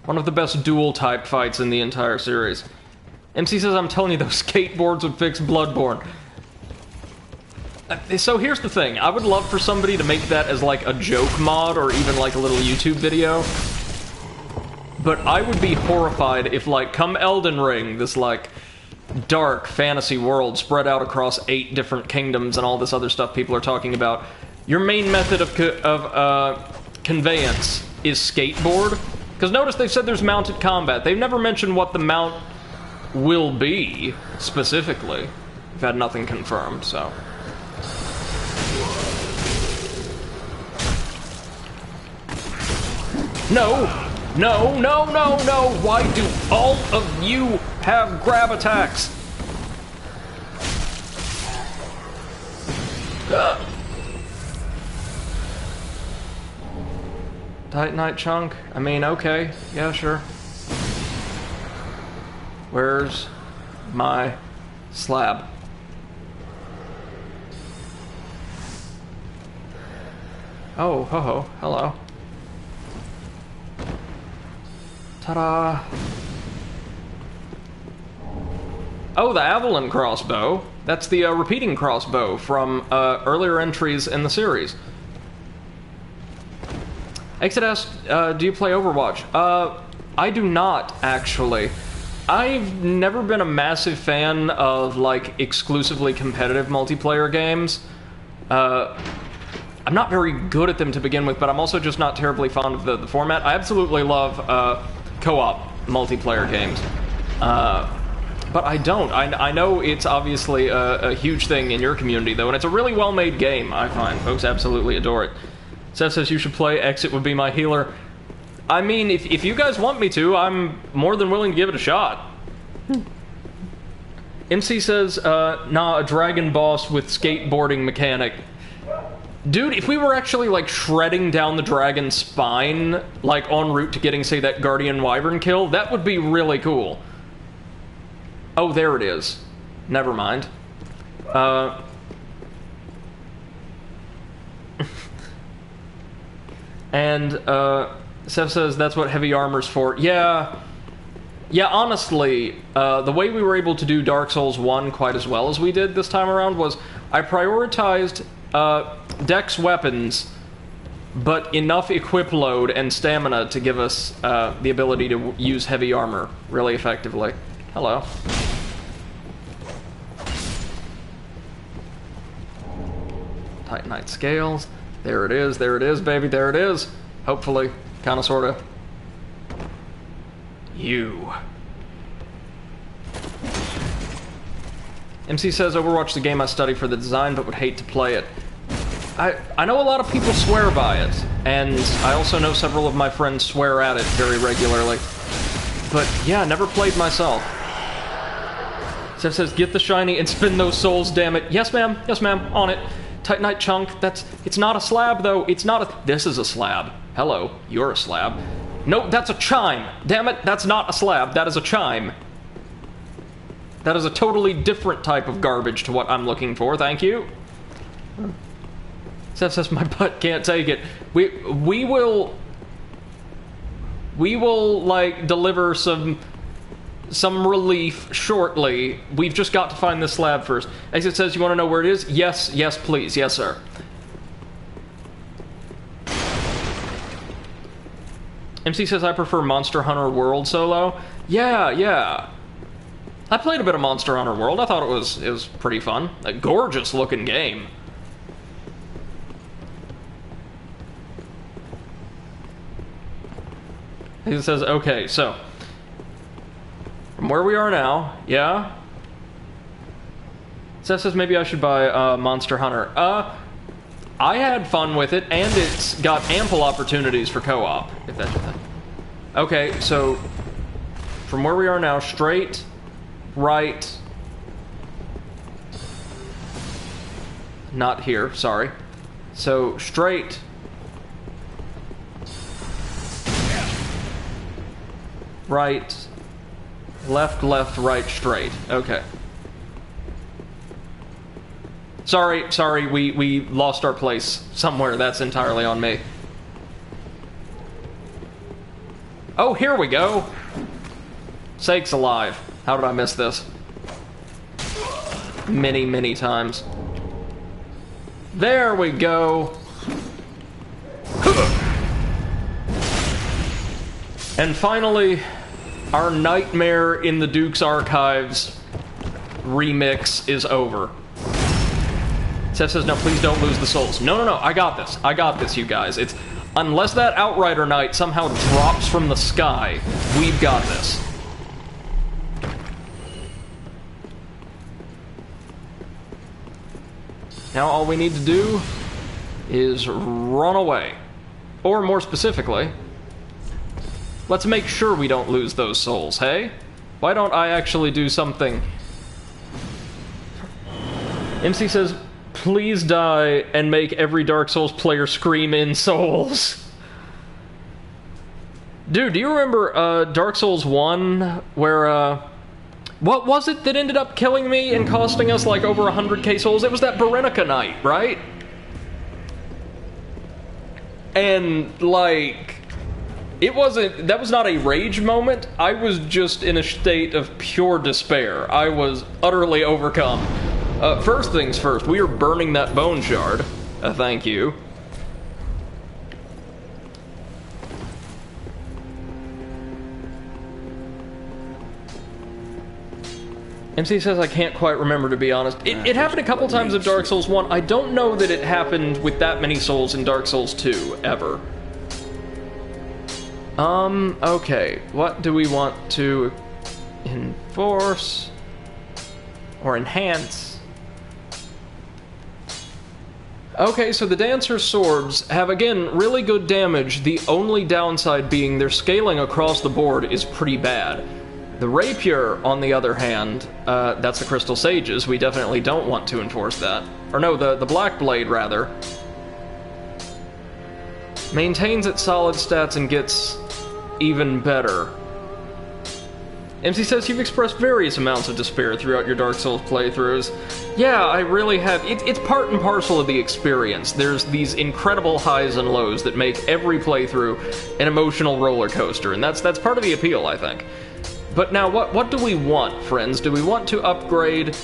One of the best duel-type fights in the entire series. MC says, I'm telling you, those skateboards would fix Bloodborne. So here's the thing. I would love for somebody to make that as, like, a joke mod, or even, like, a little YouTube video. But I would be horrified if, like, come Elden Ring, this, like... dark fantasy world spread out across 8 different kingdoms and all this other stuff people are talking about. Your main method of conveyance is skateboard. Because notice they've said there's mounted combat. They've never mentioned what the mount will be, specifically. We've had nothing confirmed, so... No! No, no, no, no! Why do all of you have grab attacks? Titanite chunk? I mean, okay. Yeah, sure. Where's my slab? Oh, ho-ho. Hello. Ta-da! Oh, the Avalon crossbow. That's the repeating crossbow from earlier entries in the series. Exit asked, do you play Overwatch? I do not, actually. I've never been a massive fan of, like, exclusively competitive multiplayer games. I'm not very good at them to begin with, but I'm also just not terribly fond of the format. I absolutely love co-op multiplayer games. But I don't. I know it's obviously a huge thing in your community, though, and it's a really well-made game, I find. Folks absolutely adore it. Seth says you should play. Exit would be my healer. I mean, if you guys want me to, I'm more than willing to give it a shot. MC says, nah, a dragon boss with skateboarding mechanic. Dude, if we were actually, like, shredding down the dragon's spine, like, en route to getting, say, that Guardian Wyvern kill, that would be really cool. Oh, there it is. Never mind. And, Seth says that's what heavy armor's for. Yeah, honestly, the way we were able to do Dark Souls 1 quite as well as we did this time around was I prioritized dex weapons, but enough equip load and stamina to give us the ability to use heavy armor really effectively. Hello. Titanite scales. There it is, baby, there it is. Hopefully. Kinda, sorta. You. MC says, Overwatch the game I study for the design, but would hate to play it. I know a lot of people swear by it, and I also know several of my friends swear at it very regularly. But yeah, never played myself. Seth says, get the shiny and spin those souls, damn it. Yes, ma'am. Yes, ma'am. On it. Titanite chunk. It's not a slab, though. It's not a... This is a slab. Hello. You're a slab. Nope, that's a chime. Damn it, that's not a slab. That is a chime. That is a totally different type of garbage to what I'm looking for. Thank you. Seth says, my butt can't take it. We will, like, deliver some relief shortly. We've just got to find this slab first. Exit says, you want to know where it is? Yes, yes, please. Yes, sir. MC says, I prefer Monster Hunter World solo. Yeah, yeah. I played a bit of Monster Hunter World. I thought it was pretty fun. A gorgeous looking game. He says, okay, so from where we are now, yeah? Seth says maybe I should buy Monster Hunter. I had fun with it, and it's got ample opportunities for co-op, if that's your thing. Okay, so from where we are now, straight, right, not here, sorry. So straight, right, left, left, right, straight. Okay. Sorry, we lost our place somewhere. That's entirely on me. Oh, here we go. Sakes alive. How did I miss this? Many, many times. There we go. And finally, our Nightmare in the Duke's Archives remix is over. Seth says, no, please don't lose the souls. No, I got this. I got this, you guys. It's... Unless that Outrider Knight somehow drops from the sky, we've got this. Now all we need to do is run away. Or more specifically, let's make sure we don't lose those souls, hey? Why don't I actually do something? MC says, please die and make every Dark Souls player scream in souls. Dude, do you remember Dark Souls 1 where what was it that ended up killing me and costing us like over 100k souls? It was that Berenica Knight, right? And like that was not a rage moment. I was just in a state of pure despair. I was utterly overcome. First things first, we are burning that bone shard. Thank you. MC says I can't quite remember, to be honest. It happened a couple times in Dark Souls 1. I don't know that it happened with that many souls in Dark Souls 2, ever. Okay. What do we want to enforce? Or enhance? Okay, so the Dancer's swords have, again, really good damage. The only downside being their scaling across the board is pretty bad. The Rapier, on the other hand, that's the Crystal Sages. We definitely don't want to enforce that. Or no, the Black Blade, rather. Maintains its solid stats and gets even better. MC says you've expressed various amounts of despair throughout your Dark Souls playthroughs. Yeah, I really have. It's part and parcel of the experience. There's these incredible highs and lows that make every playthrough an emotional roller coaster, and that's part of the appeal, I think. But now, what do we want, friends? Do we want to upgrade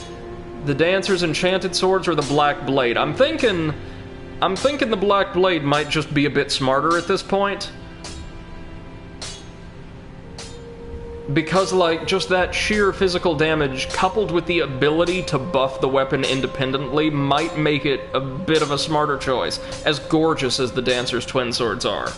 the Dancer's Enchanted Swords or the Black Blade? I'm thinking the Black Blade might just be a bit smarter at this point. Because, like, just that sheer physical damage, coupled with the ability to buff the weapon independently, might make it a bit of a smarter choice, as gorgeous as the Dancer's twin swords are.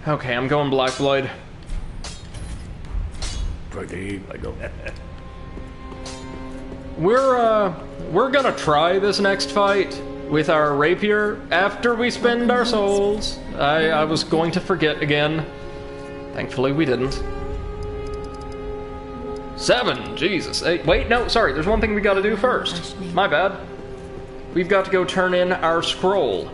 Okay, I'm going Black Blade. Brady, I go. We're gonna try this next fight with our rapier after we spend our souls. I was going to forget again. Thankfully we didn't. 7, Jesus. Hey, wait, no, sorry, there's one thing we gotta do first. My bad. We've got to go turn in our scroll.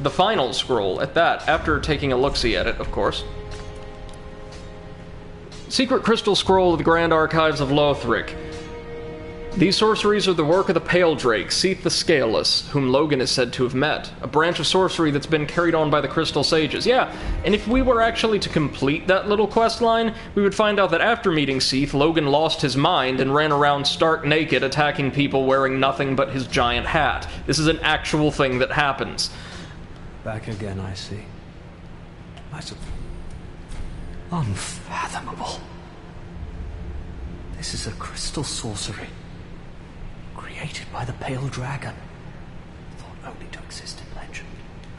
The final scroll, at that, after taking a look-see at it, of course. Secret Crystal Scroll of the Grand Archives of Lothric. These sorceries are the work of the Pale Drake, Seath the Scaleless, whom Logan is said to have met. A branch of sorcery that's been carried on by the Crystal Sages. Yeah, and if we were actually to complete that little quest line, we would find out that after meeting Seath, Logan lost his mind and ran around stark naked, attacking people wearing nothing but his giant hat. This is an actual thing that happens. Back again, I see. Unfathomable. This is a crystal sorcery. Created by the Pale Dragon. Thought only to exist in legend.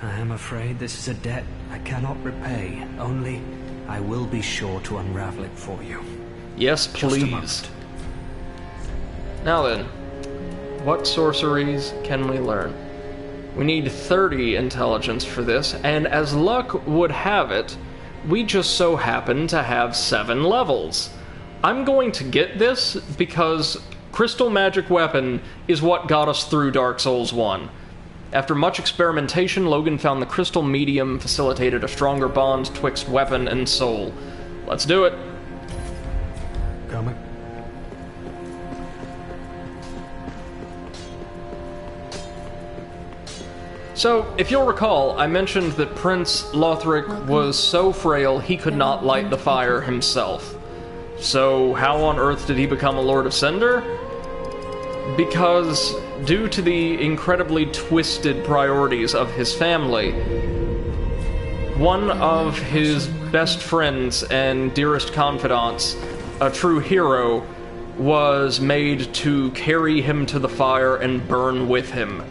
I am afraid this is a debt I cannot repay. Only, I will be sure to unravel it for you. Yes, please. Now then, what sorceries can we learn? We need 30 intelligence for this, and as luck would have it, we just so happen to have 7 levels. I'm going to get this because Crystal Magic Weapon is what got us through Dark Souls 1. After much experimentation, Logan found the Crystal Medium facilitated a stronger bond twixt weapon and soul. Let's do it. Coming. So, if you'll recall, I mentioned that Prince Lothric was so frail he could not light the fire himself. So, how on earth did he become a Lord of Cinder? Because, due to the incredibly twisted priorities of his family, one of his best friends and dearest confidants, a true hero, was made to carry him to the fire and burn with him.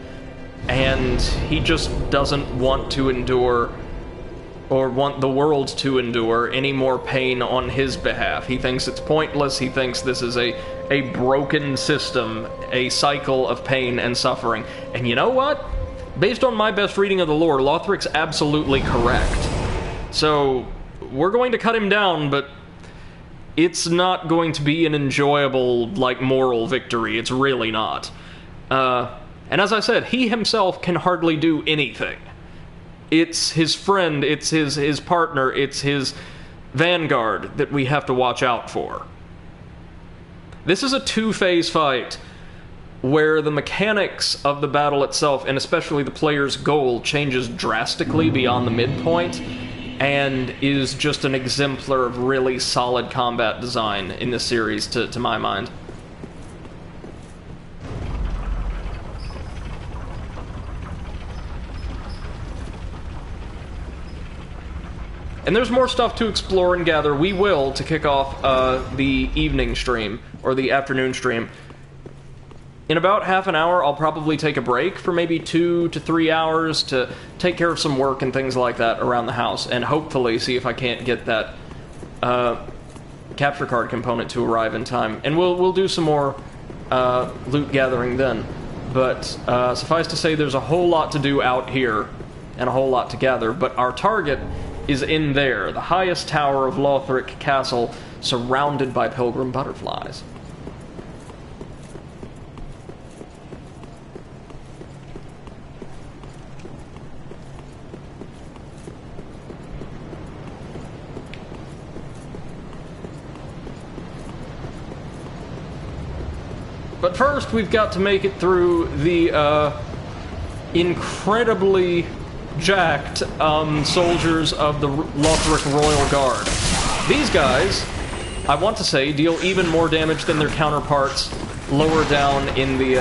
And he just doesn't want to endure, or want the world to endure, any more pain on his behalf. He thinks it's pointless. He thinks this is a broken system, a cycle of pain and suffering. And you know what? Based on my best reading of the lore, Lothric's absolutely correct. So, we're going to cut him down, but it's not going to be an enjoyable, like, moral victory. It's really not. And as I said, he himself can hardly do anything. It's his friend, it's his partner, it's his vanguard that we have to watch out for. This is a two-phase fight where the mechanics of the battle itself, and especially the player's goal, changes drastically beyond the midpoint, and is just an exemplar of really solid combat design in this series, to my mind. And there's more stuff to explore and gather. We will, to kick off the evening stream, or the afternoon stream. In about half an hour, I'll probably take a break for maybe 2 to 3 hours to take care of some work and things like that around the house, and hopefully see if I can't get that capture card component to arrive in time. And we'll do some more loot gathering then. But suffice to say, there's a whole lot to do out here, and a whole lot to gather, but our target is in there, the highest tower of Lothric Castle, surrounded by pilgrim butterflies. But first, we've got to make it through the incredibly jacked soldiers of the Lothric Royal Guard. These guys, I want to say, deal even more damage than their counterparts lower down in the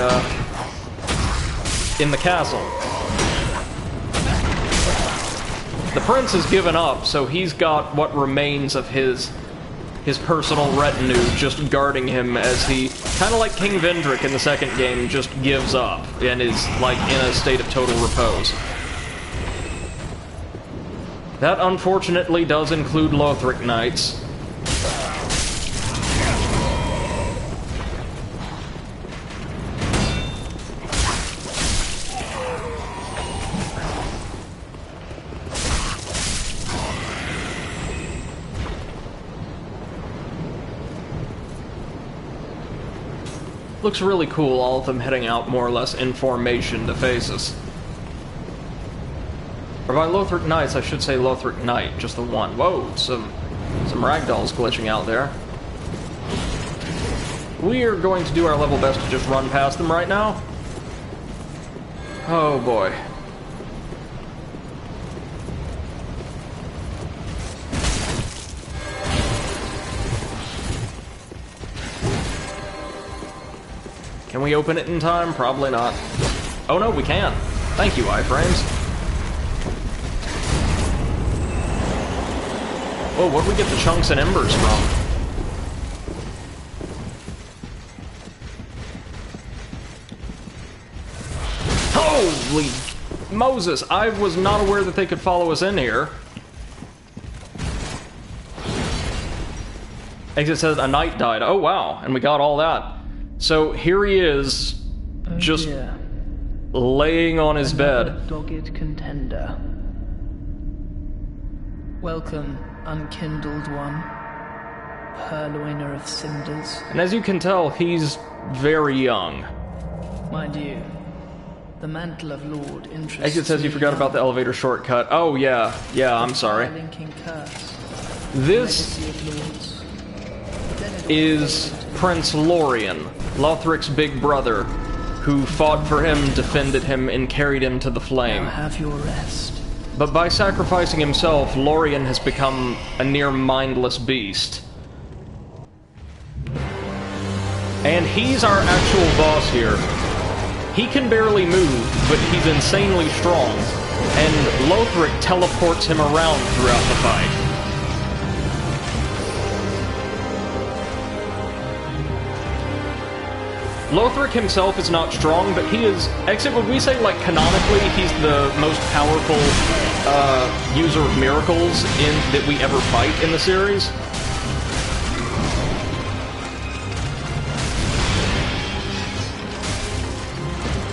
castle. The prince has given up, so he's got what remains of his personal retinue just guarding him as he, kind of like King Vendrick in the second game, just gives up and is like in a state of total repose. That unfortunately does include Lothric Knights. Looks really cool, all of them heading out more or less in formation to face us. Or by Lothric Knights, I should say Lothric Knight, just the one. Whoa, some ragdolls glitching out there. We are going to do our level best to just run past them right now. Oh boy. Can we open it in time? Probably not. Oh no, we can. Thank you, iframes. Whoa, where'd we get the chunks and embers from? Holy Moses, I was not aware that they could follow us in here. Exit says a knight died. Oh wow, and we got all that. So here he is, just laying on his bed. Dogged contender. Welcome, unkindled one, purloiner of cinders. And as you can tell, he's very young. Mind you, the mantle of Lord interests Exit says you forgot about the elevator shortcut. Oh yeah, I'm sorry. Linking curse. This is Prince Lorien, Lothric's big brother, who fought for him, defended him, and carried him to the flame. Now have your rest. But by sacrificing himself, Lorien has become a near mindless beast. And he's our actual boss here. He can barely move, but he's insanely strong, and Lothric teleports him around throughout the fight. Lothric himself is not strong, but he is, except would we say, like, canonically, he's the most powerful user of miracles that we ever fight in the series.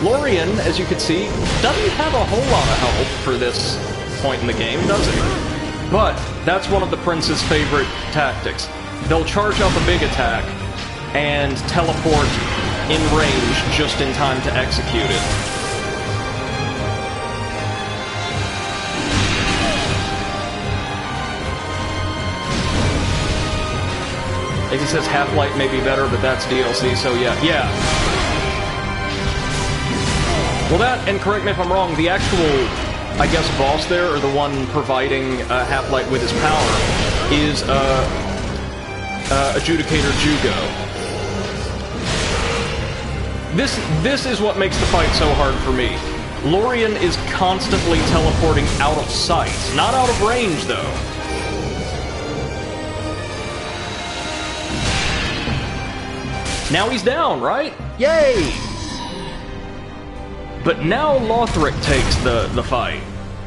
Lorien, as you can see, doesn't have a whole lot of health for this point in the game, does he? But that's one of the Prince's favorite tactics. They'll charge up a big attack and teleport in range just in time to execute it. It says Half-Light may be better, but that's DLC, so yeah. Well, that, and correct me if I'm wrong, the actual, I guess, boss there, or the one providing Half-Light with his power, is Adjudicator Jugo. This is what makes the fight so hard for me. Lorien is constantly teleporting out of sight. Not out of range, though. Now he's down, right? Yay! But now Lothric takes the fight.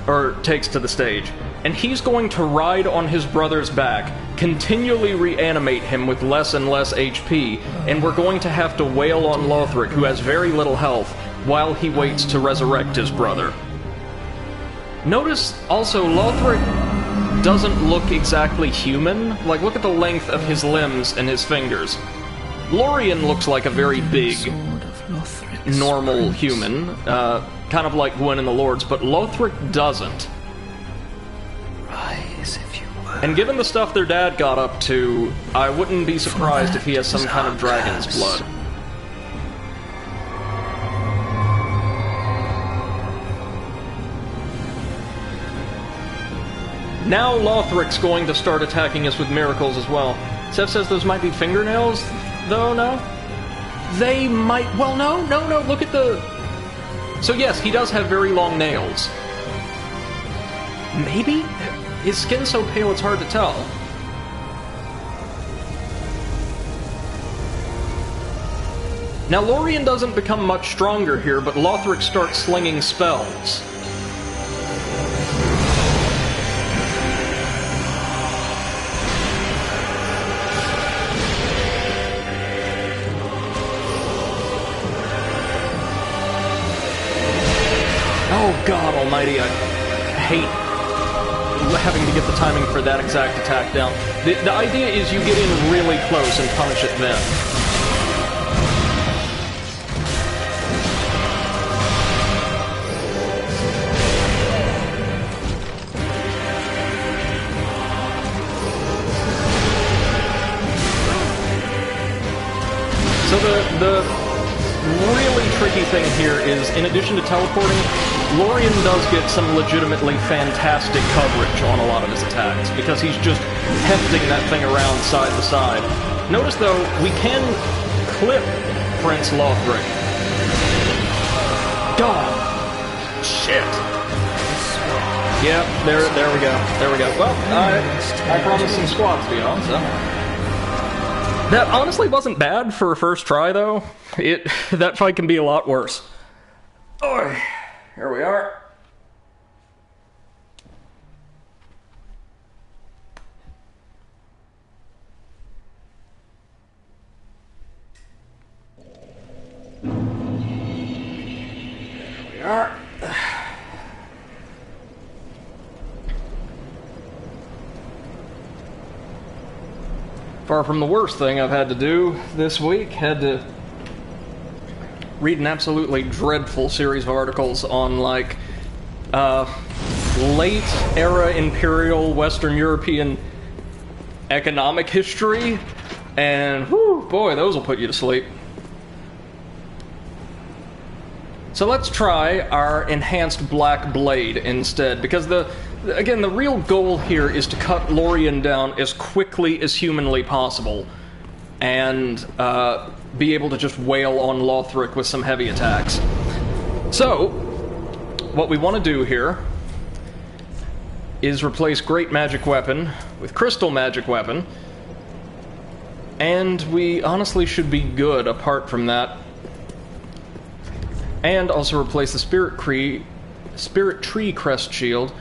Or takes to the stage. And he's going to ride on his brother's back, continually reanimate him with less and less HP, and we're going to have to wail on Lothric, who has very little health, while he waits to resurrect his brother. Notice, also, Lothric doesn't look exactly human. Like, look at the length of his limbs and his fingers. Lorien looks like a very big, normal human, kind of like Gwen and the Lords, but Lothric doesn't. And given the stuff their dad got up to, I wouldn't be surprised if he has some kind of dragon's blood. Now Lothric's going to start attacking us with miracles as well. Seth says those might be fingernails, though, no? They might... Well, no, look at the... So yes, he does have very long nails. Maybe? His skin's so pale it's hard to tell. Now, Lorien doesn't become much stronger here, but Lothric starts slinging spells. mighty. I hate having to get the timing for that exact attack down. The idea is you get in really close and punish it then. So the really tricky thing here is, in addition to teleporting, Lorien does get some legitimately fantastic coverage on a lot of his attacks, because he's just hefting that thing around side to side. Notice, though, we can clip Prince Lothric. God! Shit! Yep, there we go. There we go. Well, I promised some squats, you know, so... That honestly wasn't bad for a first try, though. That fight can be a lot worse. Oh, here we are. There we are. Far from the worst thing I've had to do this week. Had to read an absolutely dreadful series of articles on, like, late-era Imperial Western European economic history, and, whew, boy, those will put you to sleep. So let's try our enhanced Black Blade instead, because again, the real goal here is to cut Lorien down as quickly as humanly possible, and be able to just wail on Lothric with some heavy attacks. So, what we want to do here is replace Great Magic Weapon with Crystal Magic Weapon, and we honestly should be good apart from that. And also replace the Spirit Tree Crest Shield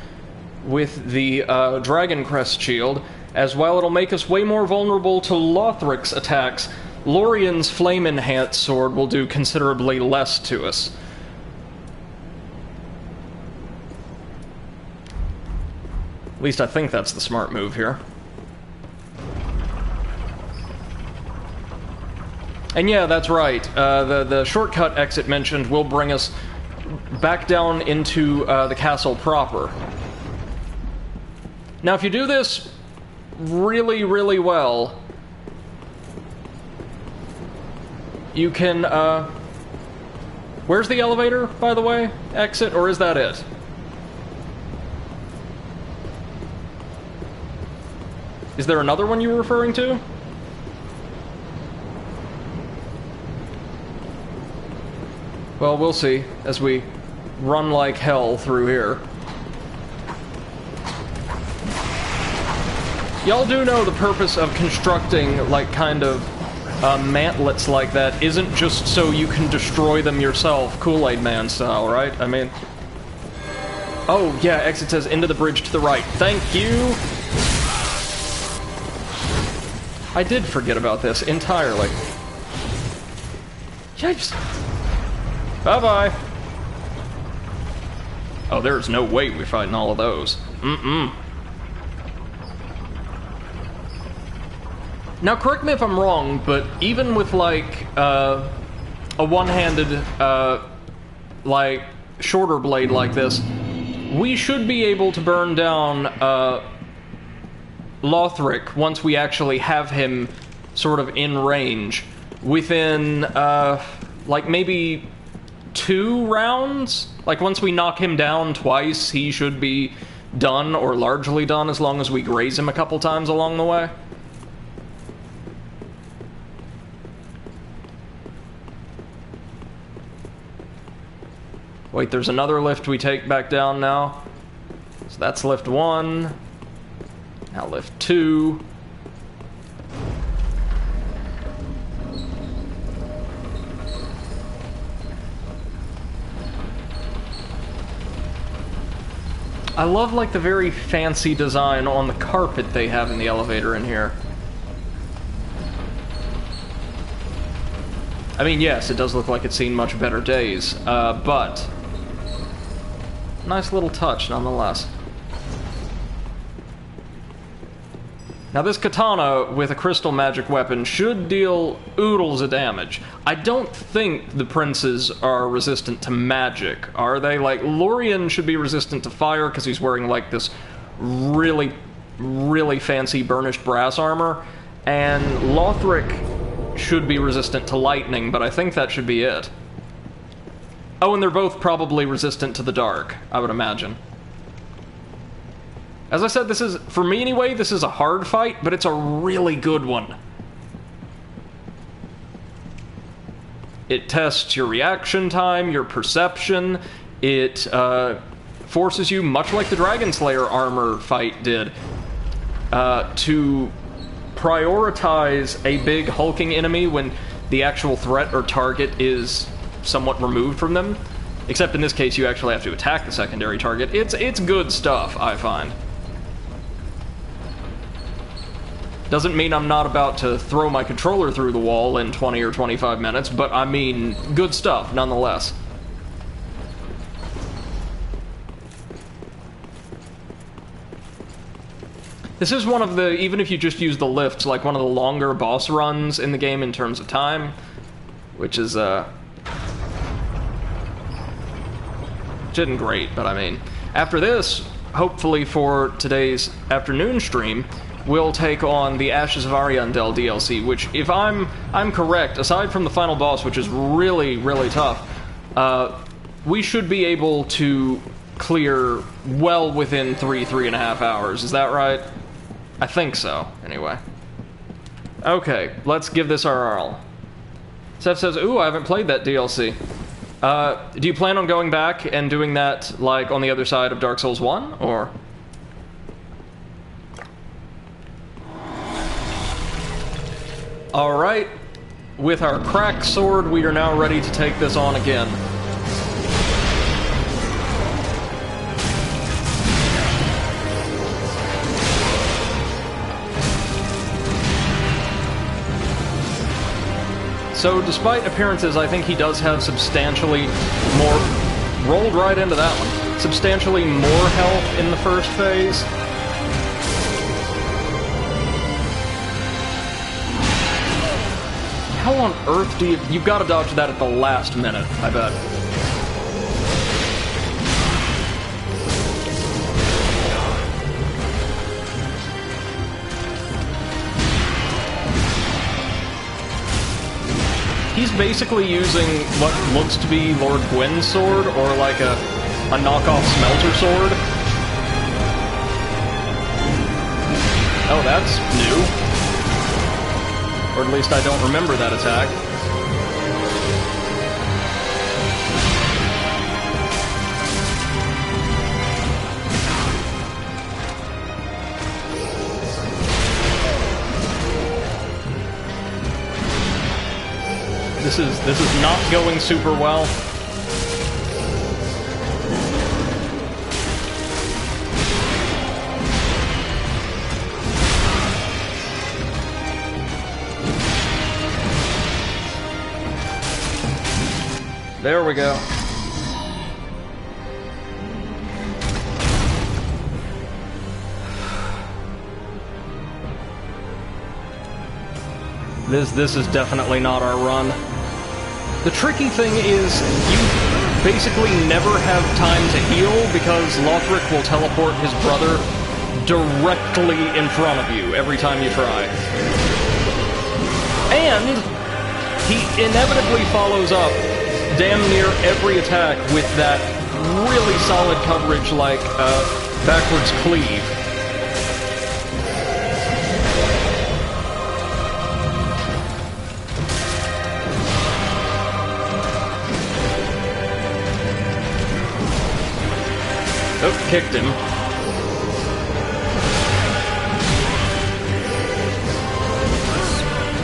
with the Dragon Crest Shield, as well. It'll make us way more vulnerable to Lothric's attacks. Lorien's Flame-Enhanced Sword will do considerably less to us. At least I think that's the smart move here. And yeah, that's right. The shortcut exit mentioned will bring us back down into the castle proper. Now, if you do this really, really well, you can, where's the elevator, by the way? Exit, or is that it? Is there another one you were referring to? Well, we'll see as we run like hell through here. Y'all do know the purpose of constructing, like, kind of, mantlets like that isn't just so you can destroy them yourself, Kool-Aid Man style, right? I mean... Oh, yeah, exit says into the bridge to the right. Thank you! I did forget about this entirely. Yikes! Bye-bye! Oh, there's no way we're fighting all of those. Mm-mm. Now, correct me if I'm wrong, but even with, like, a one-handed, like, shorter blade like this, we should be able to burn down, Lothric once we actually have him sort of in range. Within, like, maybe 2 rounds? Like, once we knock him down twice, he should be done, or largely done, as long as we graze him a couple times along the way. Wait, there's another lift we take back down now. So that's lift 1. Now lift 2. I love, like, the very fancy design on the carpet they have in the elevator in here. I mean, yes, it does look like it's seen much better days, but... Nice little touch, nonetheless. Now this katana with a crystal magic weapon should deal oodles of damage. I don't think the princes are resistant to magic, are they? Like, Lorien should be resistant to fire because he's wearing, like, this really, really fancy burnished brass armor, and Lothric should be resistant to lightning, but I think that should be it. Oh, and they're both probably resistant to the dark, I would imagine. As I said, this is, for me anyway, this is a hard fight, but it's a really good one. It tests your reaction time, your perception, it forces you, much like the Dragon Slayer armor fight did, to prioritize a big hulking enemy when the actual threat or target is somewhat removed from them. Except in this case, you actually have to attack the secondary target. It's good stuff, I find. Doesn't mean I'm not about to throw my controller through the wall in 20 or 25 minutes, but I mean, good stuff, nonetheless. This is one of the, even if you just use the lifts, like one of the longer boss runs in the game in terms of time, which is, which isn't great, but I mean, after this, hopefully for today's afternoon stream, we'll take on the Ashes of Ariandel DLC, which, if I'm correct, aside from the final boss, which is really, really tough, we should be able to clear well within 3.5 hours. Is that right? I think so, anyway. Okay, let's give this our all. Seth says, ooh, I haven't played that DLC. Do you plan on going back and doing that, like, on the other side of Dark Souls 1, or...? Alright, with our cracked sword, we are now ready to take this on again. So, despite appearances, I think he does have substantially more... Rolled right into that one. Substantially more health in the first phase. How on earth do you... You've got to dodge that at the last minute, I bet. He's basically using what looks to be Lord Gwyn's sword, or like a knockoff smelter sword. Oh, that's new. Or at least I don't remember that attack. This is not going super well. There we go. This is definitely not our run. The tricky thing is, you basically never have time to heal because Lothric will teleport his brother directly in front of you every time you try. And he inevitably follows up damn near every attack with that really solid coverage like backwards cleave. Oh, kicked him.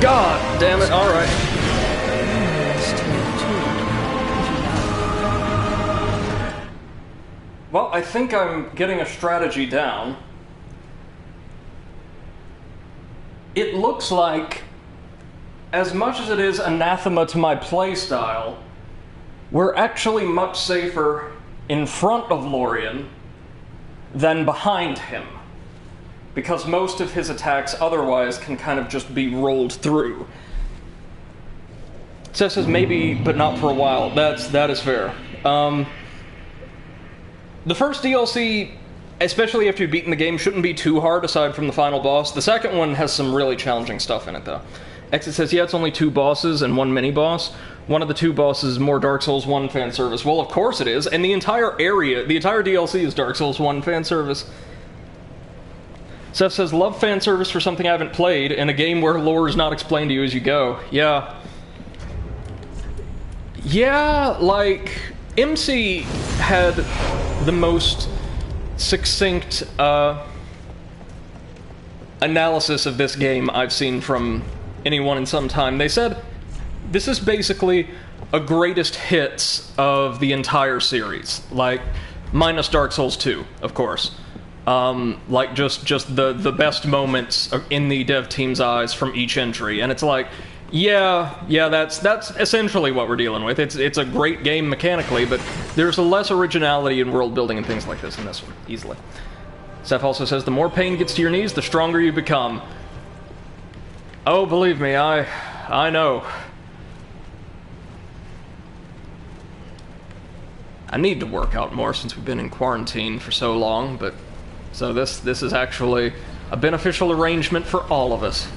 God damn it, alright. Well, I think I'm getting a strategy down. It looks like, as much as it is anathema to my playstyle, we're actually much safer in front of Lorien than behind him, because most of his attacks otherwise can kind of just be rolled through. Seth says maybe, but not for a while. That is fair. The first DLC, especially after you've beaten the game, shouldn't be too hard aside from the final boss. The second one has some really challenging stuff in it, though. Exit says, yeah, it's only 2 bosses and 1 mini-boss. One of the 2 bosses is more Dark Souls 1 fan service. Well, of course it is, and the entire area, the entire DLC is Dark Souls 1 fan service. Seth says, love fan service for something I haven't played, in a game where lore is not explained to you as you go. Yeah. Yeah, like, MC had the most succinct analysis of this game I've seen from anyone in some time. They said, this is basically a greatest hits of the entire series. Like, minus Dark Souls 2, of course. Like, just the best moments in the dev team's eyes from each entry. And it's like, yeah, that's essentially what we're dealing with. It's a great game mechanically, but there's less originality in world building and things like this in this one, easily. Seth also says, the more pain gets to your knees, the stronger you become. Oh, believe me, I know. I need to work out more since we've been in quarantine for so long, but so this is actually a beneficial arrangement for all of us.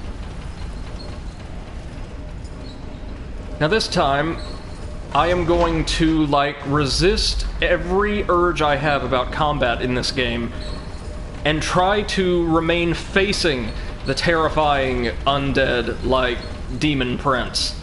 Now this time, I am going to, like, resist every urge I have about combat in this game and try to remain facing the terrifying undead, like, demon prince.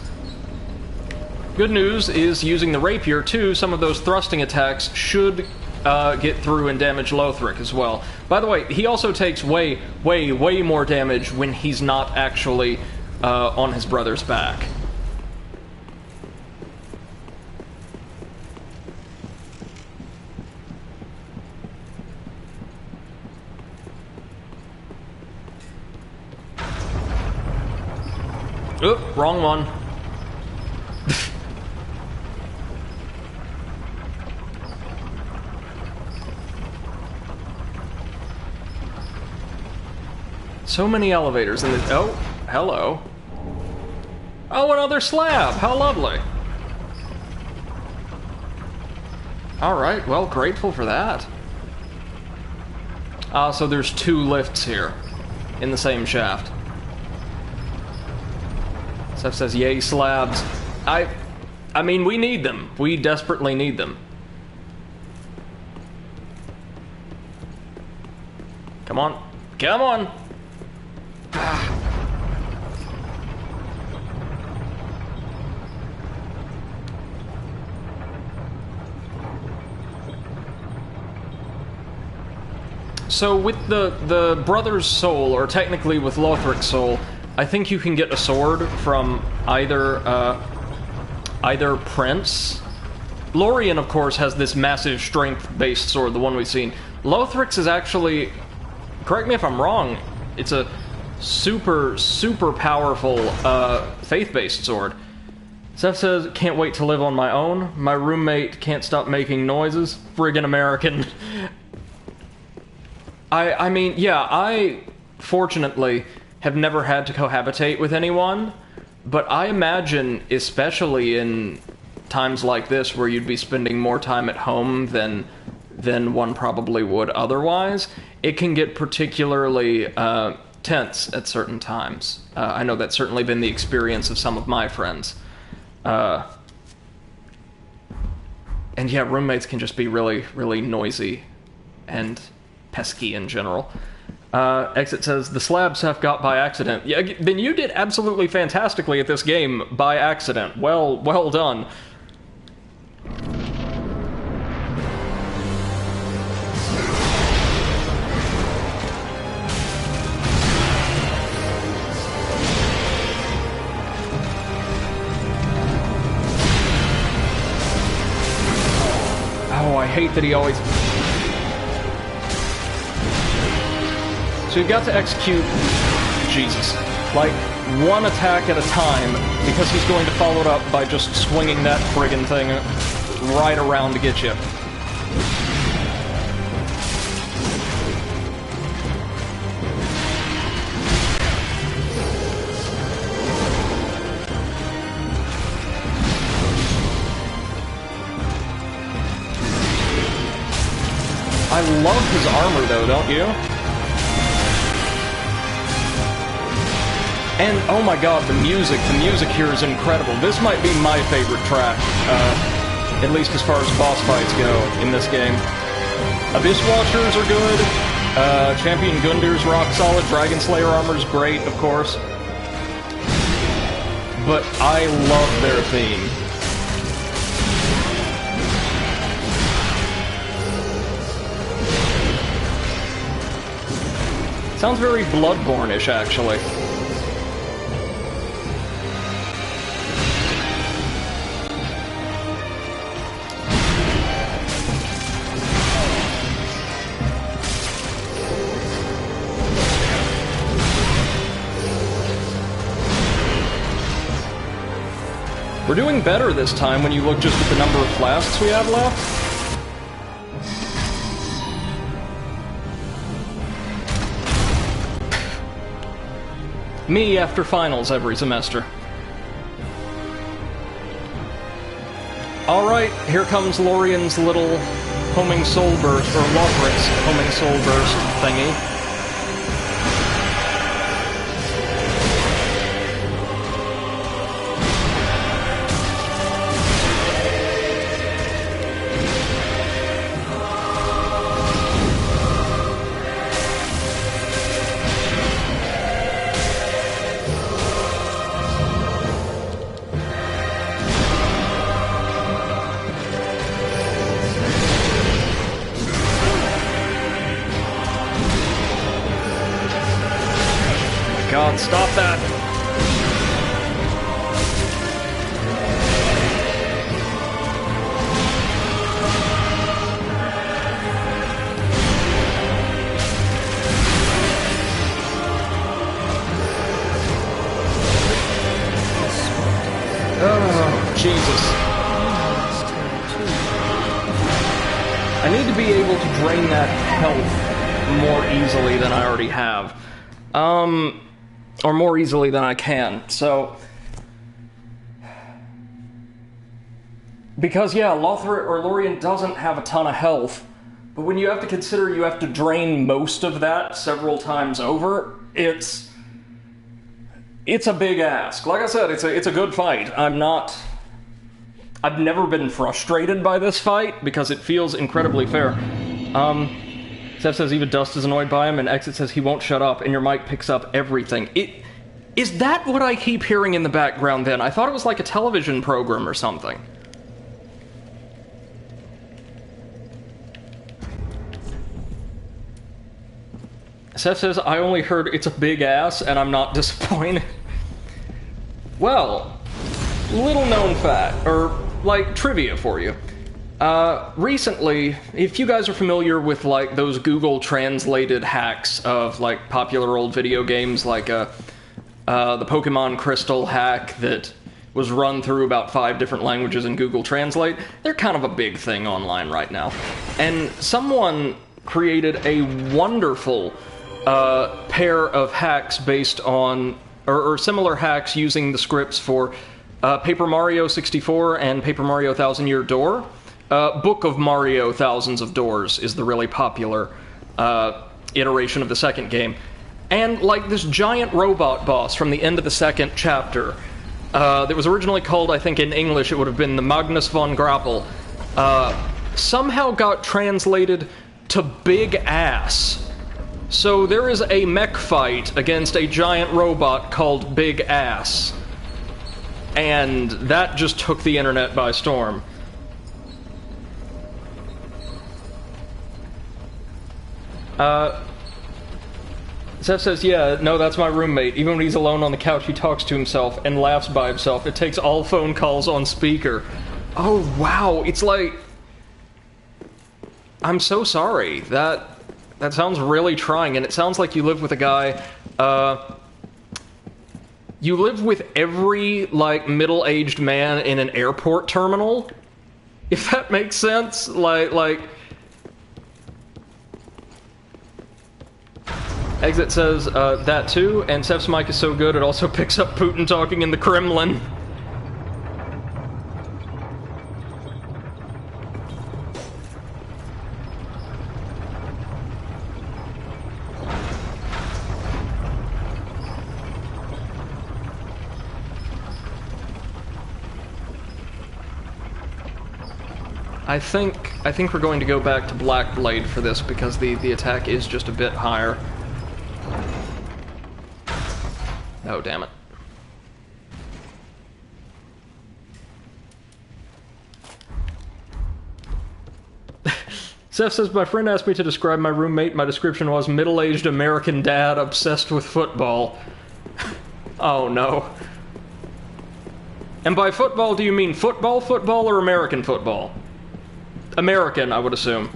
Good news is, using the rapier, too, some of those thrusting attacks should get through and damage Lothric as well. By the way, he also takes way more damage when he's not actually on his brother's back. Oop, wrong one. So many elevators in this. Oh, hello. Oh, another slab. How lovely. Alright, well, grateful for that. So there's 2 lifts here in the same shaft. Seth says, yay, slabs. I mean, we need them. We desperately need them. Come on. Come on! So with the brother's soul, or technically with Lothric's soul, I think you can get a sword from either prince. Lorien, of course, has this massive strength-based sword, the one we've seen. Lothric's is actually, correct me if I'm wrong, it's a super powerful faith-based sword. Seth says, can't wait to live on my own. My roommate can't stop making noises. Friggin' American. I mean, yeah, I, fortunately, have never had to cohabitate with anyone, but I imagine, especially in times like this where you'd be spending more time at home than one probably would otherwise, it can get particularly tense at certain times. I know that's certainly been the experience of some of my friends. And yeah, roommates can just be really noisy and pesky in general. Exit says, the slabs have got by accident. Yeah, then you did absolutely fantastically at this game by accident. Well done. Oh, I hate that he always... So you've got to execute, Jesus, like, one attack at a time, because he's going to follow it up by just swinging that friggin' thing right around to get you. I love his armor, though, don't you? And, oh my god, the music here is incredible. This might be my favorite track, at least as far as boss fights go in this game. Abyss Watchers are good, Champion Gundir's rock solid, Dragon Slayer armor's great, of course. But I love their theme. Sounds very Bloodborne-ish, actually. We're doing better this time when you look just at the number of flasks we have left. Me after finals every semester. Alright, here comes Lorien's little homing soul burst, or Lothric's homing soul burst thingy. God, stop that! Oh, Jesus. I need to be able to drain that health more easily than I already have. Or more easily than I can, so... Because, yeah, Lorien doesn't have a ton of health, but when you have to consider you have to drain most of that several times over, it's a big ask. Like I said, it's a good fight. I've never been frustrated by this fight, because it feels incredibly fair. Seth says even Dust is annoyed by him, and Exit says he won't shut up, and your mic picks up everything. Is that what I keep hearing in the background then? I thought it was like a television program or something. Seth says, I only heard it's a big ass, and I'm not disappointed. Well, little known fact, or like trivia for you. Recently, if you guys are familiar with, like, those Google translated hacks of, like, popular old video games, like, the Pokemon Crystal hack that was run through about 5 different languages in Google Translate, they're kind of a big thing online right now. And someone created a wonderful, pair of hacks based on, or similar hacks using the scripts for, Paper Mario 64 and Paper Mario Thousand Year Door. Book of Mario Thousands of Doors is the really popular iteration of the second game. And, like, this giant robot boss from the end of the second chapter, that was originally called, I think in English, it would have been the Magnus von Grapple, somehow got translated to Big Ass. So there is a mech fight against a giant robot called Big Ass. And that just took the internet by storm. Seth says, yeah, no, that's my roommate. Even when he's alone on the couch, he talks to himself and laughs by himself. It takes all phone calls on speaker. Oh, wow. It's like... I'm so sorry. That sounds really trying, and it sounds like you live with a guy, you live with every, like, middle-aged man in an airport terminal? If that makes sense? Like... Exit says, that too, and Seth's mic is so good it also picks up Putin talking in the Kremlin. I think we're going to go back to Black Blade for this because the attack is just a bit higher. Oh, damn it. Seth says, my friend asked me to describe my roommate. My description was middle-aged American dad obsessed with football. Oh, no. And by football, do you mean football or American football? American, I would assume.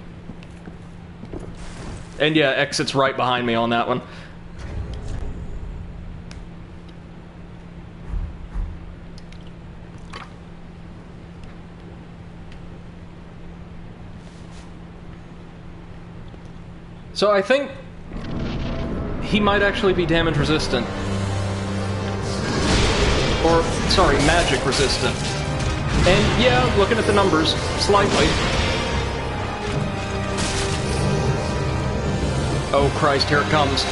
And yeah, Exit's right behind me on that one. So I think he might actually be damage resistant. Or, sorry, magic resistant. And yeah, looking at the numbers, slightly. Oh Christ, here it comes.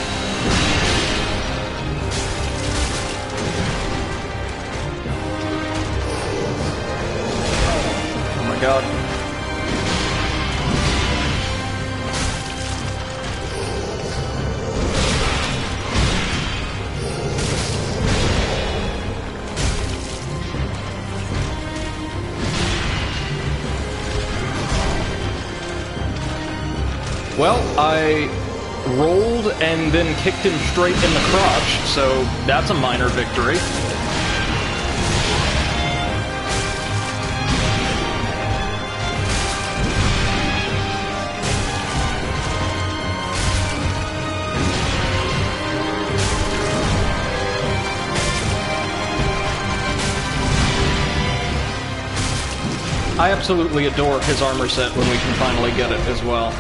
Oh my god. Well, I rolled and then kicked him straight in the crotch, so that's a minor victory. I absolutely adore his armor set when we can finally get it as well.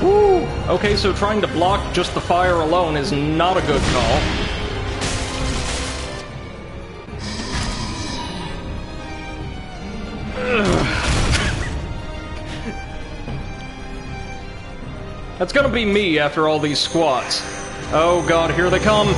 Woo! Okay, so trying to block just the fire alone is not a good call. That's gonna be me after all these squats. Oh god, here they come!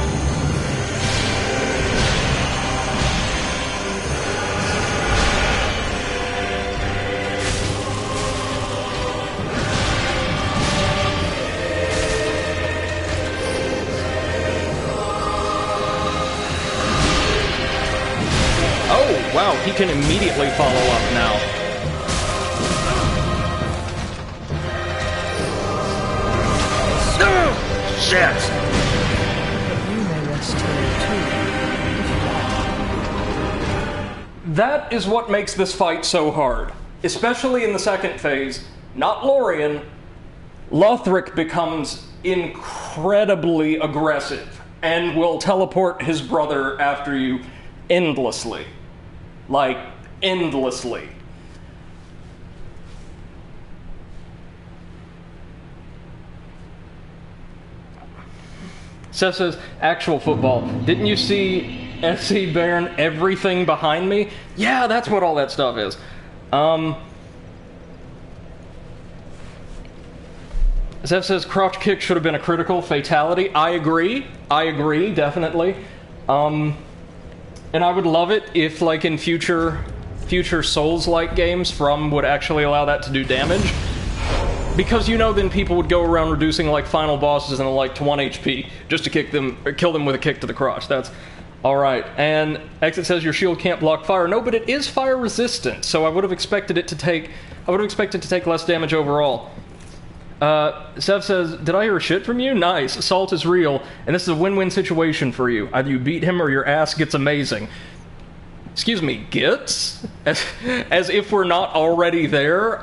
Wow, he can immediately follow up now. Shit! You may rest here too. That is what makes this fight so hard. Especially in the second phase, not Lorien, Lothric becomes incredibly aggressive and will teleport his brother after you endlessly. Like, endlessly. Seth says, actual football. Didn't you see SC Baron everything behind me? Yeah, that's what all that stuff is. Seth says, crouch kick should have been a critical fatality. I agree, definitely. And I would love it if, like, in future Souls-like games, From would actually allow that to do damage. Because, you know, then people would go around reducing, like, final bosses and, like, to 1 HP, just to kill them with a kick to the crotch. That's alright. And Exit says your shield can't block fire. No, but it is fire resistant, so I would have expected it to take less damage overall. Sev says, did I hear a shit from you? Nice. Assault is real, and this is a win-win situation for you. Either you beat him or your ass gets amazing. Excuse me, gets? As if we're not already there?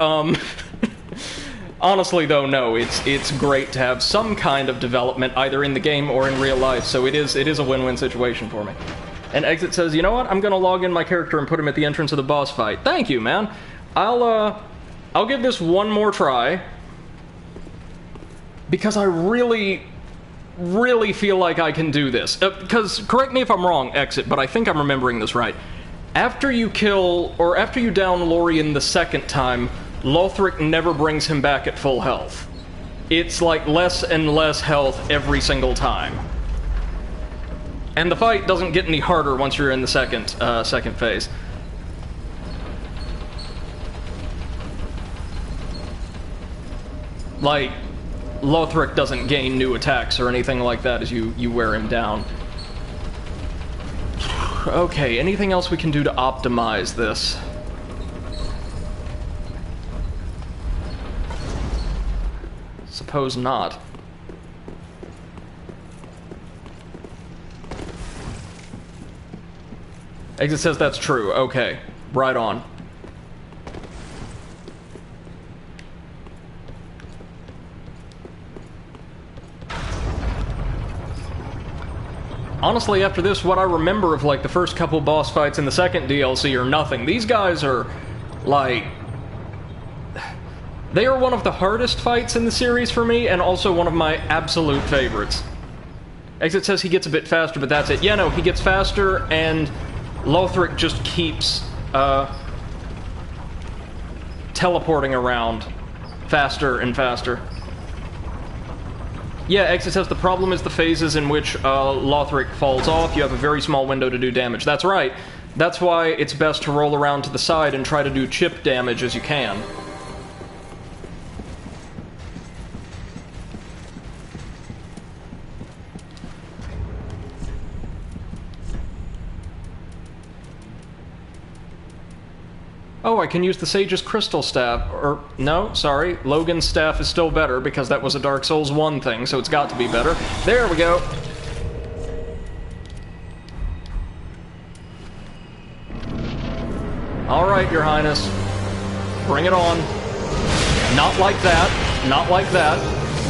Honestly, though, no. It's great to have some kind of development, either in the game or in real life, so it is a win-win situation for me. And Exit says, you know what? I'm gonna log in my character and put him at the entrance of the boss fight. Thank you, man. I'll give this one more try. Because I really, really feel like I can do this. Because, correct me if I'm wrong, Exit, but I think I'm remembering this right. After you down Lorien the second time, Lothric never brings him back at full health. It's like less and less health every single time. And the fight doesn't get any harder once you're in the second phase. Like, Lothric doesn't gain new attacks or anything like that as you wear him down. Okay, anything else we can do to optimize this? Suppose not. Exit says that's true. Okay, right on. Honestly, after this, what I remember of, like, the first couple boss fights in the second DLC are nothing. These guys are, like... They are one of the hardest fights in the series for me, and also one of my absolute favorites. Exit says he gets a bit faster, but that's it. Yeah, no, he gets faster, and Lothric just keeps, teleporting around faster and faster. Yeah, Exit says the problem is the phases in which Lothric falls off. You have a very small window to do damage. That's right. That's why it's best to roll around to the side and try to do chip damage as you can. Oh, I can use the Sage's Crystal Staff, or, no, sorry, Logan's Staff is still better, because that was a Dark Souls 1 thing, so it's got to be better. There we go! Alright, Your Highness. Bring it on. Not like that, not like that.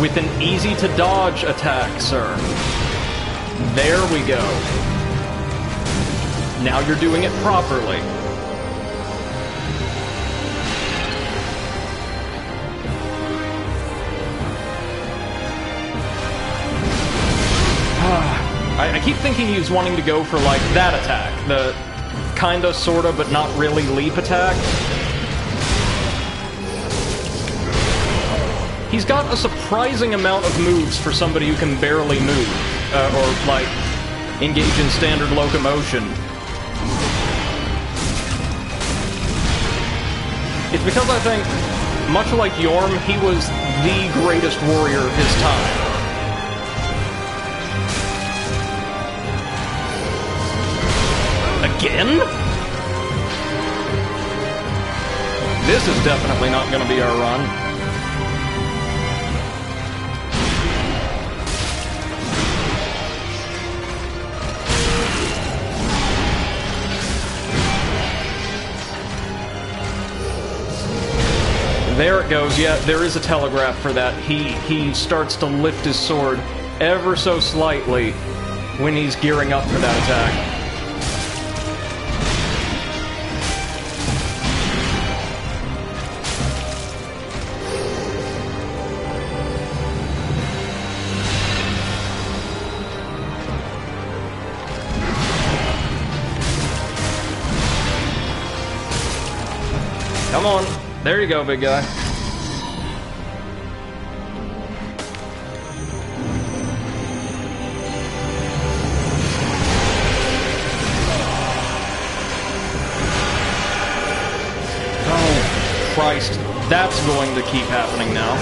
With an easy-to-dodge attack, sir. There we go. Now you're doing it properly. I keep thinking he's wanting to go for, like, that attack. The kinda, sorta, but not really leap attack. He's got a surprising amount of moves for somebody who can barely move. Or, like, engage in standard locomotion. It's because I think, much like Yorm, he was the greatest warrior of his time. Again? This is definitely not going to be our run. There it goes. Yeah, there is a telegraph for that. He starts to lift his sword ever so slightly when he's gearing up for that attack. Come on. There you go, big guy. Oh, Christ. That's going to keep happening now.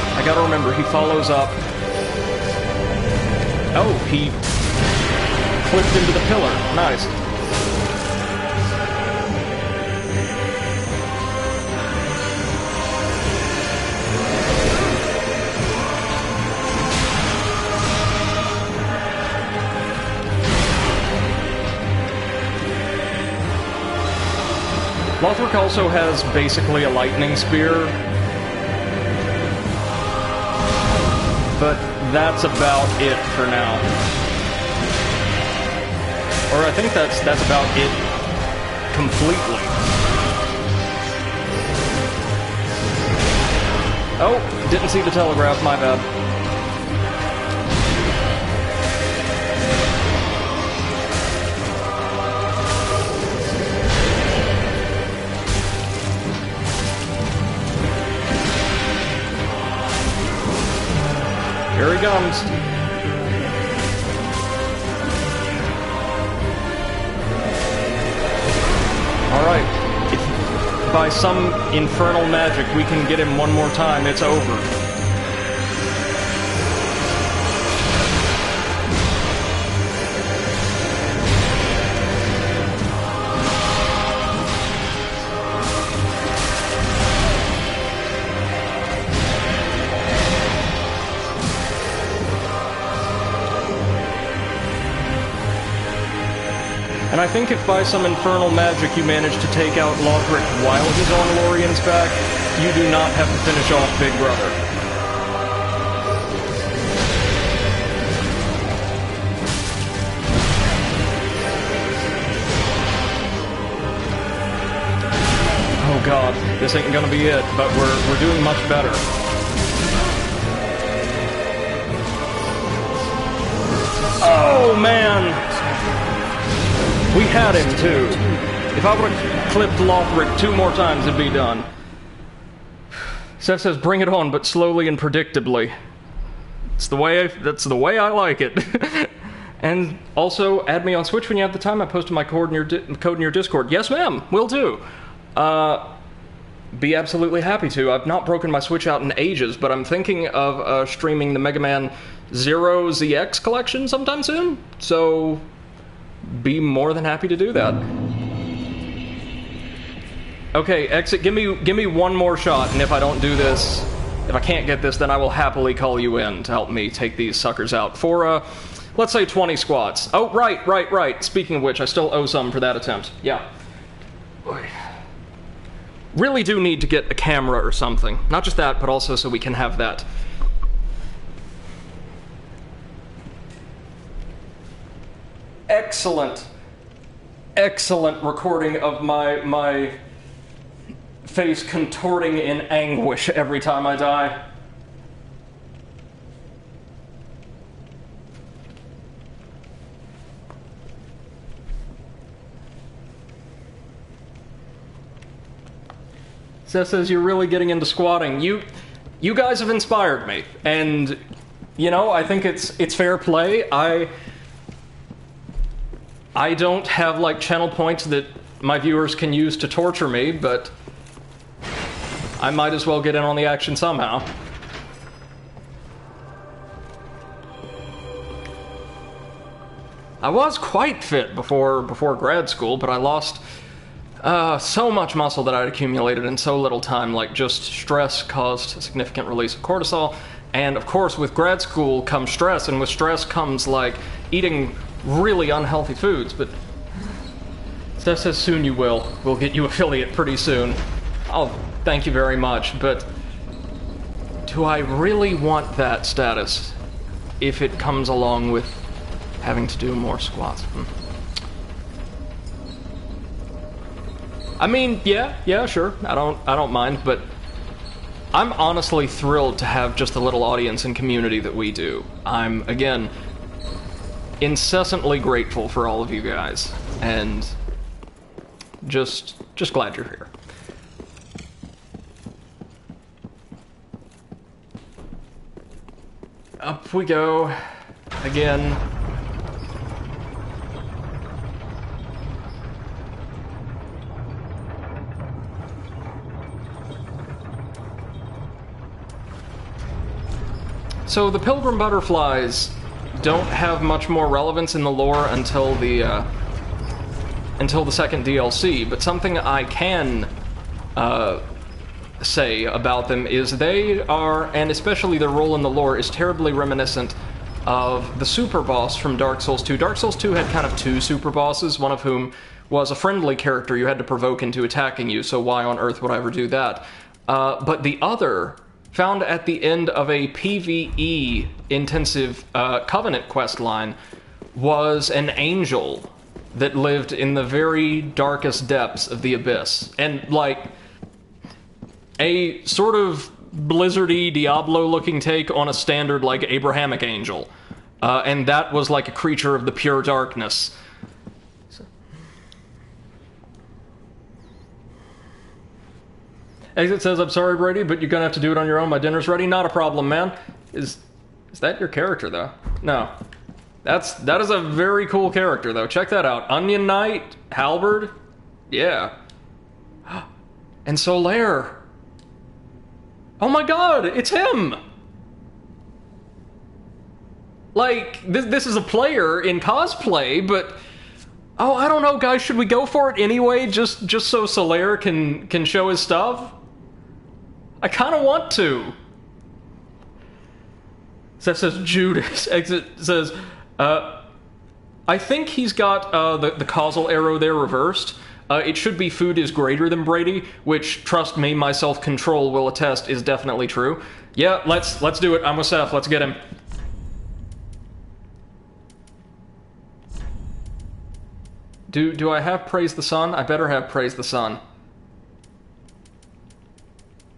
I gotta remember, he follows up. Oh, he clipped into the pillar. Nice. Lothric also has basically a lightning spear. But that's about it for now. Or I think that's about it completely. Oh, didn't see the telegraph, my bad. Here he comes. Alright. If by some infernal magic we can get him one more time, it's over. And I think if by some infernal magic you manage to take out Lothric while he's on Lorien's back, you do not have to finish off Big Brother. Oh god, this ain't gonna be it, but we're doing much better. Oh man! We had him, too. If I would have clipped Lothric 2 more times, it'd be done. Seth says, bring it on, but slowly and predictably. That's the way I like it. And also, add me on Switch when you have the time. I posted my code in your Discord. Yes, ma'am, will do. Be absolutely happy to. I've not broken my Switch out in ages, but I'm thinking of streaming the Mega Man Zero ZX collection sometime soon. So be more than happy to do that. Okay, Exit, give me one more shot, and if I don't do this, if I can't get this, then I will happily call you in to help me take these suckers out for, let's say 20 squats. Oh, right. Speaking of which, I still owe some for that attempt. Yeah. Really do need to get a camera or something. Not just that, but also so we can have that. Excellent recording of my face contorting in anguish every time I die. Seth says you're really getting into squatting. You guys have inspired me, and you know, I think it's fair play. I don't have, like, channel points that my viewers can use to torture me, but I might as well get in on the action somehow. I was quite fit before grad school, but I lost so much muscle that I'd accumulated in so little time. Like, just stress caused a significant release of cortisol, and of course with grad school comes stress, and with stress comes, like, eating really unhealthy foods. But Steph says soon you will. We'll get you affiliate pretty soon. Oh, thank you very much, but do I really want that status if it comes along with having to do more squats? I mean, yeah, sure. I don't mind, but I'm honestly thrilled to have just the little audience and community that we do. I'm, again, incessantly grateful for all of you guys, and just glad you're here. Up we go again. So the Pilgrim Butterflies don't have much more relevance in the lore until the second DLC, but something I can say about them is they are, and especially their role in the lore, is terribly reminiscent of the super boss from Dark Souls 2. Dark Souls 2 had kind of two super bosses, one of whom was a friendly character you had to provoke into attacking you, so why on earth would I ever do that? But the other, found at the end of a PvE intensive Covenant quest line, was an angel that lived in the very darkest depths of the abyss. And, like, a sort of Blizzard-y, Diablo-looking take on a standard, like, Abrahamic angel. And that was like a creature of the pure darkness. Exit says, I'm sorry, Brady, but you're gonna have to do it on your own. My dinner's ready. Not a problem, man. Is Is that your character, though? No. That is a very cool character, though. Check that out. Onion Knight, Halberd. Yeah. And Solaire. Oh my god, it's him! Like, this is a player in cosplay, but... Oh, I don't know, guys, should we go for it anyway, just so Solaire can show his stuff? I kinda want to. Seth says, Judas. Exit says, I think he's got the causal arrow there reversed. It should be food is greater than Brady, which, trust me, my self-control will attest is definitely true. Yeah, let's do it. I'm with Seth. Let's get him. Do I have Praise the Sun? I better have Praise the Sun.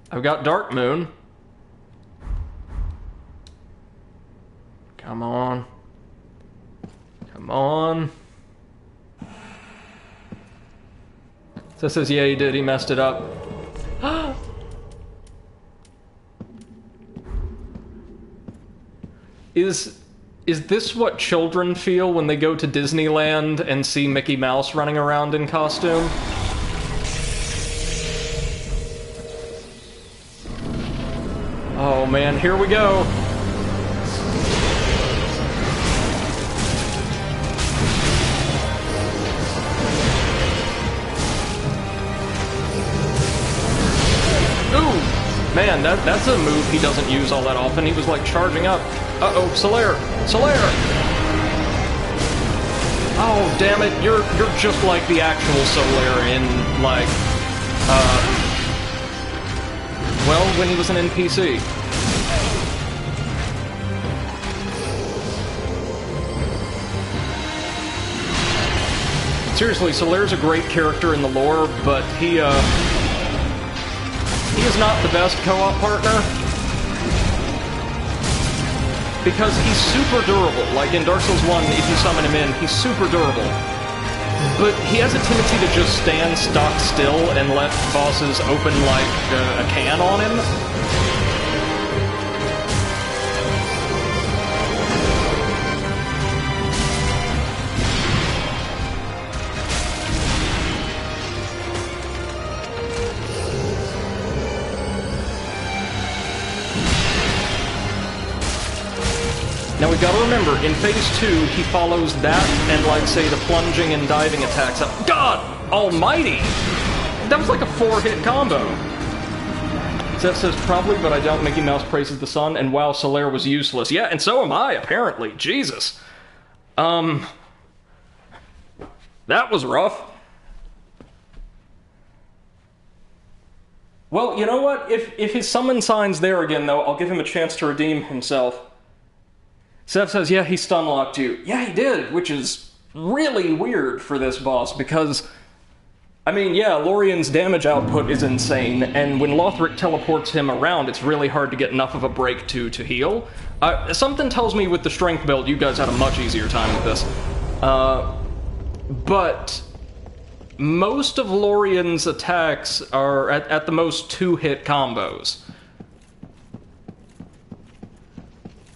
I've got Dark Moon. Come on. Come on. So it says, yeah, he did. He messed it up. Is this what children feel when they go to Disneyland and see Mickey Mouse running around in costume? Oh man, here we go. Man, that's a move he doesn't use all that often. He was like charging up. Uh-oh, Solaire! Solaire! Oh, damn it, you're just like the actual Solaire in, like, well, when he was an NPC. Seriously, Solaire's a great character in the lore, but he is not the best co-op partner. Because he's super durable. Like in Dark Souls 1, if you summon him in, he's super durable. But he has a tendency to just stand stock still and let bosses open like a can on him. Now we've got to remember, in Phase 2, he follows that and, like, say, the plunging and diving attacks up. God almighty! That was like a 4-hit combo. Seth says, probably, but I doubt Mickey Mouse praises the sun, and wow, Solaire was useless. Yeah, and so am I, apparently. Jesus. That was rough. Well, you know what? If his summon sign's there again, though, I'll give him a chance to redeem himself. Seth says, yeah, he stun-locked you. Yeah, he did, which is really weird for this boss, because, I mean, yeah, Lorien's damage output is insane, and when Lothric teleports him around, it's really hard to get enough of a break to heal. Something tells me with the strength build, you guys had a much easier time with this. But most of Lorien's attacks are, at the most, 2-hit combos.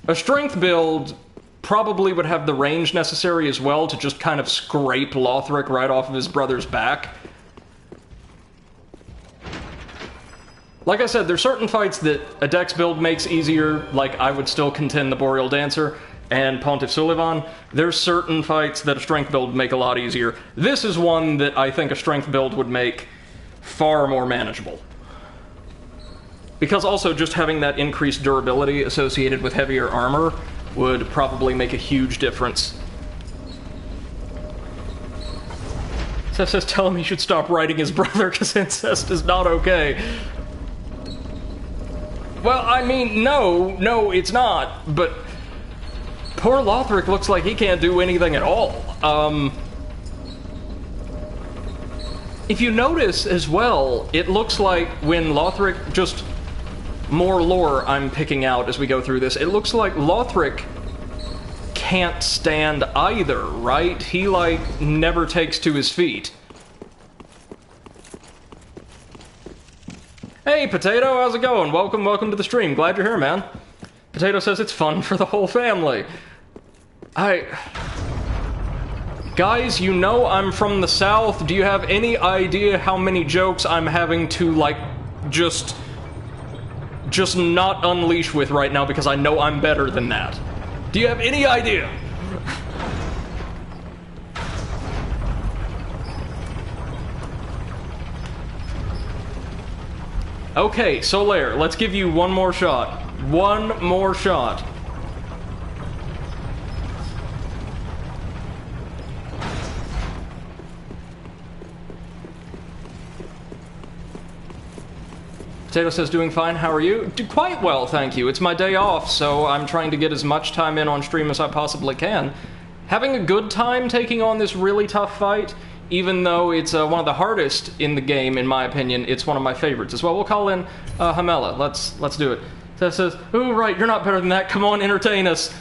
A strength build probably would have the range necessary as well to just kind of scrape Lothric right off of his brother's back. Like I said, there's certain fights that a dex build makes easier, like I would still contend the Boreal Dancer and Pontiff Sulivan. There's certain fights that a strength build would make a lot easier. This is one that I think a strength build would make far more manageable. Because also just having that increased durability associated with heavier armor would probably make a huge difference. Seth says, tell him he should stop writing his brother because incest is not okay. Well, I mean, no, it's not, but poor Lothric looks like he can't do anything at all. If you notice as well, it looks like when Lothric just... More lore I'm picking out as we go through this. It looks like Lothric can't stand either, right? He, like, never takes to his feet. Hey, Potato, how's it going? Welcome to the stream. Glad you're here, man. Potato says it's fun for the whole family. Guys, you know I'm from the South. Do you have any idea how many jokes I'm having to, like, just not unleash with right now because I know I'm better than that? Do you have any idea? Okay, Solaire, let's give you one more shot. One more shot. Potato says, doing fine, how are you? Quite well, thank you. It's my day off, so I'm trying to get as much time in on stream as I possibly can. Having a good time taking on this really tough fight, even though it's one of the hardest in the game, in my opinion, it's one of my favorites as well. We'll call in Hamela. Let's do it. Seth says, "Oh, right, you're not better than that. Come on, entertain us."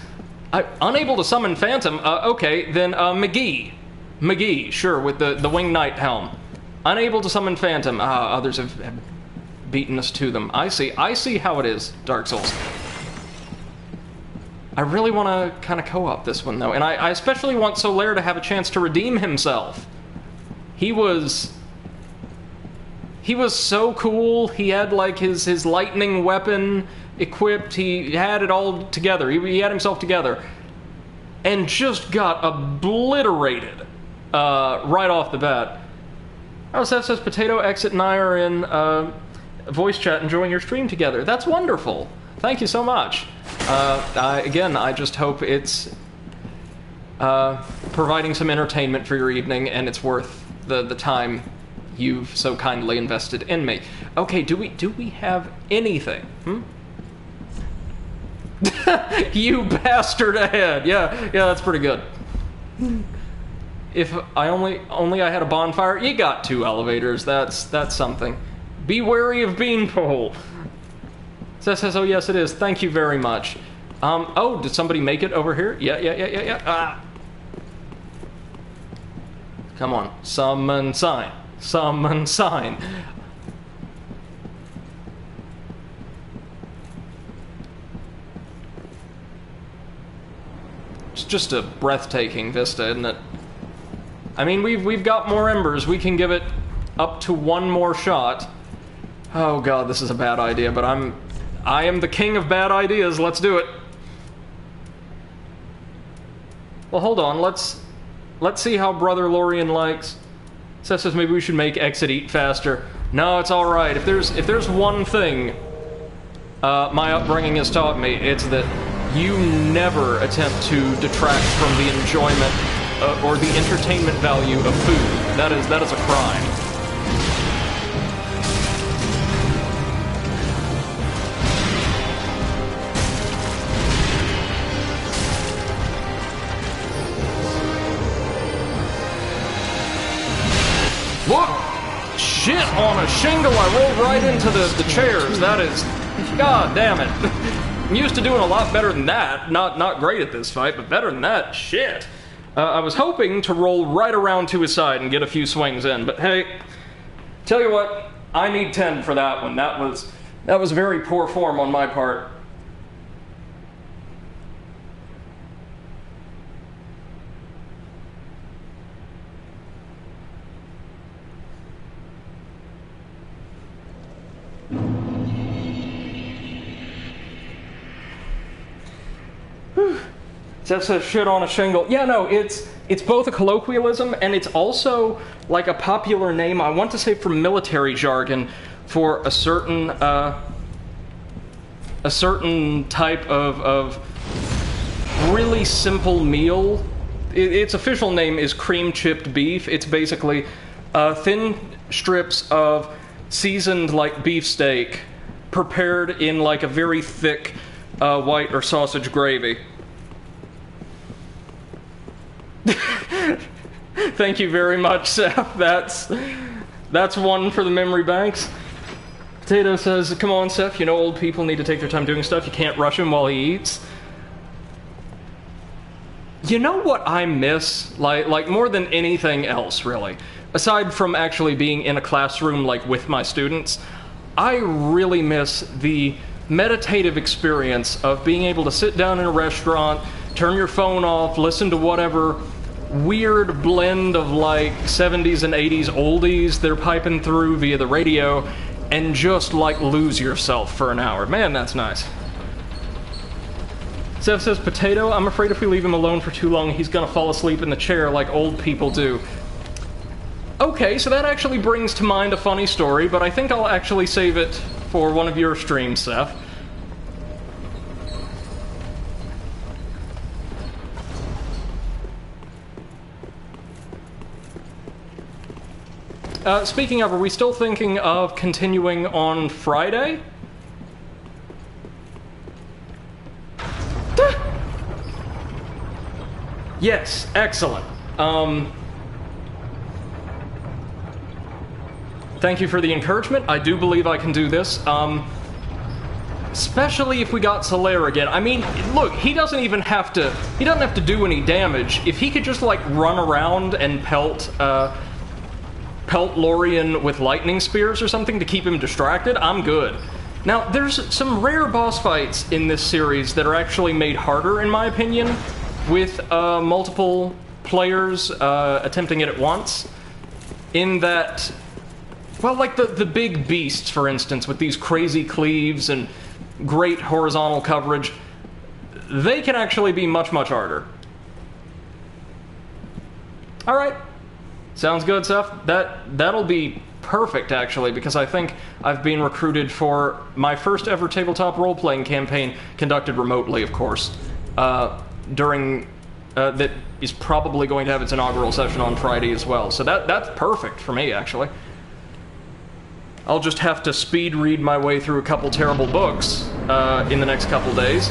Unable to summon Phantom. Okay, then McGee. McGee, sure, with the Winged Knight helm. Unable to summon Phantom. Others have beaten us to them. I see how it is, Dark Souls. I really want to kind of co-op this one, though, and I especially want Solaire to have a chance to redeem himself. He was so cool. He had, like, his lightning weapon equipped. He had it all together. He had himself together. And just got obliterated right off the bat. Oh, Seth says, Potato, Exit, and I are in voice chat enjoying your stream together. That's wonderful. Thank you so much. Again, I just hope it's providing some entertainment for your evening, and it's worth the time you've so kindly invested in me. Okay, do we have anything? You bastard ahead. Yeah, that's pretty good. If I only I had a bonfire, you got 2 elevators. That's something. Be wary of Beanpole. Seth says, oh yes it is. Thank you very much. Oh, did somebody make it over here? Yeah. Come on. Summon sign. Summon sign. It's just a breathtaking vista, isn't it? I mean, we've got more embers. We can give it up to one more shot. Oh god, this is a bad idea, but I am the king of bad ideas. Let's do it. Well, hold on. Let's see how Brother Lorien likes. Seth says maybe we should make Exit eat faster. No, it's all right. If there's one thing my upbringing has taught me, it's that you never attempt to detract from the enjoyment or the entertainment value of food. That is a crime. Whoa! Shit on a shingle! I rolled right into the chairs. That is... God damn it. I'm used to doing a lot better than that. Not great at this fight, but better than that. Shit. I was hoping to roll right around to his side and get a few swings in, but hey, tell you what, I need 10 for that one. That was very poor form on my part. That says shit on a shingle. Yeah, no, it's both a colloquialism and it's also like a popular name, I want to say for military jargon, for a certain type of really simple meal. Its official name is cream chipped beef. It's basically thin strips of seasoned like beefsteak prepared in like a very thick white or sausage gravy. Thank you very much, Seth. That's one for the memory banks. Potato says, come on, Seth, you know old people need to take their time doing stuff. You can't rush him while he eats. You know what I miss? Like more than anything else, really. Aside from actually being in a classroom, like, with my students, I really miss the meditative experience of being able to sit down in a restaurant, turn your phone off, listen to whatever weird blend of like 70s and 80s oldies they're piping through via the radio, and just like lose yourself for an hour. Man, that's nice. Zev says, potato, I'm afraid if we leave him alone for too long, he's gonna fall asleep in the chair like old people do. Okay, so that actually brings to mind a funny story, but I think I'll actually save it for one of your streams, Seth. Speaking of, are we still thinking of continuing on Friday? Yes, excellent. Thank you for the encouragement. I do believe I can do this. Especially if we got Solaire again. I mean, look, he doesn't have to do any damage. If he could just, like, run around and pelt Lorien with lightning spears or something to keep him distracted, I'm good. Now, there's some rare boss fights in this series that are actually made harder, in my opinion, with multiple players attempting it at once. In that, well, like the big beasts, for instance, with these crazy cleaves and great horizontal coverage, they can actually be much, much harder. Alright. Sounds good, Seth. That'll be perfect, actually, because I think I've been recruited for my first ever tabletop role-playing campaign, conducted remotely, of course, that is probably going to have its inaugural session on Friday as well. So that's perfect for me, actually. I'll just have to speed read my way through a couple terrible books in the next couple days.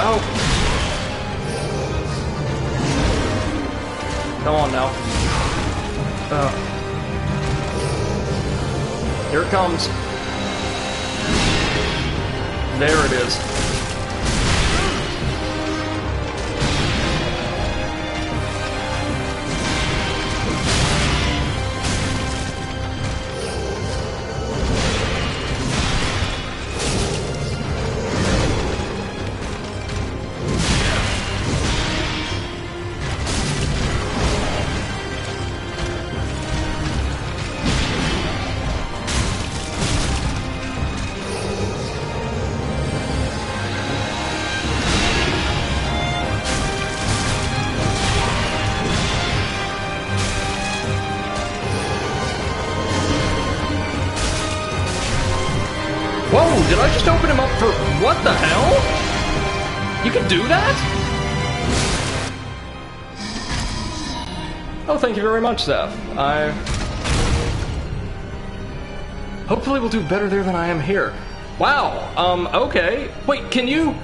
Oh. Come on now. Here it comes. There it is. Did I just open him up for... what the hell? You can do that? Oh, thank you very much, Seth. Hopefully we'll do better there than I am here. Wow, okay. Wait, can you...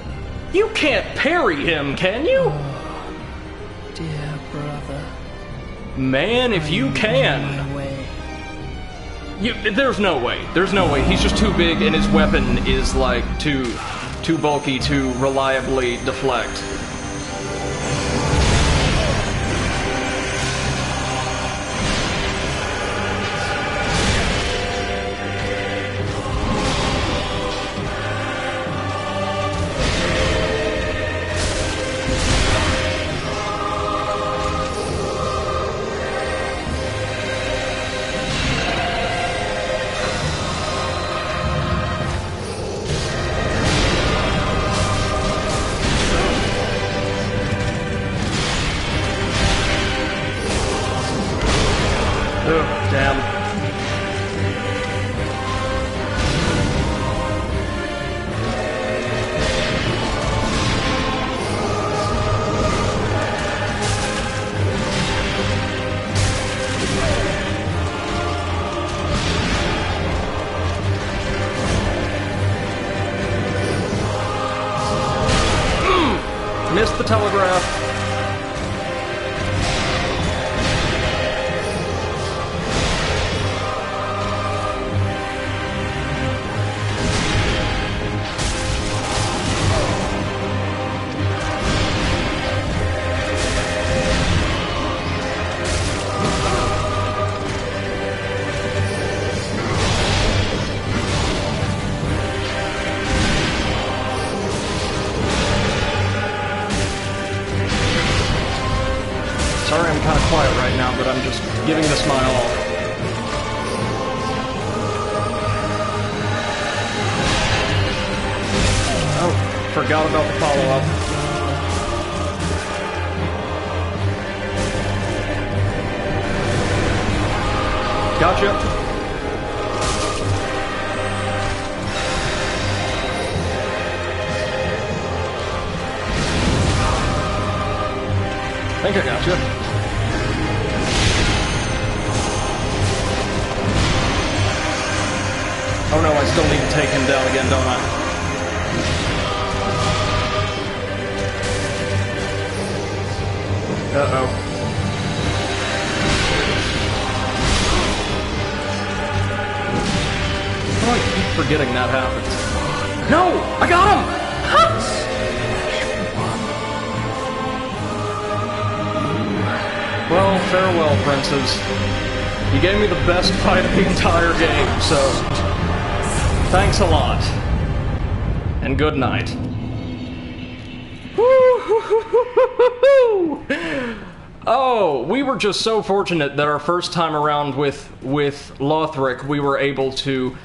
You can't parry him, can you? Oh, dear brother. Man, if you can... There's no way. There's no way. He's just too big, and his weapon is, like, too bulky to reliably deflect. Missed the telegraph. quiet right now, but I'm just giving this my all. Oh, forgot about the follow-up. Gotcha. I think I got you. Oh no, I still need to take him down again, don't I? Uh-oh. Oh, I keep forgetting that happens. No! I got him! Well, farewell, princes. You gave me the best fight of the entire game, so thanks a lot. And good night. Oh, we were just so fortunate that our first time around with Lothric, we were able to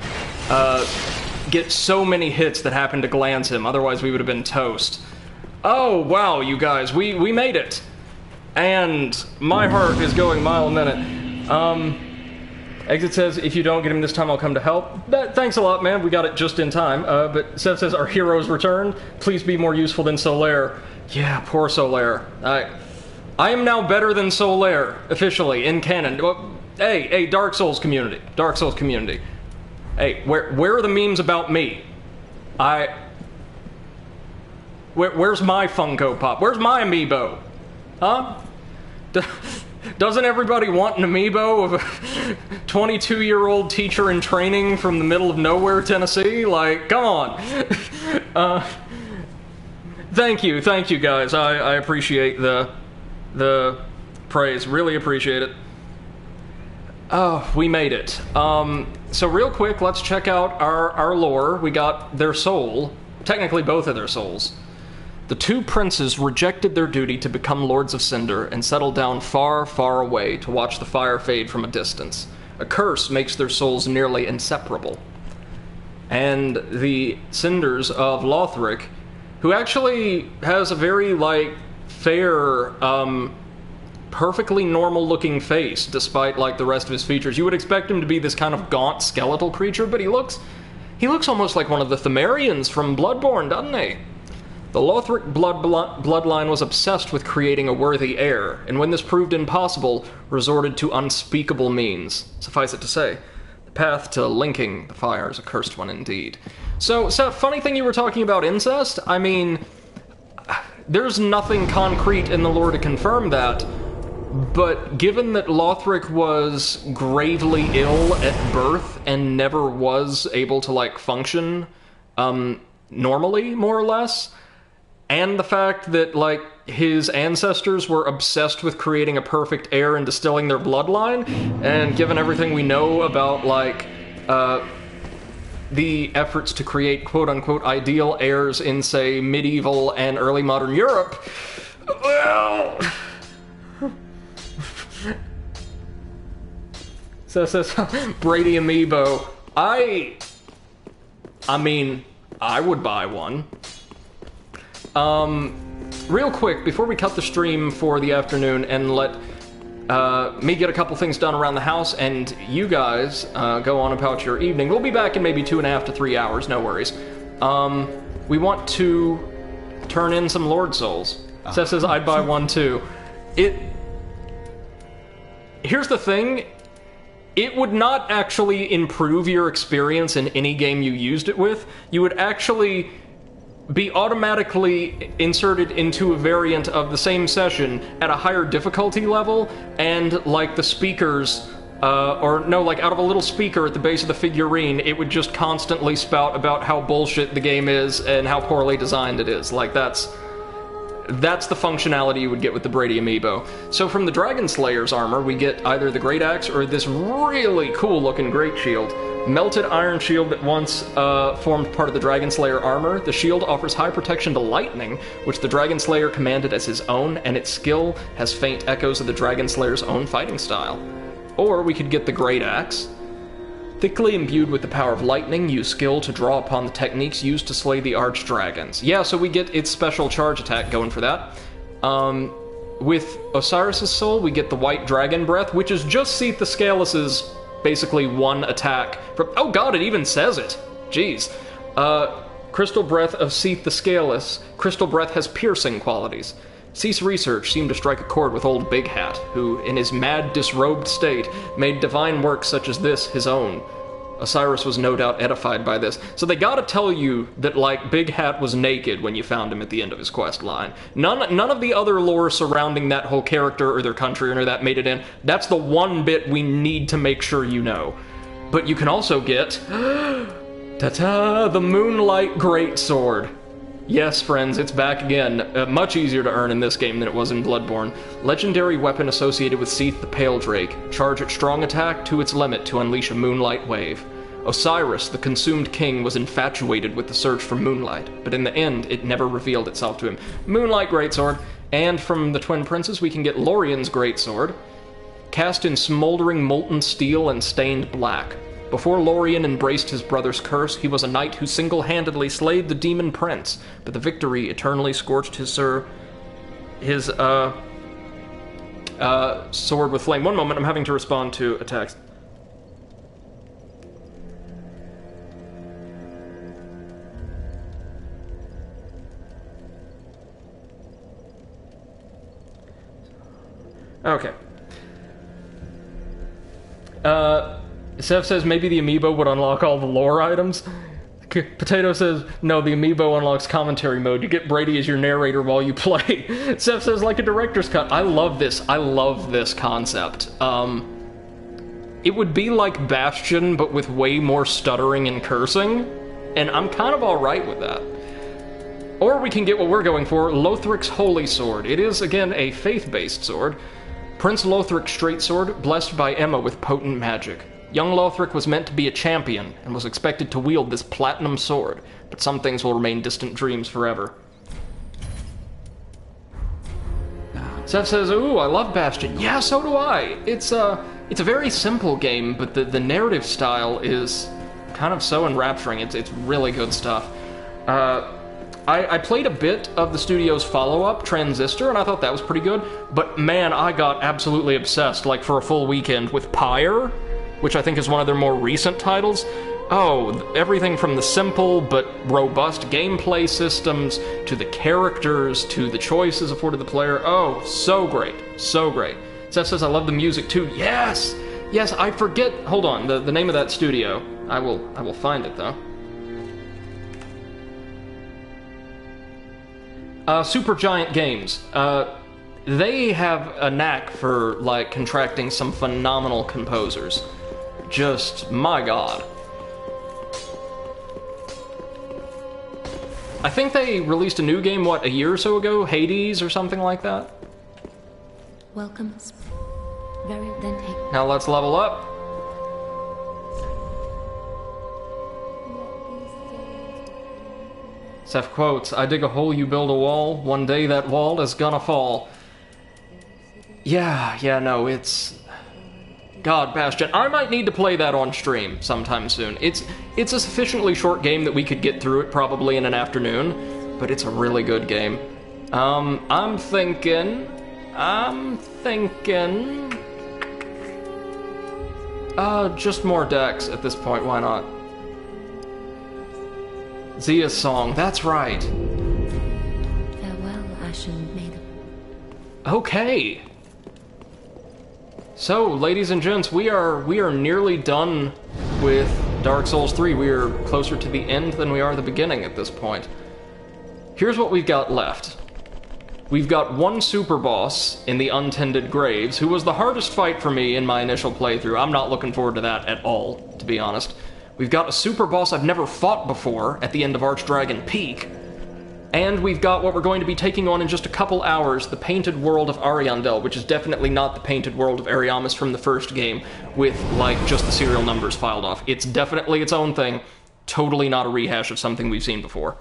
get so many hits that happened to glance him. Otherwise, we would have been toast. Oh, wow, you guys, we made it. And my heart is going mile a minute. Exit says, if you don't get him this time, I'll come to help. Thanks a lot, man. We got it just in time. But Seth says, our heroes returned. Please be more useful than Solaire. Yeah, poor Solaire. I am now better than Solaire, officially, in canon. Well, hey, Dark Souls community. Dark Souls community. Hey, where are the memes about me? Where's my Funko Pop? Where's my amiibo? Huh? Doesn't everybody want an amiibo of a 22-year-old teacher in training from the middle of nowhere, Tennessee? Like, come on. Thank you guys. I appreciate the praise. Really appreciate it. Oh, we made it. So real quick, let's check out our lore. We got their soul. Technically both of their souls. The two princes rejected their duty to become Lords of Cinder and settled down far, far away to watch the fire fade from a distance. A curse makes their souls nearly inseparable. And the Cinders of Lothric, who actually has a very, fair, perfectly normal-looking face, despite, the rest of his features. You would expect him to be this kind of gaunt, skeletal creature, but he looks almost like one of the Thumerians from Bloodborne, doesn't he? The Lothric bloodline was obsessed with creating a worthy heir, and when this proved impossible, resorted to unspeakable means. Suffice it to say, the path to linking the fire is a cursed one indeed. So, Seth, funny thing you were talking about incest? I mean, there's nothing concrete in the lore to confirm that, but given that Lothric was gravely ill at birth and never was able to, function, normally, more or less, and the fact that, his ancestors were obsessed with creating a perfect heir and distilling their bloodline, and given everything we know about, the efforts to create quote-unquote ideal heirs in, say, medieval and early modern Europe, well... says Brady amiibo. I mean, I would buy one. Real quick, before we cut the stream for the afternoon and let me get a couple things done around the house and you guys go on about your evening. We'll be back in maybe 2.5 to 3 hours, no worries. We want to turn in some Lord Souls. Seth says I'd buy one too. Here's the thing. It would not actually improve your experience in any game you used it with. You would actually be automatically inserted into a variant of the same session at a higher difficulty level, and the speakers, out of a little speaker at the base of the figurine, it would just constantly spout about how bullshit the game is and how poorly designed it is. That's the functionality you would get with the Brady amiibo. So from the Dragon Slayer's armor, we get either the Great Axe or this really cool looking Great Shield. Melted iron shield that once formed part of the Dragon Slayer armor. The shield offers high protection to lightning, which the Dragon Slayer commanded as his own, and its skill has faint echoes of the Dragon Slayer's own fighting style. Or we could get the Great Axe. Thickly imbued with the power of lightning, use skill to draw upon the techniques used to slay the archdragons. Yeah, so we get its special charge attack going for that. With Osiris' soul, we get the White Dragon Breath, which is just Seath the Scaleless's basically one attack from... Oh god, it even says it! Jeez. Crystal Breath of Seath the Scaleless. Crystal Breath has piercing qualities. Seath's research seemed to strike a chord with old Big Hat, who, in his mad, disrobed state, made divine works such as this his own. Osiris was no doubt edified by this. So they gotta tell you that, like, Big Hat was naked when you found him at the end of his quest line. None of the other lore surrounding that whole character or their country or any of that made it in. That's the one bit we need to make sure you know. But you can also get... ta-ta! The Moonlight Greatsword. Yes, friends, it's back again. Much easier to earn in this game than it was in Bloodborne. Legendary weapon associated with Seath the Pale Drake. Charge its strong attack to its limit to unleash a moonlight wave. Osiris, the consumed king, was infatuated with the search for moonlight, but in the end, it never revealed itself to him. Moonlight Greatsword. And from the Twin Princes, we can get Lorien's Greatsword. Cast in smoldering molten steel and stained black. Before Lorien embraced his brother's curse, he was a knight who single-handedly slayed the demon prince, but the victory eternally scorched his sword with flame. One moment, I'm having to respond to a text. Okay. Seth says maybe the amiibo would unlock all the lore items. Potato says, no, the amiibo unlocks commentary mode. You get Brady as your narrator while you play. Seth says, like a director's cut. I love this. I love this concept. It would be like Bastion, but with way more stuttering and cursing, and I'm kind of alright with that. Or we can get what we're going for, Lothric's Holy Sword. It is, again, a faith-based sword. Prince Lothric's straight sword, blessed by Emma with potent magic. Young Lothric was meant to be a champion, and was expected to wield this platinum sword, but some things will remain distant dreams forever. Seth says, ooh, I love Bastion. Yeah, so do I. It's a very simple game, but the narrative style is kind of so enrapturing. It's really good stuff. I played a bit of the studio's follow-up, Transistor, and I thought that was pretty good, but man, I got absolutely obsessed, like for a full weekend, with Pyre, which I think is one of their more recent titles. Oh, everything from the simple but robust gameplay systems, to the characters, to the choices afforded the player. Oh, so great. So great. Seth says, I love the music too. Yes! Yes, I forget... Hold on, the name of that studio. I will find it, though. Supergiant Games. They have a knack for, like, contracting some phenomenal composers. Just, my god. I think they released a new game, what, a year or so ago? Hades or something like that? Welcome. Very then take. Now let's level up. Seth quotes, I dig a hole, you build a wall. One day that wall is gonna fall. Yeah, no, it's... God, Bastion. I might need to play that on stream sometime soon. It's a sufficiently short game that we could get through it probably in an afternoon, but it's a really good game. I'm thinking... just more decks at this point, why not? Zia's song, that's right. Farewell, Ashen Maiden. Okay. So, ladies and gents, we are nearly done with Dark Souls 3. We are closer to the end than we are the beginning at this point. Here's what we've got left. We've got one super boss in the Untended Graves, who was the hardest fight for me in my initial playthrough. I'm not looking forward to that at all, to be honest. We've got a super boss I've never fought before at the end of Archdragon Peak. And we've got what we're going to be taking on in just a couple hours, the Painted World of Ariandel, which is definitely not the Painted World of Ariamis from the first game, with, like, just the serial numbers filed off. It's definitely its own thing, totally not a rehash of something we've seen before.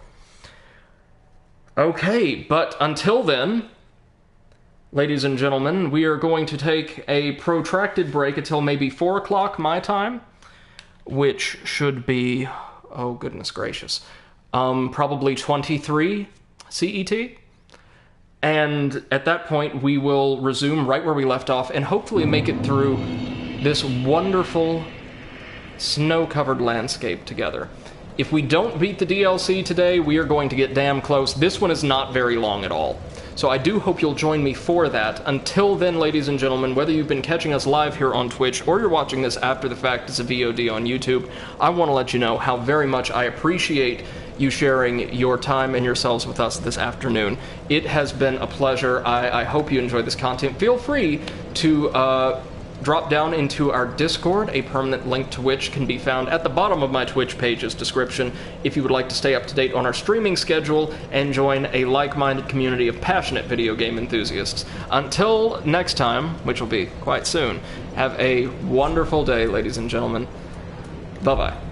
Okay, but until then, ladies and gentlemen, we are going to take a protracted break until maybe 4 o'clock my time, which should be, oh goodness gracious, probably 23 CET. And at that point, we will resume right where we left off and hopefully make it through this wonderful snow-covered landscape together. If we don't beat the DLC today, we are going to get damn close. This one is not very long at all. So I do hope you'll join me for that. Until then, ladies and gentlemen, whether you've been catching us live here on Twitch or you're watching this after the fact as a VOD on YouTube, I want to let you know how very much I appreciate you sharing your time and yourselves with us this afternoon. It has been a pleasure. I hope you enjoyed this content. Feel free to drop down into our Discord, a permanent link to which can be found at the bottom of my Twitch page's description, if you would like to stay up to date on our streaming schedule and join a like-minded community of passionate video game enthusiasts. Until next time, which will be quite soon, have a wonderful day, ladies and gentlemen. Bye-bye.